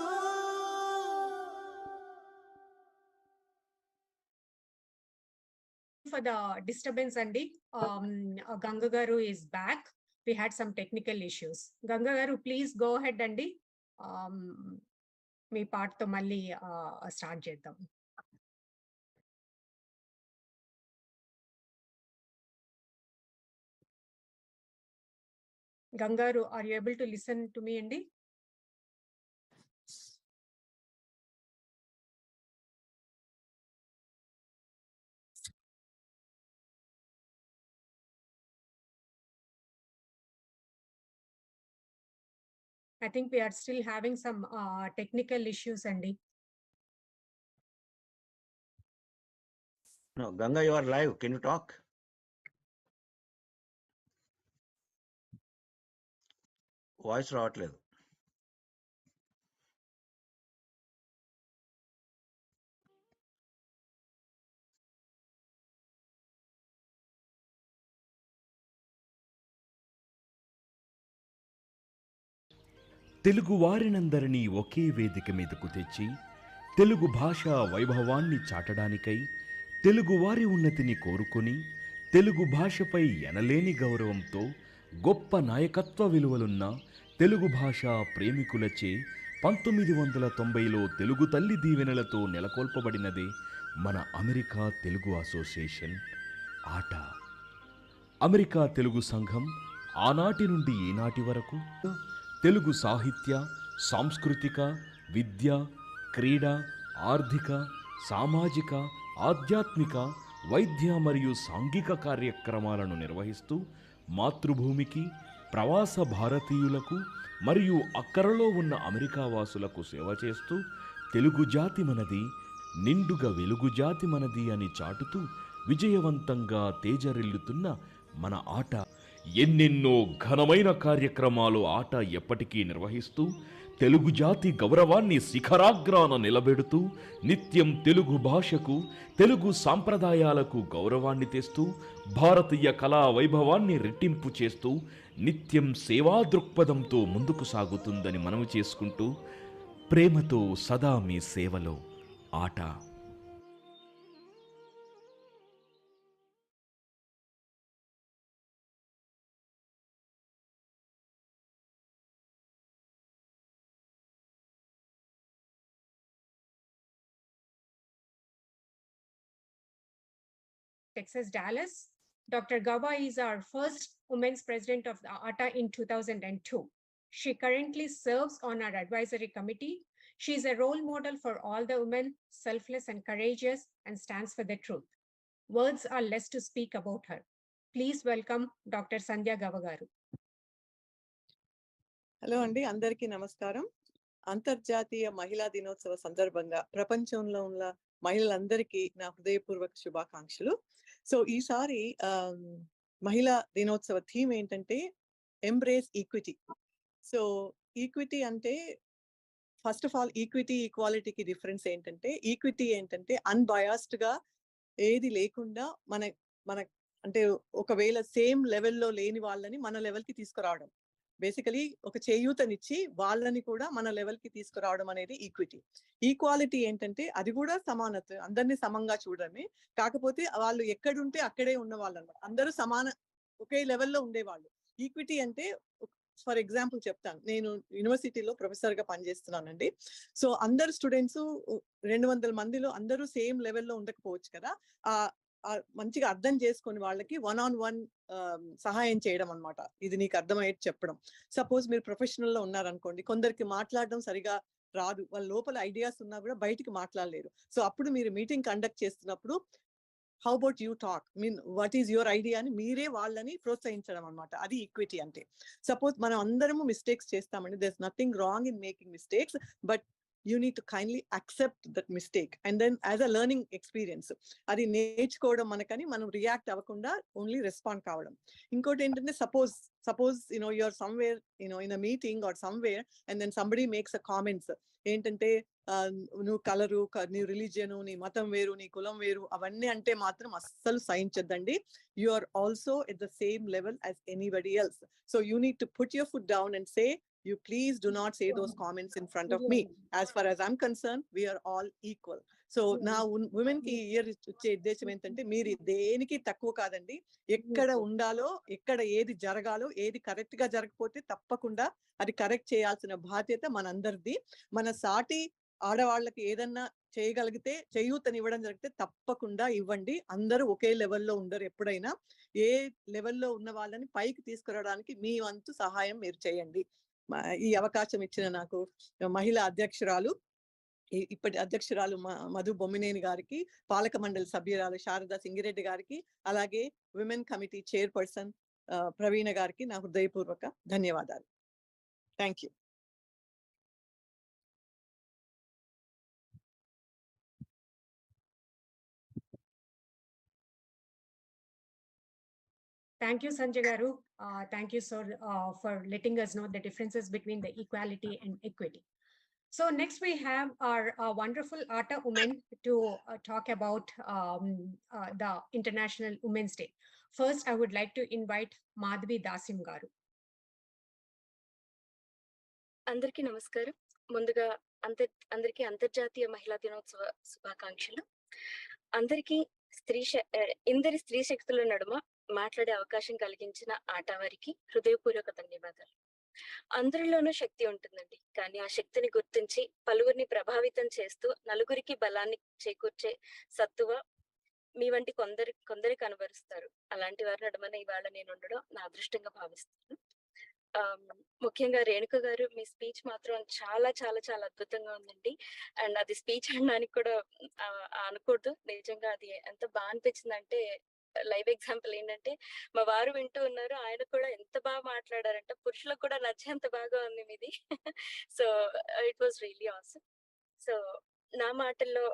For the disturbance, Andi, Ganga Garu is back. We had some technical issues. Ganga Garu, please go ahead, Andi. మీ పాటతో మళ్ళీ స్టార్ట్ చేద్దాం. Gangaru, are you able to listen to me, Andi? I think we are still having some technical issues, Andi. No, Ganga, you are live. Can you talk? Voice రావట్లేదు. తెలుగు వారినందరినీ ఒకే వేదిక మీదకు తెచ్చి తెలుగు భాషా వైభవాన్ని చాటడానికై తెలుగు వారి ఉన్నతిని కోరుకొని తెలుగు భాషపై ఎనలేని గౌరవంతో గొప్ప నాయకత్వ విలువలున్న తెలుగు భాషా ప్రేమికులచే 1990లో తెలుగు తల్లి దీవెనలతో నెలకొల్పబడినదే మన అమెరికా తెలుగు అసోసియేషన్ ఆట. అమెరికా తెలుగు సంఘం ఆనాటి నుండి ఈనాటి వరకు తెలుగు సాహిత్య, సాంస్కృతిక, విద్య, క్రీడ, ఆర్థిక, సామాజిక, ఆధ్యాత్మిక, వైద్య మరియు సాంఘిక కార్యక్రమాలను నిర్వహిస్తూ మాతృభూమికి, ప్రవాస భారతీయులకు మరియు అక్కరలో ఉన్న అమెరికా వాసులకు సేవ చేస్తూ తెలుగు జాతి మనది, నిండుగా వెలుగు జాతి మనది అని చాటుతూ విజయవంతంగా తేజరిల్లుతున్న మన ఆట ఎన్నెన్నో ఘనమైన కార్యక్రమాలు ఆట ఎప్పటికీ నిర్వహిస్తూ తెలుగు జాతి గౌరవాన్ని శిఖరాగ్రాన నిలబెడుతూ నిత్యం తెలుగు భాషకు, తెలుగు సాంప్రదాయాలకు గౌరవాన్ని తెస్తూ భారతీయ కళా వైభవాన్ని రెట్టింపు చేస్తూ నిత్యం సేవా దృక్పథంతో ముందుకు సాగుతుందని మనవి చేసుకుంటూ ప్రేమతో సదా మీ సేవలో ఆట. Texas, Dallas. Dr. Gaba is our first women's president of the ATA in 2002. She currently serves on our advisory committee. She is a role model for all the women, selfless and courageous, and stands for the truth. Words are less to speak about her. Please welcome Dr. Sandhya Gaba garu. Hello అండి, అందరికీ నమస్కారం. అంతర్జాతీయ మహిళా దినోత్సవ సందర్భంగా ప్రపంచంలో ఉన్న మహిళలందరికీ నా హృదయపూర్వక శుభాకాంక్షలు. సో ఈసారి మహిళా దినోత్సవ థీమ్ ఏంటంటే ఎంబ్రేస్ ఈక్విటీ. సో ఈక్విటీ అంటే ఫస్ట్ ఆఫ్ ఆల్ ఈక్విటీ ఈక్వాలిటీకి డిఫరెన్స్ ఏంటంటే, ఈక్విటీ ఏంటంటే అన్బయాస్డ్ గా ఏది లేకుండా మన అంటే ఒకవేళ సేమ్ లెవెల్లో లేని వాళ్ళని మన లెవెల్కి తీసుకురావడం, బేసికలీ ఒక చేయూతనిచ్చి వాళ్ళని కూడా మన లెవెల్కి తీసుకురావడం అనేది ఈక్విటీ. ఈక్వాలిటీ ఏంటంటే అది కూడా సమానత్వం, అందరినీ సమంగా చూడడమే. కాకపోతే వాళ్ళు ఎక్కడుంటే అక్కడే ఉన్న వాళ్ళు అన్నమాట, అందరూ ఒకే లెవెల్లో ఉండేవాళ్ళు. ఈక్విటీ అంటే ఫర్ ఎగ్జాంపుల్ చెప్తాను, నేను యూనివర్సిటీలో ప్రొఫెసర్ గా పనిచేస్తున్నానండి. సో అందరు స్టూడెంట్స్ 200 మందిలో అందరూ సేమ్ లెవెల్లో ఉండకపోవచ్చు కదా. మంచిగా అర్థం చేసుకొని వాళ్ళకి 1-on-1 సహాయం చేయడం అన్నమాట. ఇది నీకు అర్థమయ్యేది చెప్పడం. సపోజ్ మీరు ప్రొఫెషనల్ లో ఉన్నారనుకోండి, కొందరికి మాట్లాడడం సరిగా రాదు, వాళ్ళ లోపల ఐడియాస్ ఉన్నా కూడా బయటికి మాట్లాడలేరు. సో అప్పుడు మీరు మీటింగ్ కండక్ట్ చేస్తున్నప్పుడు how about you talk, mean what is your idea అని మీరే వాళ్ళని ప్రోత్సహించడం అనమాట. అది ఈక్విటీ అంటే. సపోజ్ మనం అందరము మిస్టేక్స్ చేస్తామండి, there is nothing wrong in making mistakes, but you need to kindly accept that mistake and then as a learning experience అది నేర్చుకోవడం మనకని మనం రియాక్ట్ అవ్వకుండా ఓన్లీ రెస్పాండ్ కావడం. ఇంకోటి ఏంటంటే suppose you're somewhere in a meeting or somewhere and then somebody makes a comments ఏంటంటే నువ్వు colour, నీ రిలీజియన్, నీ మతం వేరు, నీ కులం వేరు అవన్నీ అంటే మాత్రం అస్సలు సహించద్దండి. You are also at the same level as anybody else. So you need to put your foot down and say, you please do not say those comments in front of me. As far as I'm concerned, we are all equal. So నా women కి year ఇచ్చే ఉద్దేశం ఏంటంటే మీరు దేనికి తక్కువ కాదండి. ఎక్కడ ఉండాలో, ఎక్కడ ఏది జరగాలో, ఏది కరెక్ట్ గా జరగకపోతే తప్పకుండా అది కరెక్ట్ చేయాల్సిన బాధ్యత మనందరిది. మన సాటి ఆడవాళ్ళకి ఏదన్నా చేయగలిగితే, చేయూతనివ్వడం జరిగితే తప్పకుండా ఇవ్వండి. అందరూ ఒకే లెవెల్లో ఉండరు. ఎప్పుడైనా ఏ లెవెల్లో ఉన్న వాళ్ళని పైకి తీసుకురావడానికి మీ వంతు సహాయం మీరు చేయండి. ఈ అవకాశం ఇచ్చిన నాకు మహిళా అధ్యక్షురాలు, ఇప్పటి అధ్యక్షురాలు మధు బొమ్మినేని గారికి, పాలక మండలి సభ్యురాలు శారదా సింగిరెడ్డి గారికి, అలాగే విమెన్ కమిటీ చైర్పర్సన్ ప్రవీణ గారికి నా హృదయపూర్వక ధన్యవాదాలు. Thank you. Thank you, Sanjay Garu. Thank you, sir, for letting us know the differences between the equality and equity. So next we have our wonderful ATA women to talk about the International Women's Day. First, I would like to invite Madhavi Dasim Garu. అందరికీ నమస్కారం. ముందుగా అందరికీ అంతర్జాతీయ మహిళా దినోత్సవ శుభాకాంక్షలు. అందరికీ ఇందరి స్త్రీ శక్తుల నడుమ మాట్లాడే అవకాశం కలిగించిన ఆటా వారికి హృదయపూర్వక ధన్యవాదాలు. అందరిలోనూ శక్తి ఉంటుందండి, కానీ ఆ శక్తిని గుర్తించి పలువురిని ప్రభావితం చేస్తూ నలుగురికి బలాన్ని చేకూర్చే సత్తువ మీ వంటి కొందరి కనబరుస్తారు. అలాంటి వారి నడుమన ఇవాళ నేను ఉండడం నా అదృష్టంగా భావిస్తాను. ముఖ్యంగా రేణుక గారు, మీ స్పీచ్ మాత్రం చాలా చాలా చాలా అద్భుతంగా ఉందండి. అండ్ అది స్పీచ్ అనడానికి కూడా అనకూడదు, నిజంగా అది ఎంత బాగా అనిపించింది అంటే, లైవ్ ఎగ్జాంపుల్ ఏంటంటే మా వారు వింటూ ఉన్నారు, ఆయన కూడా ఎంత బాగా మాట్లాడారంటే పురుషులకు కూడా నచ్చేంత బాగా ఉంది మీది. So it was really awesome. So నా మాటల్లో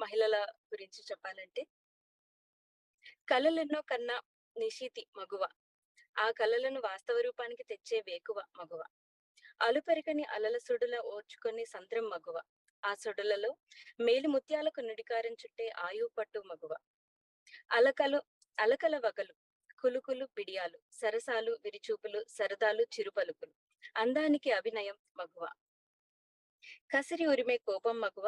మహిళల గురించి చెప్పాలంటే, కలలెన్నో కన్నా నిశీతి మగువ, ఆ కలలను వాస్తవ రూపానికి తెచ్చే వేకువ మగువ, అలుపెరకని అలల సుడుల ఓర్చుకొని సంద్రం మగువ, ఆ సుడులలో మేలు ముత్యాలకు నుడికారం చుట్టే ఆయువు పట్టు మగువ, అలకల వగలు, కులుకులు బిడియాలు, సరసాలు విరిచూపులు, సరదాలు చిరుపలుకులు, అందానికి అభినయం మగువ, కసిరి ఉరిమే కోపం మగువ,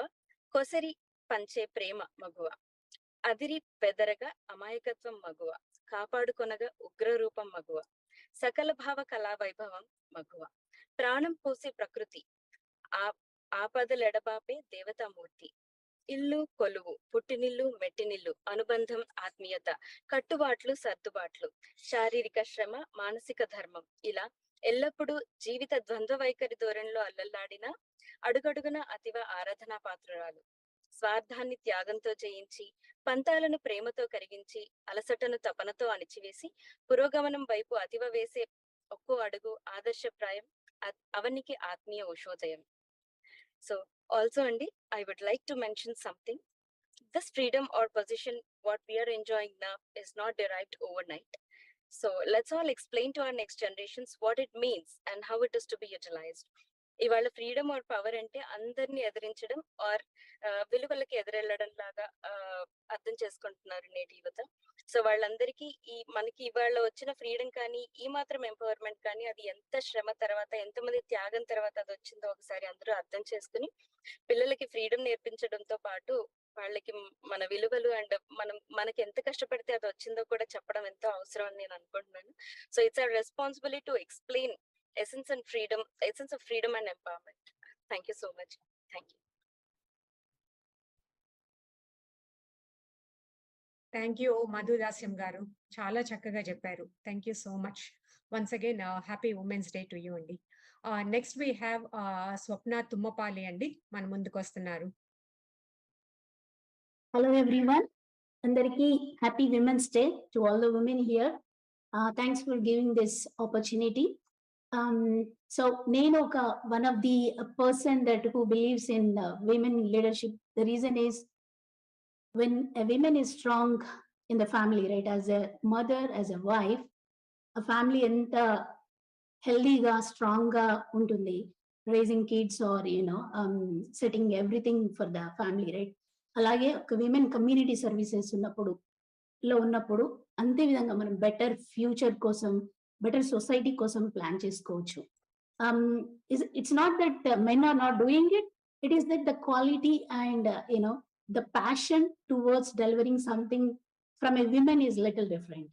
కొసరి పంచే ప్రేమ మగువ, అదిరి బెదరగా అమాయకత్వం మగువ, కాపాడుకొనగా ఉగ్రరూపం మగువ, సకల భావ కళా వైభవం మగువ, ప్రాణం పోసే ప్రకృతి, ఆపదలెడబాపే దేవతామూర్తి, ఇల్లు కొలువు, పుట్టినిల్లు మెట్టినిల్లు, అనుబంధం ఆత్మీయత, కట్టుబాట్లు సర్దుబాట్లు, శారీరక శ్రమ మానసిక ధర్మం, ఇలా ఎల్లప్పుడూ జీవిత ద్వంద్వ వైఖరి ధోరణిలో అల్లల్లాడిన అడుగడుగున అతివ ఆరాధనా పాత్రురాలు, స్వార్థాన్ని త్యాగంతో జయించి పంతాలను ప్రేమతో కరిగించి అలసటను తపనతో అణిచివేసి పురోగమనం వైపు అతివ వేసే ఒక్కో అడుగు ఆదర్శప్రాయం, అవనికి ఆత్మీయ ఉషోదయం. So also Andy, I would like to mention something. This freedom or position what we are enjoying now is not derived overnight. So let's all explain to our next generations what it means and how it is to be utilized. ఇవాళ freedom are power అంటే అందరినీ ఎదిరించడం are విలువలకి ఎదురెళ్ళడం లాగా అర్థం చేసుకుంటున్నారు నేటి యువత. So వాళ్ళందరికీ మనకి ఇవాళ వచ్చిన ఫ్రీడమ్ కానీ ఈ మాత్రం ఎంపవర్మెంట్ కానీ అది ఎంత శ్రమ తర్వాత, ఎంతమంది త్యాగం తర్వాత అది వచ్చిందో ఒకసారి అందరూ అర్థం చేసుకుని పిల్లలకి ఫ్రీడమ్ నేర్పించడంతో పాటు వాళ్ళకి మన విలువలు అండ్ మనకి ఎంత కష్టపడితే అది వచ్చిందో కూడా చెప్పడం ఎంతో అవసరం అని నేను అనుకుంటున్నాను. So it's our responsibility to explain essence of freedom and empowerment. Thank you so much. Thank you. Thank you, Madhu Dasyam Garu. Chala chakkaga chepparu. Thank you so much. Once again, happy Women's Day to you, Andy. Next we have Swapna Tummapali అండి మన ముందుకు వస్తున్నారు. Hello everyone. Andariki happy Women's Day to all the women here. Thanks for giving this opportunity. So నేను ఒక one of the person that who believes in women leadership. The reason is when a woman is strong in the family, right? As a mother, as a wife, a family ఎంత హెల్దీగా స్ట్రాంగ్గా ఉంటుంది. Raising kids are setting everything for the family, right? అలాగే ఒక women community services ఉన్నప్పుడు అంతే విధంగా మనం బెటర్ ఫ్యూచర్ కోసం, బెటర్ సొసైటీ కోసం ప్లాన్ చేసుకోవచ్చు. It's not that men are not doing it, it is that the quality and the passion towards delivering something from a woman is little different.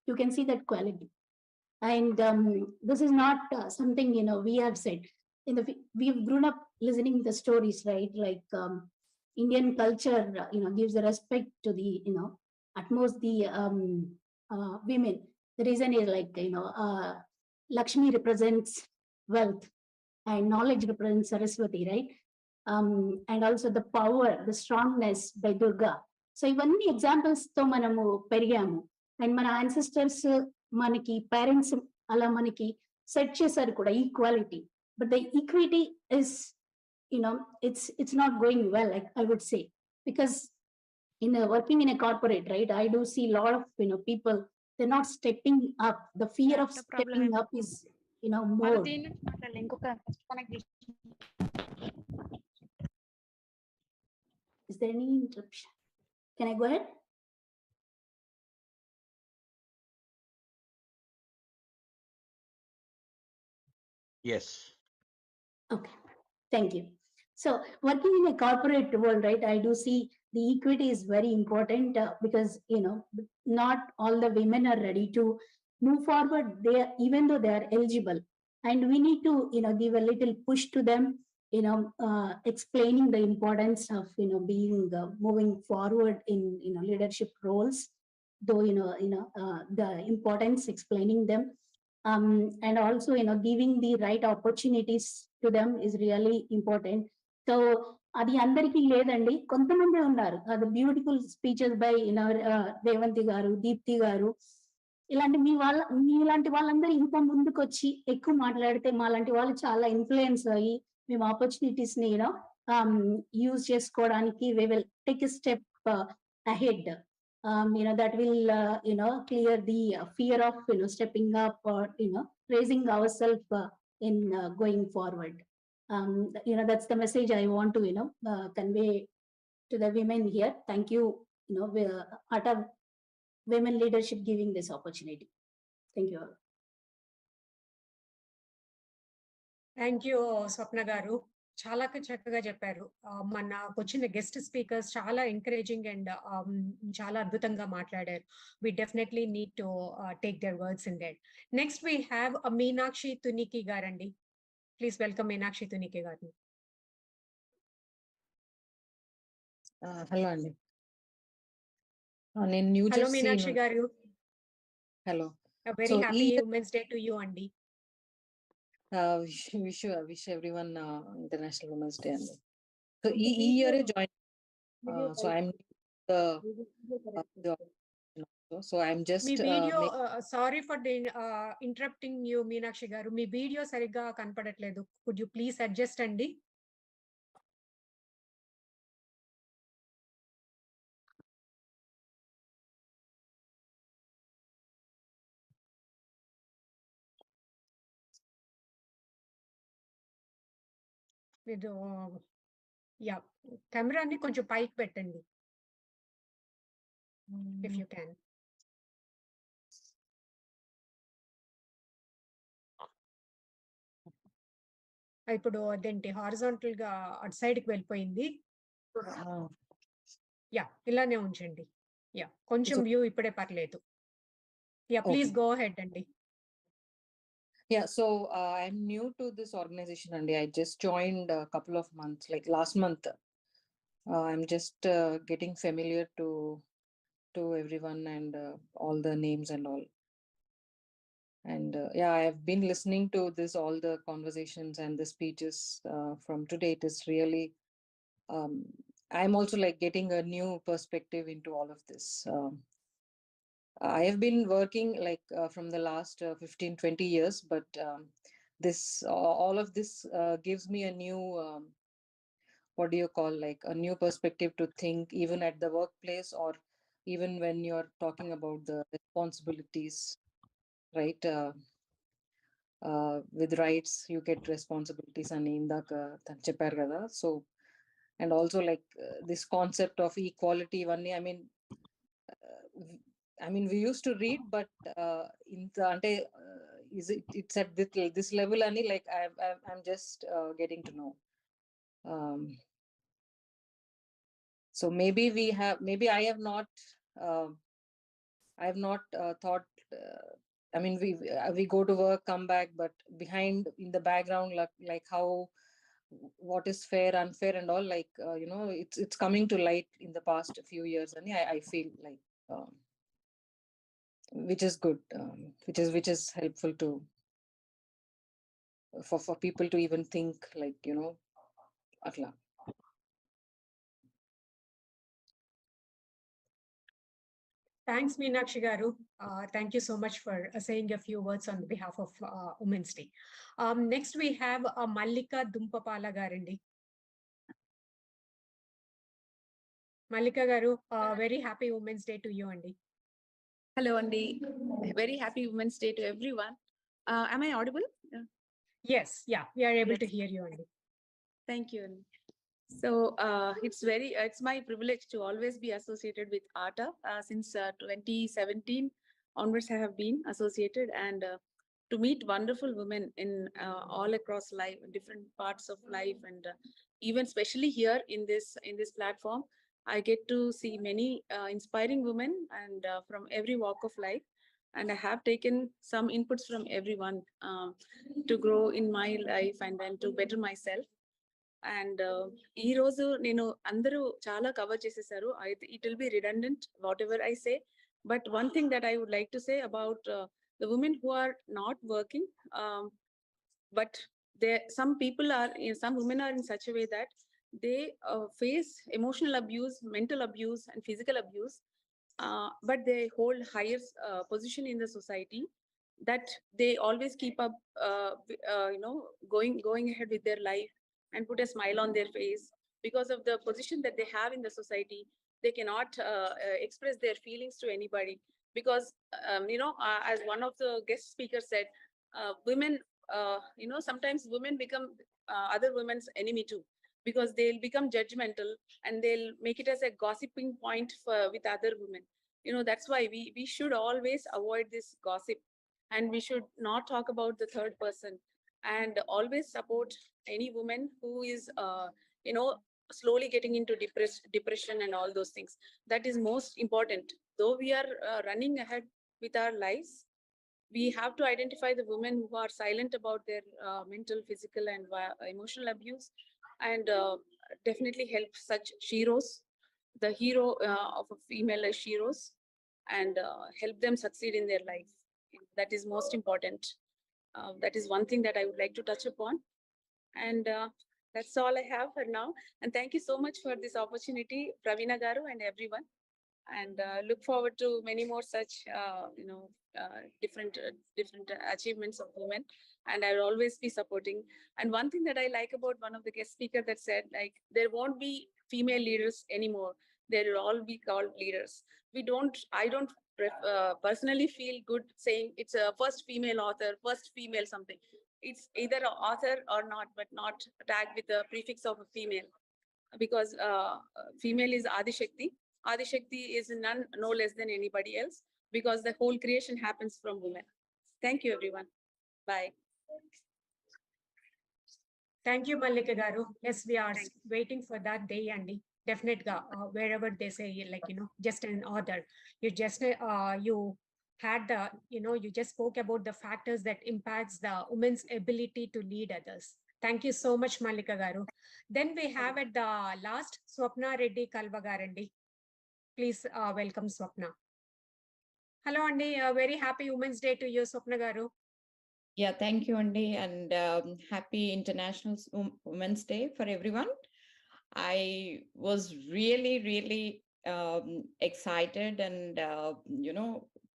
You can see that quality. And this is not something we have said. We've grown up listening the stories, right? Like Indian culture, gives the respect to the utmost the women. The reason is like Lakshmi represents wealth and knowledge represents Saraswati, right? And also the power, the strongness by Durga. So ఇవన్నీ examples తో మనము పెరిగాము. And మన ancestors మనకి parents అలా మనకి set చేశారు కూడా equality. But the equity is it's not going well, I would say, because working in a corporate, right, I do see a lot of people, they're not stepping up. The fear of stepping up is more. Is there any interruption? Can I go ahead? Yes. Okay, thank you. So working in a corporate world, right, I do see the equity is very important because not all the women are ready to move forward. Even though they are eligible, and we need to give a little push to them, explaining the importance of being moving forward in leadership roles. Though the importance, explaining them. And also giving the right opportunities to them is really important. So అది అందరికీ లేదండి, కొంతమంది ఉన్నారు. అది beautiful speeches by Revanthi గారు, దీప్తి గారు, ఇలాంటి మీలాంటి వాళ్ళందరూ ఇంకా ముందుకు వచ్చి ఎక్కువ మాట్లాడితే మాలాంటి వాళ్ళు చాలా ఇన్ఫ్లుయెన్స్ అయ్యి మేము ఆపర్చునిటీస్ ని యూజ్ చేసుకోవడానికి we will take a step ahead. That will clear the fear of stepping up or raising ourselves in going forward. That's the message I want to convey to the women here. Thank you, Ata Women Leadership, giving this opportunity. Thank you all. Thank you Swapna garu, చాలా చక్కగా చెప్పారు. మనకు వచ్చిన guest speakers చాలా encouraging and చాలా అద్భుతంగా మాట్లాడారు. We definitely need to take their words in that. Next we have Meenakshi Tuniki గారండి. ప్లీజ్ వెల్కమ్ మీనాక్షి తునికి గారిని. హలో అండి, నేను new hello jersey Meenakshi garu. Hello. Very happy women's day to you అండి. Wish everyone international women's day అండి. So ఈ year join, so I'm so I'm మీ just video, sorry for interrupting you Meenakshi garu, మీ video సరిగ్గా కనపడట్లేదు. కుడ్ యూ ప్లీజ్ అడ్జస్ట్ అండి? మీరు yeah కెమెరాని కొంచెం పైకి పెట్టండి ఇఫ్ యూ క్యాన్. ఇప్పుడు అదేంటి హారిజాంటల్ గా అటు సైడ్ కి వెళ్ళిపోయింది. యా ఇలానే ఉంచండి. యా కొంచెం వ్యూ ఇప్పుడే పర్లేదు. యా ప్లీజ్ గో హెడ్ అండి. Yeah, so I'm new to this organization and I just joined a couple of months, like last month. I'm just getting familiar to everyone and all the names and all. And yeah, I've been listening to this, all the conversations and the speeches from today. It is really, I'm also like getting a new perspective into all of this. I have been working like from the last 15, 20 years, but all of this gives me a new, what do you call, like a new perspective to think, even at the workplace, or even when you're talking about the responsibilities, right? With rights you get responsibilities అని ఇందాక తను చెప్పారు కదా. So and also like this concept of equality ఇవన్నీ, I mean we used to read, but ఇంత అంటే it's at this level అని like I'm just getting to know. So maybe I have not thought, I mean, we go to work, come back, but behind in the background, like how, what is fair, unfair, and all, like it's coming to light in the past few years, and I feel like which is good, which is helpful to for people to even think, like atla. Thanks, Meenakshi Garu. Thank you so much for saying a few words on behalf of Women's Day. Next, we have Mallika Dumpapala Garandi. Mallika Garu, very happy Women's Day to you, Andy. Hello, Andy. Very happy Women's Day to everyone. Am I audible? Yes, yeah, we are able to hear you, Andy. Thank you, Andy. So it's my privilege to always be associated with ATA. Since 2017 onwards, I have been associated, and to meet wonderful women in all across life, different parts of life, and even especially here in this platform, I get to see many inspiring women and from every walk of life. And I have taken some inputs from everyone to grow in my life and then to better myself. And ఈ రోజు నేను అందరూ చాలా cover చేసేసారు. It will be redundant whatever I say, but one thing that I would like to say about the women who are not working, but some women are in such a way that they face emotional abuse, mental abuse, and physical abuse, but they hold higher position in the society, that they always keep up going ahead with their life and put a smile on their face. Because of the position that they have in the society, they cannot express their feelings to anybody, because as one of the guest speakers said, women, sometimes women become other women's enemy too, because they'll become judgmental and they'll make it as a gossiping point with other women. That's why we should always avoid this gossip, and we should not talk about the third person, and always support any woman who is slowly getting into depression and all those things. That is most important. Though we are running ahead with our lives, we have to identify the women who are silent about their mental, physical, and emotional abuse, and definitely help such heroes, the hero of a female as heroes, and help them succeed in their life. That is most important. That is one thing that I would like to touch upon. And that's all I have for now. And thank you so much for this opportunity, Praveena Garu and everyone. And look forward to many more such, different achievements of women. And I will always be supporting. And one thing that I like about one of the guest speakers that said, like, there won't be female leaders anymore. They will all be called leaders. I don't personally feel good saying it's a first female author, first female something. It's either an author or not, but not tagged with the prefix of a female, because female is Adi Shakti. Adi Shakti is none no less than anybody else, because the whole creation happens from women. Thank you, everyone. Bye. Thank you, Mallika Garu. Yes, we are waiting for that day, Andy. Definitely, wherever they say, like, just an order, you just, you had the, you just spoke about the factors that impacts the woman's ability to lead others. Thank you so much, Mallika Garu. Then we have at the last, Swapna Reddy Kalvagarandi. Please welcome Swapna. Hello, Andy. Very happy Women's Day to you, Swapna Garu. Yeah, thank you, Andy, and happy International Women's Day for everyone. I was really excited and,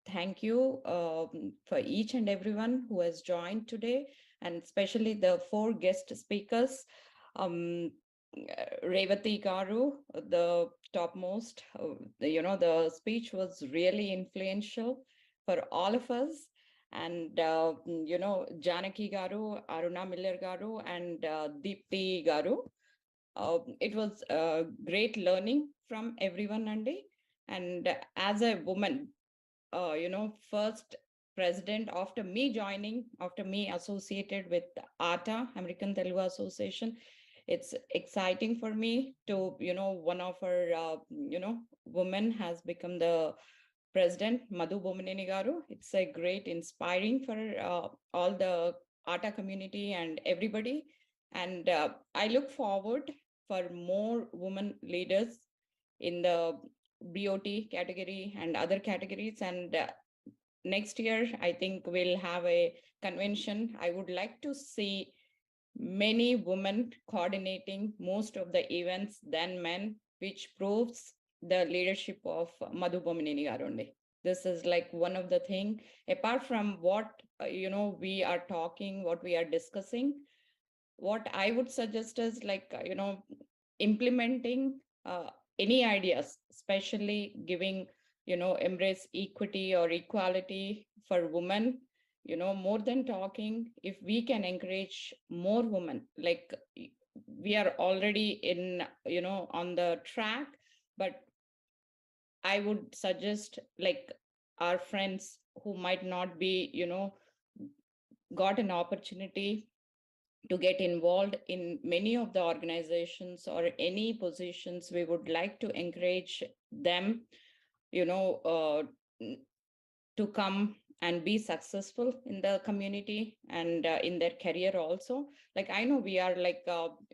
thank you for each and everyone who has joined today, and especially the 4 guest speakers. Um, Revathi Garu, the topmost, the speech was really influential for all of us. And, Janaki Garu, Aruna Miller Garu, and Deepti Garu. It was great learning from everyone, Andy. And as a woman, first president after me joining, after me associated with ATA, American Telugu Association, it's exciting for me to, one of our, women has become the president, Madhu Bomaneni Garu. It's a great inspiring for all the ATA community and everybody. And I look forward for more women leaders in the BOT category and other categories. And next year, I think we'll have a convention. I would like to see many women coordinating most of the events than men, which proves the leadership of Madhu Bomaneni Garundi. This is like one of the thing, apart from what, we are talking, what we are discussing, what I would suggest is like, implementing any ideas, especially giving, embrace equity or equality for women, more than talking, if we can encourage more women, like we are already in, on the track, but I would suggest like our friends who might not be, got an opportunity to get involved in many of the organizations or any positions, we would like to encourage them, to come and be successful in the community and in their career also. Like I know we are like,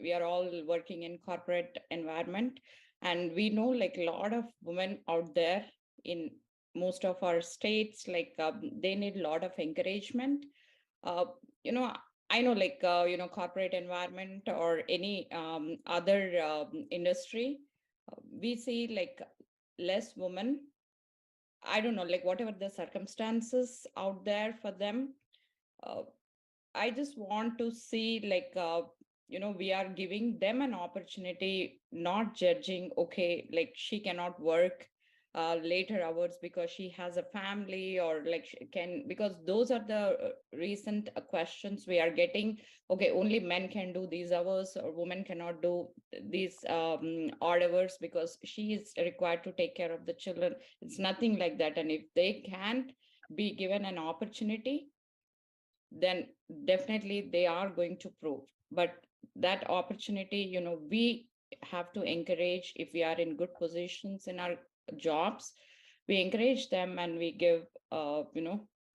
we are all working in corporate environment, and we know like a lot of women out there in most of our states, like they need a lot of encouragement. Uh, you know, I know like, corporate environment or any other industry, we see like less women. I don't know, like whatever the circumstances out there for them. Uh, I just want to see like, we are giving them an opportunity, not judging, okay, like she cannot work later hours because she has a family, or like she can, because those are the recent questions we are getting. Okay, only men can do these hours, or women cannot do these odd hours because she is required to take care of the children. It's nothing like that. And if they can't be given an opportunity, then definitely they are going to prove. But that opportunity, we have to encourage. If we are in good positions in our jobs, we encourage them, and we give,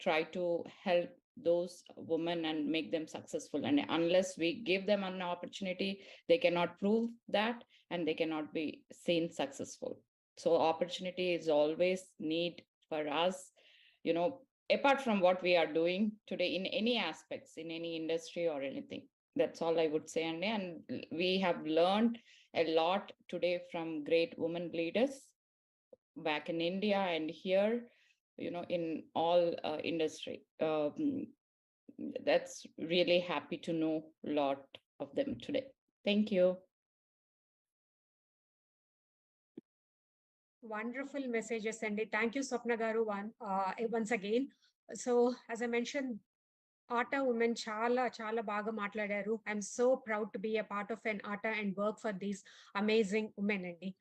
try to help those women and make them successful. And unless we give them an opportunity, they cannot prove that, and they cannot be seen successful. So opportunity is always need for us, apart from what we are doing today in any aspects, in any industry or anything. That's all I would say. And we have learned a lot today from great women leaders back in India and here, in all industry. That's really happy to know a lot of them today. Thank you. Wonderful messages, Sandy. Thank you, Swapna Garu, once again. So, as I mentioned, Ata women chala baga matladaru. I'm so proud to be a part of an Ata and work for these amazing women, Andy.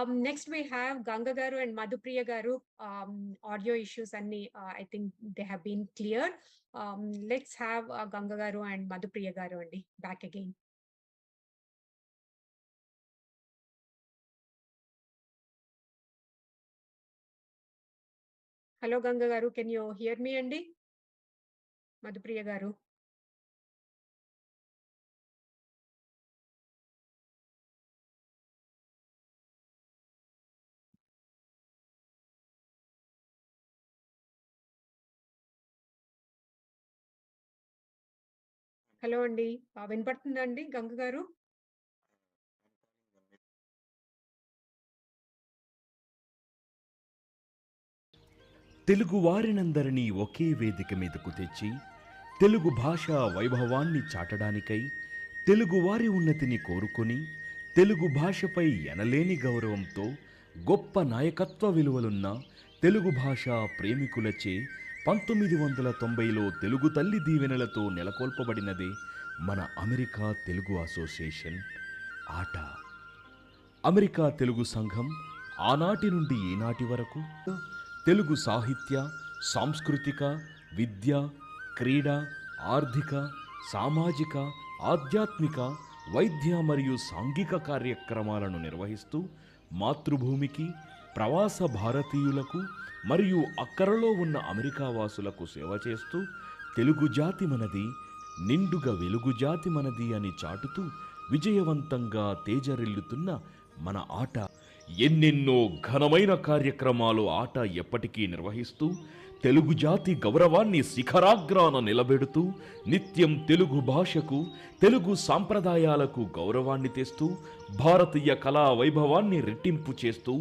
Next, we have Ganga Garu and Madhupriya Garu. Audio issues, and I think they have been cleared. Let's have Ganga Garu and Madhupriya Garu, Andy, back again. Hello, Ganga Garu. Can you hear me, Andy? Madhupriya Garu. Hello అండి. వినపడుతుందా అండి గంగ గారు? తెలుగు వారినందరినీ ఒకే వేదిక మీదకు తెచ్చి తెలుగు భాషా వైభవాన్ని చాటడానికై తెలుగు వారి ఉన్నతిని కోరుకొని తెలుగు భాషపై ఎనలేని గౌరవంతో గొప్ప నాయకత్వ విలువలున్న తెలుగు భాషా ప్రేమికులచే 1990లో తెలుగు తల్లి దీవెనలతో నెలకొల్పబడినదే మన అమెరికా తెలుగు అసోసియేషన్ ఆట. అమెరికా తెలుగు సంఘం ఆనాటి నుండి ఈనాటి వరకు తెలుగు సాహిత్య, సాంస్కృతిక, విద్య, క్రీడ, ఆర్థిక, సామాజిక, ఆధ్యాత్మిక, వైద్య మరియు సాంఘిక కార్యక్రమాలను నిర్వహిస్తూ మాతృభూమికి, ప్రవాస భారతీయులకు మరియు అక్కరలో ఉన్న అమెరికా వాసులకు సేవ చేస్తూ తెలుగు జాతి మనది, నిండుగా వెలుగు జాతి మనది అని చాటుతూ విజయవంతంగా తేజరిల్లుతున్న మన ఆట ఎన్నెన్నో ఘనమైన కార్యక్రమాలు ఆట ఎప్పటికీ నిర్వహిస్తూ తెలుగు జాతి గౌరవాన్ని శిఖరాగ్రాన నిలబెడుతూ నిత్యం తెలుగు భాషకు, తెలుగు సాంప్రదాయాలకు గౌరవాన్ని తెస్తూ భారతీయ కళా వైభవాన్ని రెట్టింపు చేస్తూ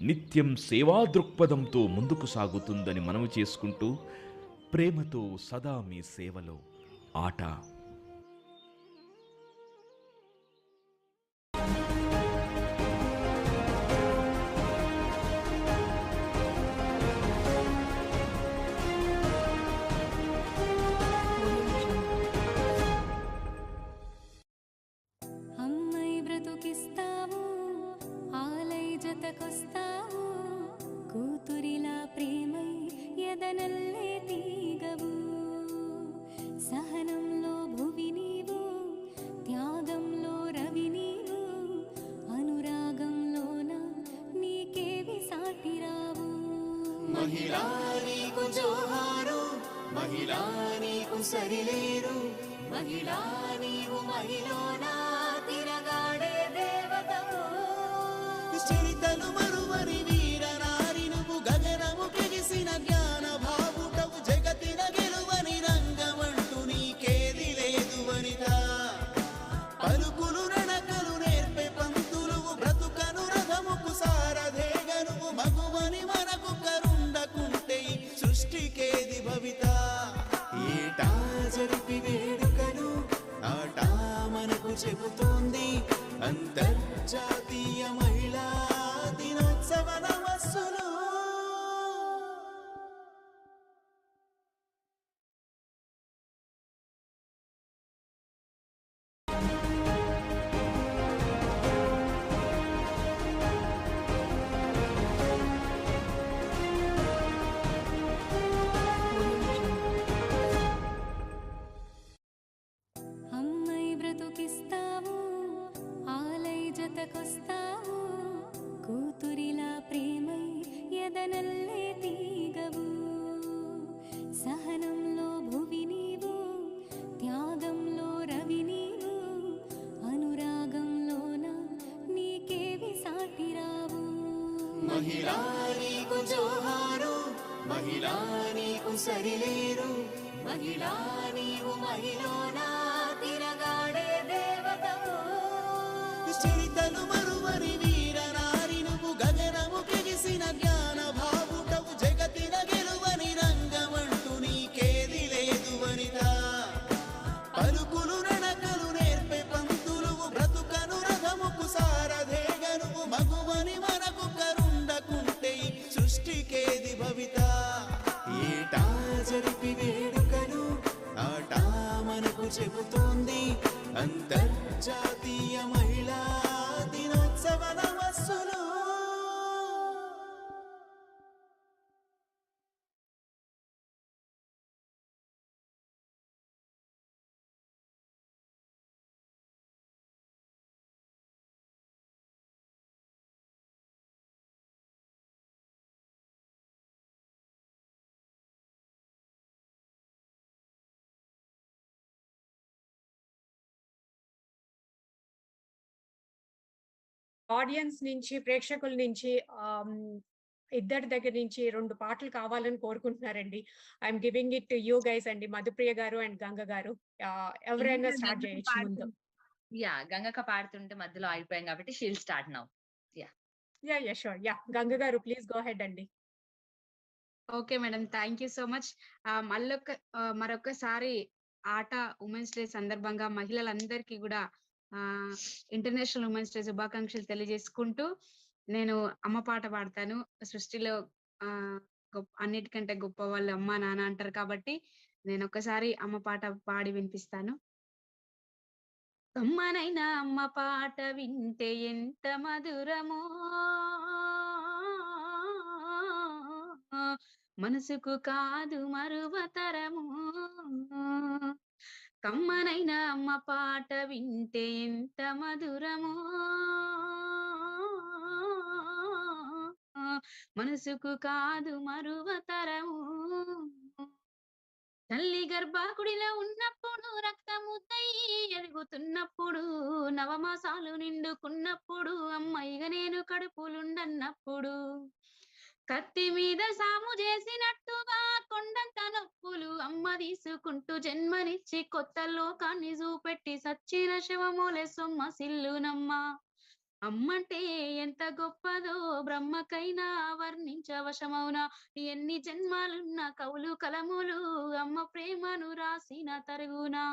నిత్యం సేవా దృక్పథంతో ముందుకు సాగుతుందని మనవి చేసుకుంటూ ప్రేమతో సదా మీ సేవలో ఆట. అమ్మై బ్రతుకిస్తావు ఆలై జతకొస్తావు కూతురిలా ప్రేమై ఎదనల్లే తీగవు సహనంలో భువి నీవు త్యాగంలో రవి నీవు అనురాగంలోన నీకేవి సాటిరావు మహిళా నీకు జోహారు, మహిళా నీకు సరిలేరు, మహిళా నీవు మహిళనా తిరగాడే దేవతవు. చరితలు మరువని వీర నారి నువ్వు గగనము కెగిసిన జ్ఞాన భావుటవు జగతిన గెలువని రంగమంటూ నీకేది లేదు వనిత. పలుకులు నడకలు నేర్పే పంతులువు బ్రతుకను రథముకు సారథేగనువు మగువని మనకు కరుండకుంటే ఈ సృష్టికేది భవిత. ఏటా జరిపి వేడుకను ఆట మనకు చెబుతోంది అంతర్జాతీయ మహిళా దినోత్సవ నమస్సులు. అమ్మై బ్రతుకిస్తావు ఆలై జతకొస్తావు కూతురిలా ప్రేమై ఎదనల్లే తీగవు సహనంలో భువి నీవు త్యాగంలో రవి నీవు అనురాగంలోన నీకేవి సాటిరావు మహిళా నీకు జోహారు, మహిళా నీకు సరిలేరు, మహిళా నీవు మహిళనా తిరగాడే దేవతవు. చరితలు మరువని వీర నారి నువ్వు గగనము కెగిసిన జ్ఞాన భావుటవు జగతిన గెలువని రంగమంటూ నీకేది లేదు వనిత. పలుకులు నడకలు నేర్పే పంతులువు బ్రతుకను రథముకు సారథేగనువు మగువని మనకు కరుండకుంటే ఈ సృష్టికేది భవిత. ఏటా జరిపి వేడుకను ఆట మనకు చెబుతోంది అంతర్జాతీయ మహిళా దినోత్సవ నమస్సులు. ఆడియన్స్ నుంచి, ప్రేక్షకుల నుంచి ఇద్దరి దగ్గర నుంచి 2 పాటలు కావాలని కోరుకుంటున్నారండి. I'm giving it to you guys అండి. మధుప్రియ గారు అండ్ గంగ గారు. ఎవరైనా స్టార్ట్ చేయొచ్చు ముందు. గంగక్క పాడుతుంటే మధ్యలో ఆగిపోయాం కాబట్టి she'll start now. Sure. Ganga గారు ప్లీజ్ గో హెడ్ అండి. Okay madam. Thank you so much. మరొక్కసారి ఉమెన్స్ డే సందర్భంగా మహిళలందరికీ కూడా ఇంటర్నేషనల్ ఉమెన్స్ డే శుభాకాంక్షలు తెలియజేసుకుంటూ నేను అమ్మ పాట పాడతాను. సృష్టిలో అన్నిటికంటే గొప్ప వాళ్ళు అమ్మ నాన్న అంటారు కాబట్టి నేను ఒక్కసారి అమ్మ పాట పాడి వినిపిస్తాను. కమ్మనైనా అమ్మ పాట వింటే ఎంత మధురమో, మనసుకు కాదు మరువతరము. కమ్మనైనా అమ్మ పాట వింటే ఎంత మధురమో, మనసుకు కాదు మరువతరము. తల్లి గర్భాకుడిలో ఉన్నప్పుడు, రక్తముద్దై ఎదుగుతున్నప్పుడు, నవమాసాలు నిండుకున్నప్పుడు, అమ్మాయిగా నేను కడుపులుండన్నప్పుడు, కత్తి మీద సాము చేసినట్టుగా కొండంత నొప్పులు అమ్మ తీసుకుంటూ జన్మనిచ్చి కొత్త లోకాన్ని చూపెట్టి సచ్చిన శవమోలే సొమ్మ సిల్లునమ్మ. అమ్మంటే ఎంత గొప్పదో బ్రహ్మకైనా వర్ణించవశమౌనా. ఎన్ని జన్మాలున్న కవులు కలములు అమ్మ ప్రేమను రాసిన తరుగునా.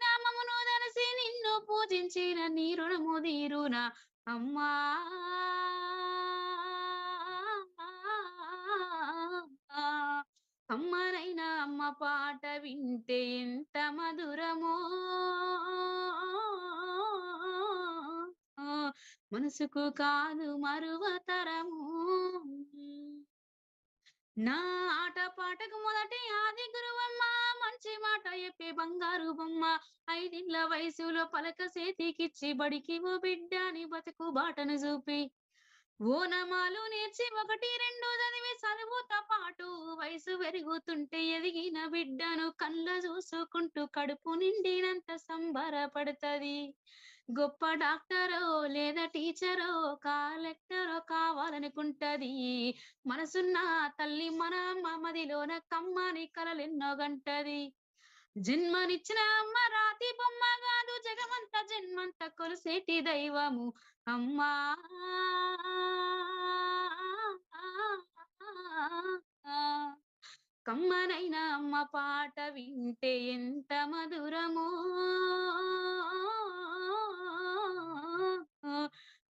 నామమును దలసి నిన్ను పూజించిన నీ రుణము తీరునా అమ్మా. అమ్మనైనా అమ్మ పాట వింటే ఎంత మధురమో, మనసుకు కాదు మరువతరము. నా ఆట పాటకు మొదటి ఆది గురువమ్మ, మంచి మాట చెప్పే బంగారు బొమ్మ. 5 ఏళ్ల వయసులో పలక చేతికిచ్చి బడికి ఓ బిడ్డని బతుకు బాటను చూపి, ఓనమాలు నేర్చి 1, 2 చదివి చదువుతో పాటు వయసు పెరుగుతుంటే ఎదిగిన బిడ్డను కళ్ళ చూసుకుంటూ కడుపు నిండినంత సంబరపడుతుంది. గొప్ప డాక్టరో లేదా టీచరో కలెక్టరో కావాలనుకుంటది. మనసున్న తల్లి మన అమ్మ మదిలోన కమ్మని కలలెన్నో గంటది. జన్మనిచ్చిన అమ్మ రాతి బొమ్మ కాదు, జగమంత జన్మంత కొలిసేటి దైవము అమ్మా. కమ్మనైనా అమ్మ పాట వింటే ఎంత మధురమో,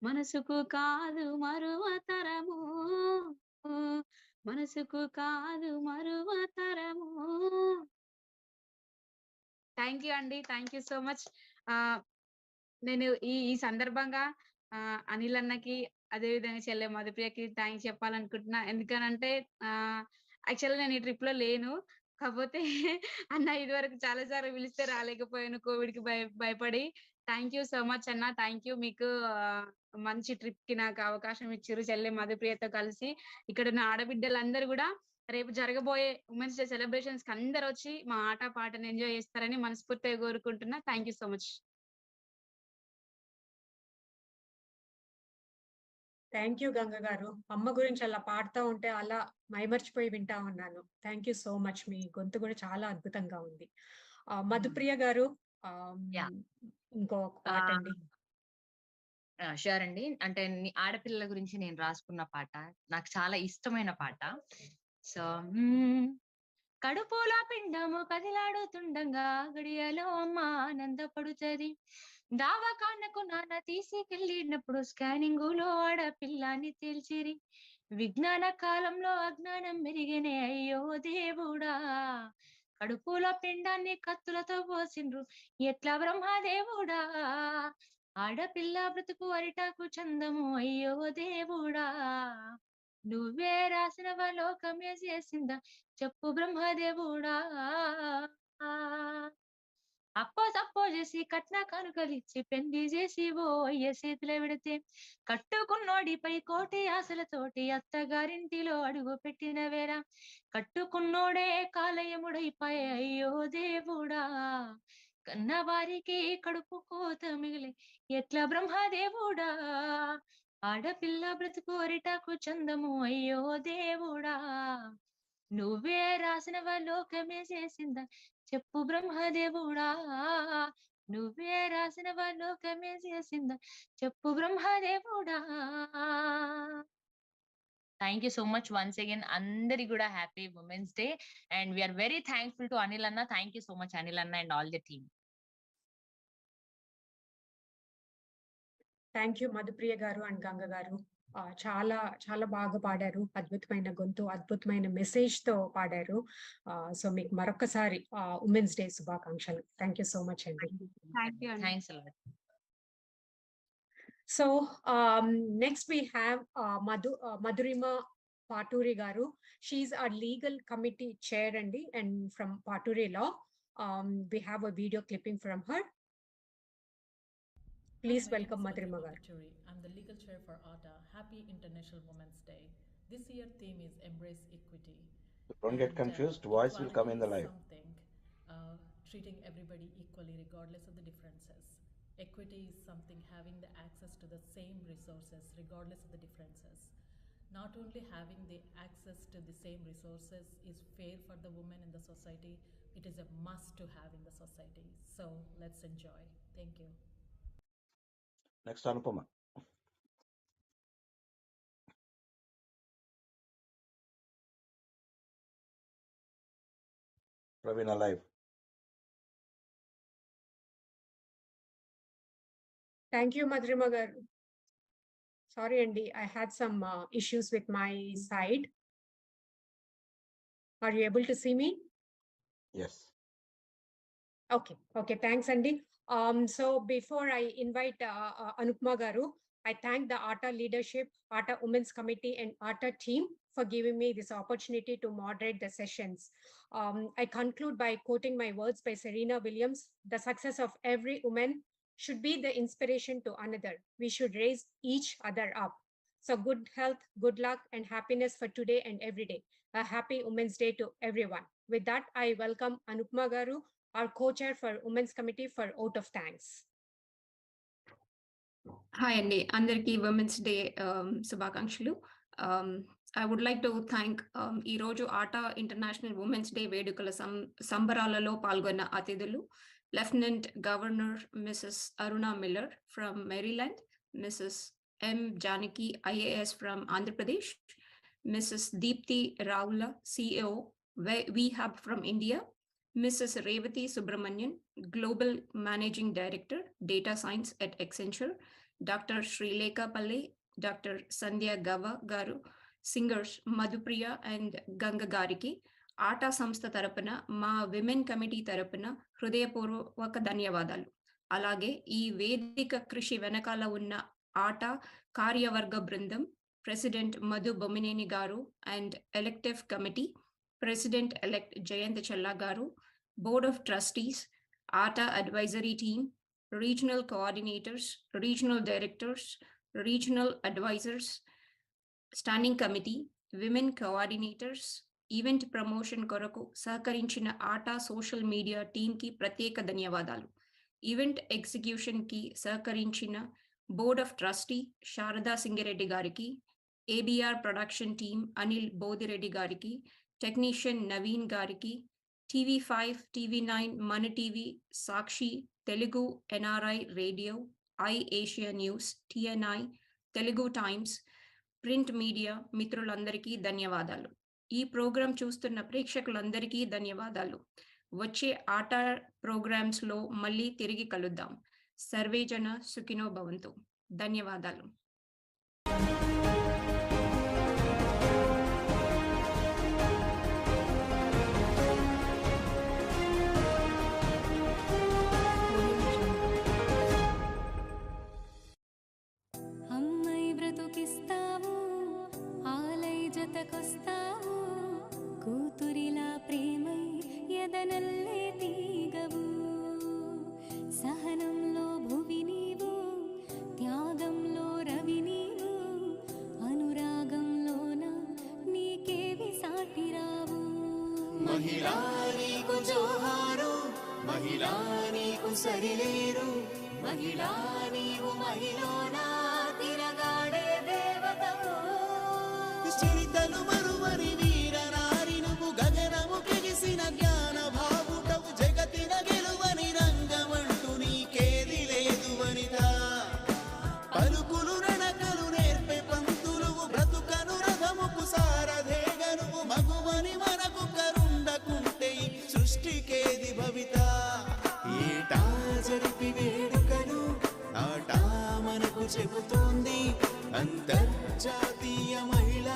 మనసుకు కాదు మరువతరము. మనసుకు కాదు మరువతరము. థ్యాంక్ యూ అండి. Thank you so much. నేను ఈ ఈ సందర్భంగా అనిల్ అన్నకి, అదేవిధంగా చెల్లె మధుప్రియకి థ్యాంక్స్ చెప్పాలనుకుంటున్నా. ఎందుకనంటే యాక్చువల్గా నేను ఈ ట్రిప్ లో లేను. కాకపోతే అన్న ఇదివరకు చాలా సార్లు పిలిస్తే రాలేకపోయాను కోవిడ్ కి భయపడి. థ్యాంక్ యూ సో మచ్ అన్న. Thank you. మీకు మంచి ట్రిప్ కి నాకు అవకాశం ఇచ్చారు చెల్లె మధుప్రియతో కలిసి. ఇక్కడ ఉన్న ఆడబిడ్డలందరూ కూడా రేపు జరగబోయే ఉమెన్స్ డే సెలబ్రేషన్స్ కి అందరు వచ్చి మా ఆట పాటను ఎంజాయ్ చేస్తారని మనస్ఫూర్తిగా కోరుకుంటున్నా. Thank you so much. Thank you Ganga గారు. అమ్మ గురించి అలా పాడుతూ ఉంటే అలా మైమర్చిపోయి వింటా ఉన్నాను. Thank you so much. మీ గొంతు కూడా చాలా అద్భుతంగా ఉంది. మధుప్రియ గారు ఇంకో పాట అండి. షూర్ అండి. అంటే ఆడపిల్లల గురించి నేను రాసుకున్న పాట, నాకు చాలా ఇష్టమైన పాట. సో కడుపులో పిండము కదిలాడుతుండగా గడియలో అమ్మ ఆనందపడుతుంది. దావకాన్నకు నాన్న తీసుకెళ్ళినప్పుడు స్కానింగ్ లో ఆడపిల్లాన్ని తేల్చిరి. విజ్ఞాన కాలంలో అజ్ఞానం మెరిగినే అయ్యో దేవుడా. కడుపులో పిండాన్ని కత్తులతో పోసిండ్రు ఎట్లా బ్రహ్మదేవుడా. ఆడపిల్ల బ్రతుకు అరిటాకు చందము అయ్యో దేవుడా. నువ్వే రాసినవ లోకమే చేసిందా చెప్పు బ్రహ్మదేవుడా. అప్పో తప్పో చేసి కట్న కానుకలిచ్చి పెళ్లి చేసి ఓ అయ్య చేతిలో పెడితే, కట్టుకున్నోడిపై కోటి ఆశలతోటి అత్తగారింటిలో అడుగు పెట్టిన వేళ, కట్టుకున్నోడే కాలయముడైపోయే అయ్యో దేవుడా. కన్నవారికి కడుపు కోత మిగిలి ఎట్లా బ్రహ్మదేవుడా. ఆడపిల్ల బ్రతుకు అరిటాకు చందము అయ్యో దేవుడా, నువ్వే రాసినవ లోకమే చేసిందా చెప్పు బ్రహ్మదేవుడా, నువ్వే రాసినవ లోకమే చేసిందా చెప్పు బ్రహ్మదేవుడా. Thank you so much once again. అందరికి కూడా happy women's day and we are very thankful to Anil అన్న. Thank you so much Anil అన్న and all the team. Thank you Madhupriya garu and Ganga గారు. చాలా చాలా బాగా పాడారు. అద్భుతమైన గొంతు, అద్భుతమైన మెసేజ్ తో పాడారు. సో మీకు మరొకసారి ఉమెన్స్ డే శుభాకాంక్షలు. థ్యాంక్ యూ సో మచ్ అండి. Thanks a lot. So next we have Madhurima Paturi Garu. She's our legal committee chair and from Paturi Law. We have a video clipping from her. Please welcome Madhurima Garu. I'm the legal chair for ATA. Happy International Women's Day. This year theme is Embrace Equity. Don't get confused. Voice will come in the live. Treating everybody equally regardless of the differences. Equity is something having the access to the same resources regardless of the differences. Not only having the access to the same resources is fair for the women in the society, it is a must to have in the society. So let's enjoy. Thank you. Next, Anupama. Praveen alive. Thank you, Madhurima Garu. Sorry, Andy, I had some issues with my side. Are you able to see me? Yes. Okay, thanks, Andy. So before I invite Anupma Garu, I thank the ATA leadership, ATA Women's Committee and ATA team for giving me this opportunity to moderate the sessions. I conclude by quoting my words by Serena Williams: the success of every woman should be the inspiration to another. We should raise each other up. So good health, good luck and happiness for today and every day. A happy Women's Day to everyone. With that, I welcome Anupma Garu, our co-chair for Women's Committee, for vote of thanks. Hi Andy, Andarki Women's Day Subhakankshalu. I would like to thank ఈ రోజు ఆటా international women's day వేడుకల సంబరాలలో పాల్గొన్న అతిథులు lieutenant governor Mrs Aruna Miller from Maryland, Mrs M.janaki IAS from Andhra Pradesh, Mrs. Deepthi Raula, CEO VHub from India, Mrs. Revathi Subramanian, Global Managing Director, Data Science at Accenture, Dr. Srilekha Palle, Dr. Sandhya Gava Garu, singers Madhupriya and Ganga Gariki, ఆటా సంస్థ తరపున మా women committee తరపున హృదయపూర్వక ధన్యవాదాలు. అలాగే ఈ వేదిక కృషి వెనకాల ఉన్న ఆటా కార్యవర్గ బృందం, president Madhu Bommineni garu and elective committee, president elect Jayanth Chella garu, board of trustees, ATA advisory team, regional coordinators, regional directors, regional advisors, standing committee, women coordinators, event promotion కొరకు సహకరించిన ఆటా సోషల్ మీడియా టీంకి ప్రత్యేక ధన్యవాదాలు. ఈవెంట్ ఎగ్జిక్యూషన్కి సహకరించిన board of trustee Sharada Singireddy గారికి, ABR production team Anil Bodireddy గారికి, technician Naveen గారికి, TV5, TV9, మన TV, Sakshi, Telugu NRI radio, Asia news, TNI, Telugu times, print media మిత్రులందరికీ ధన్యవాదాలు. ఈ ప్రోగ్రాం చూస్తున్న ప్రేక్షకులందరికీ ధన్యవాదాలు. వచ్చే ఆటా ప్రోగ్రామ్స్లో మళ్ళీ తిరిగి కలుద్దాం. సర్వేజన సుఖినో భవంతు. ధన్యవాదాలు. అమ్మాయి బ్రతుకిస్తావు, ఆలై జతకొస్తావు, కూతురిలా ప్రేమై ఎదనల్లే తీగవు, సహనంలో భువి నీవు, త్యాగంలో రవి నీవు, అనురాగంలోన నీకేవి సాటిరావు. మహిళా నీకు జోహారు, మహిళా నీకు సరిలేరు, మహిళా నీవు మహిళనా తిరగాడే జాతీయ మహిళా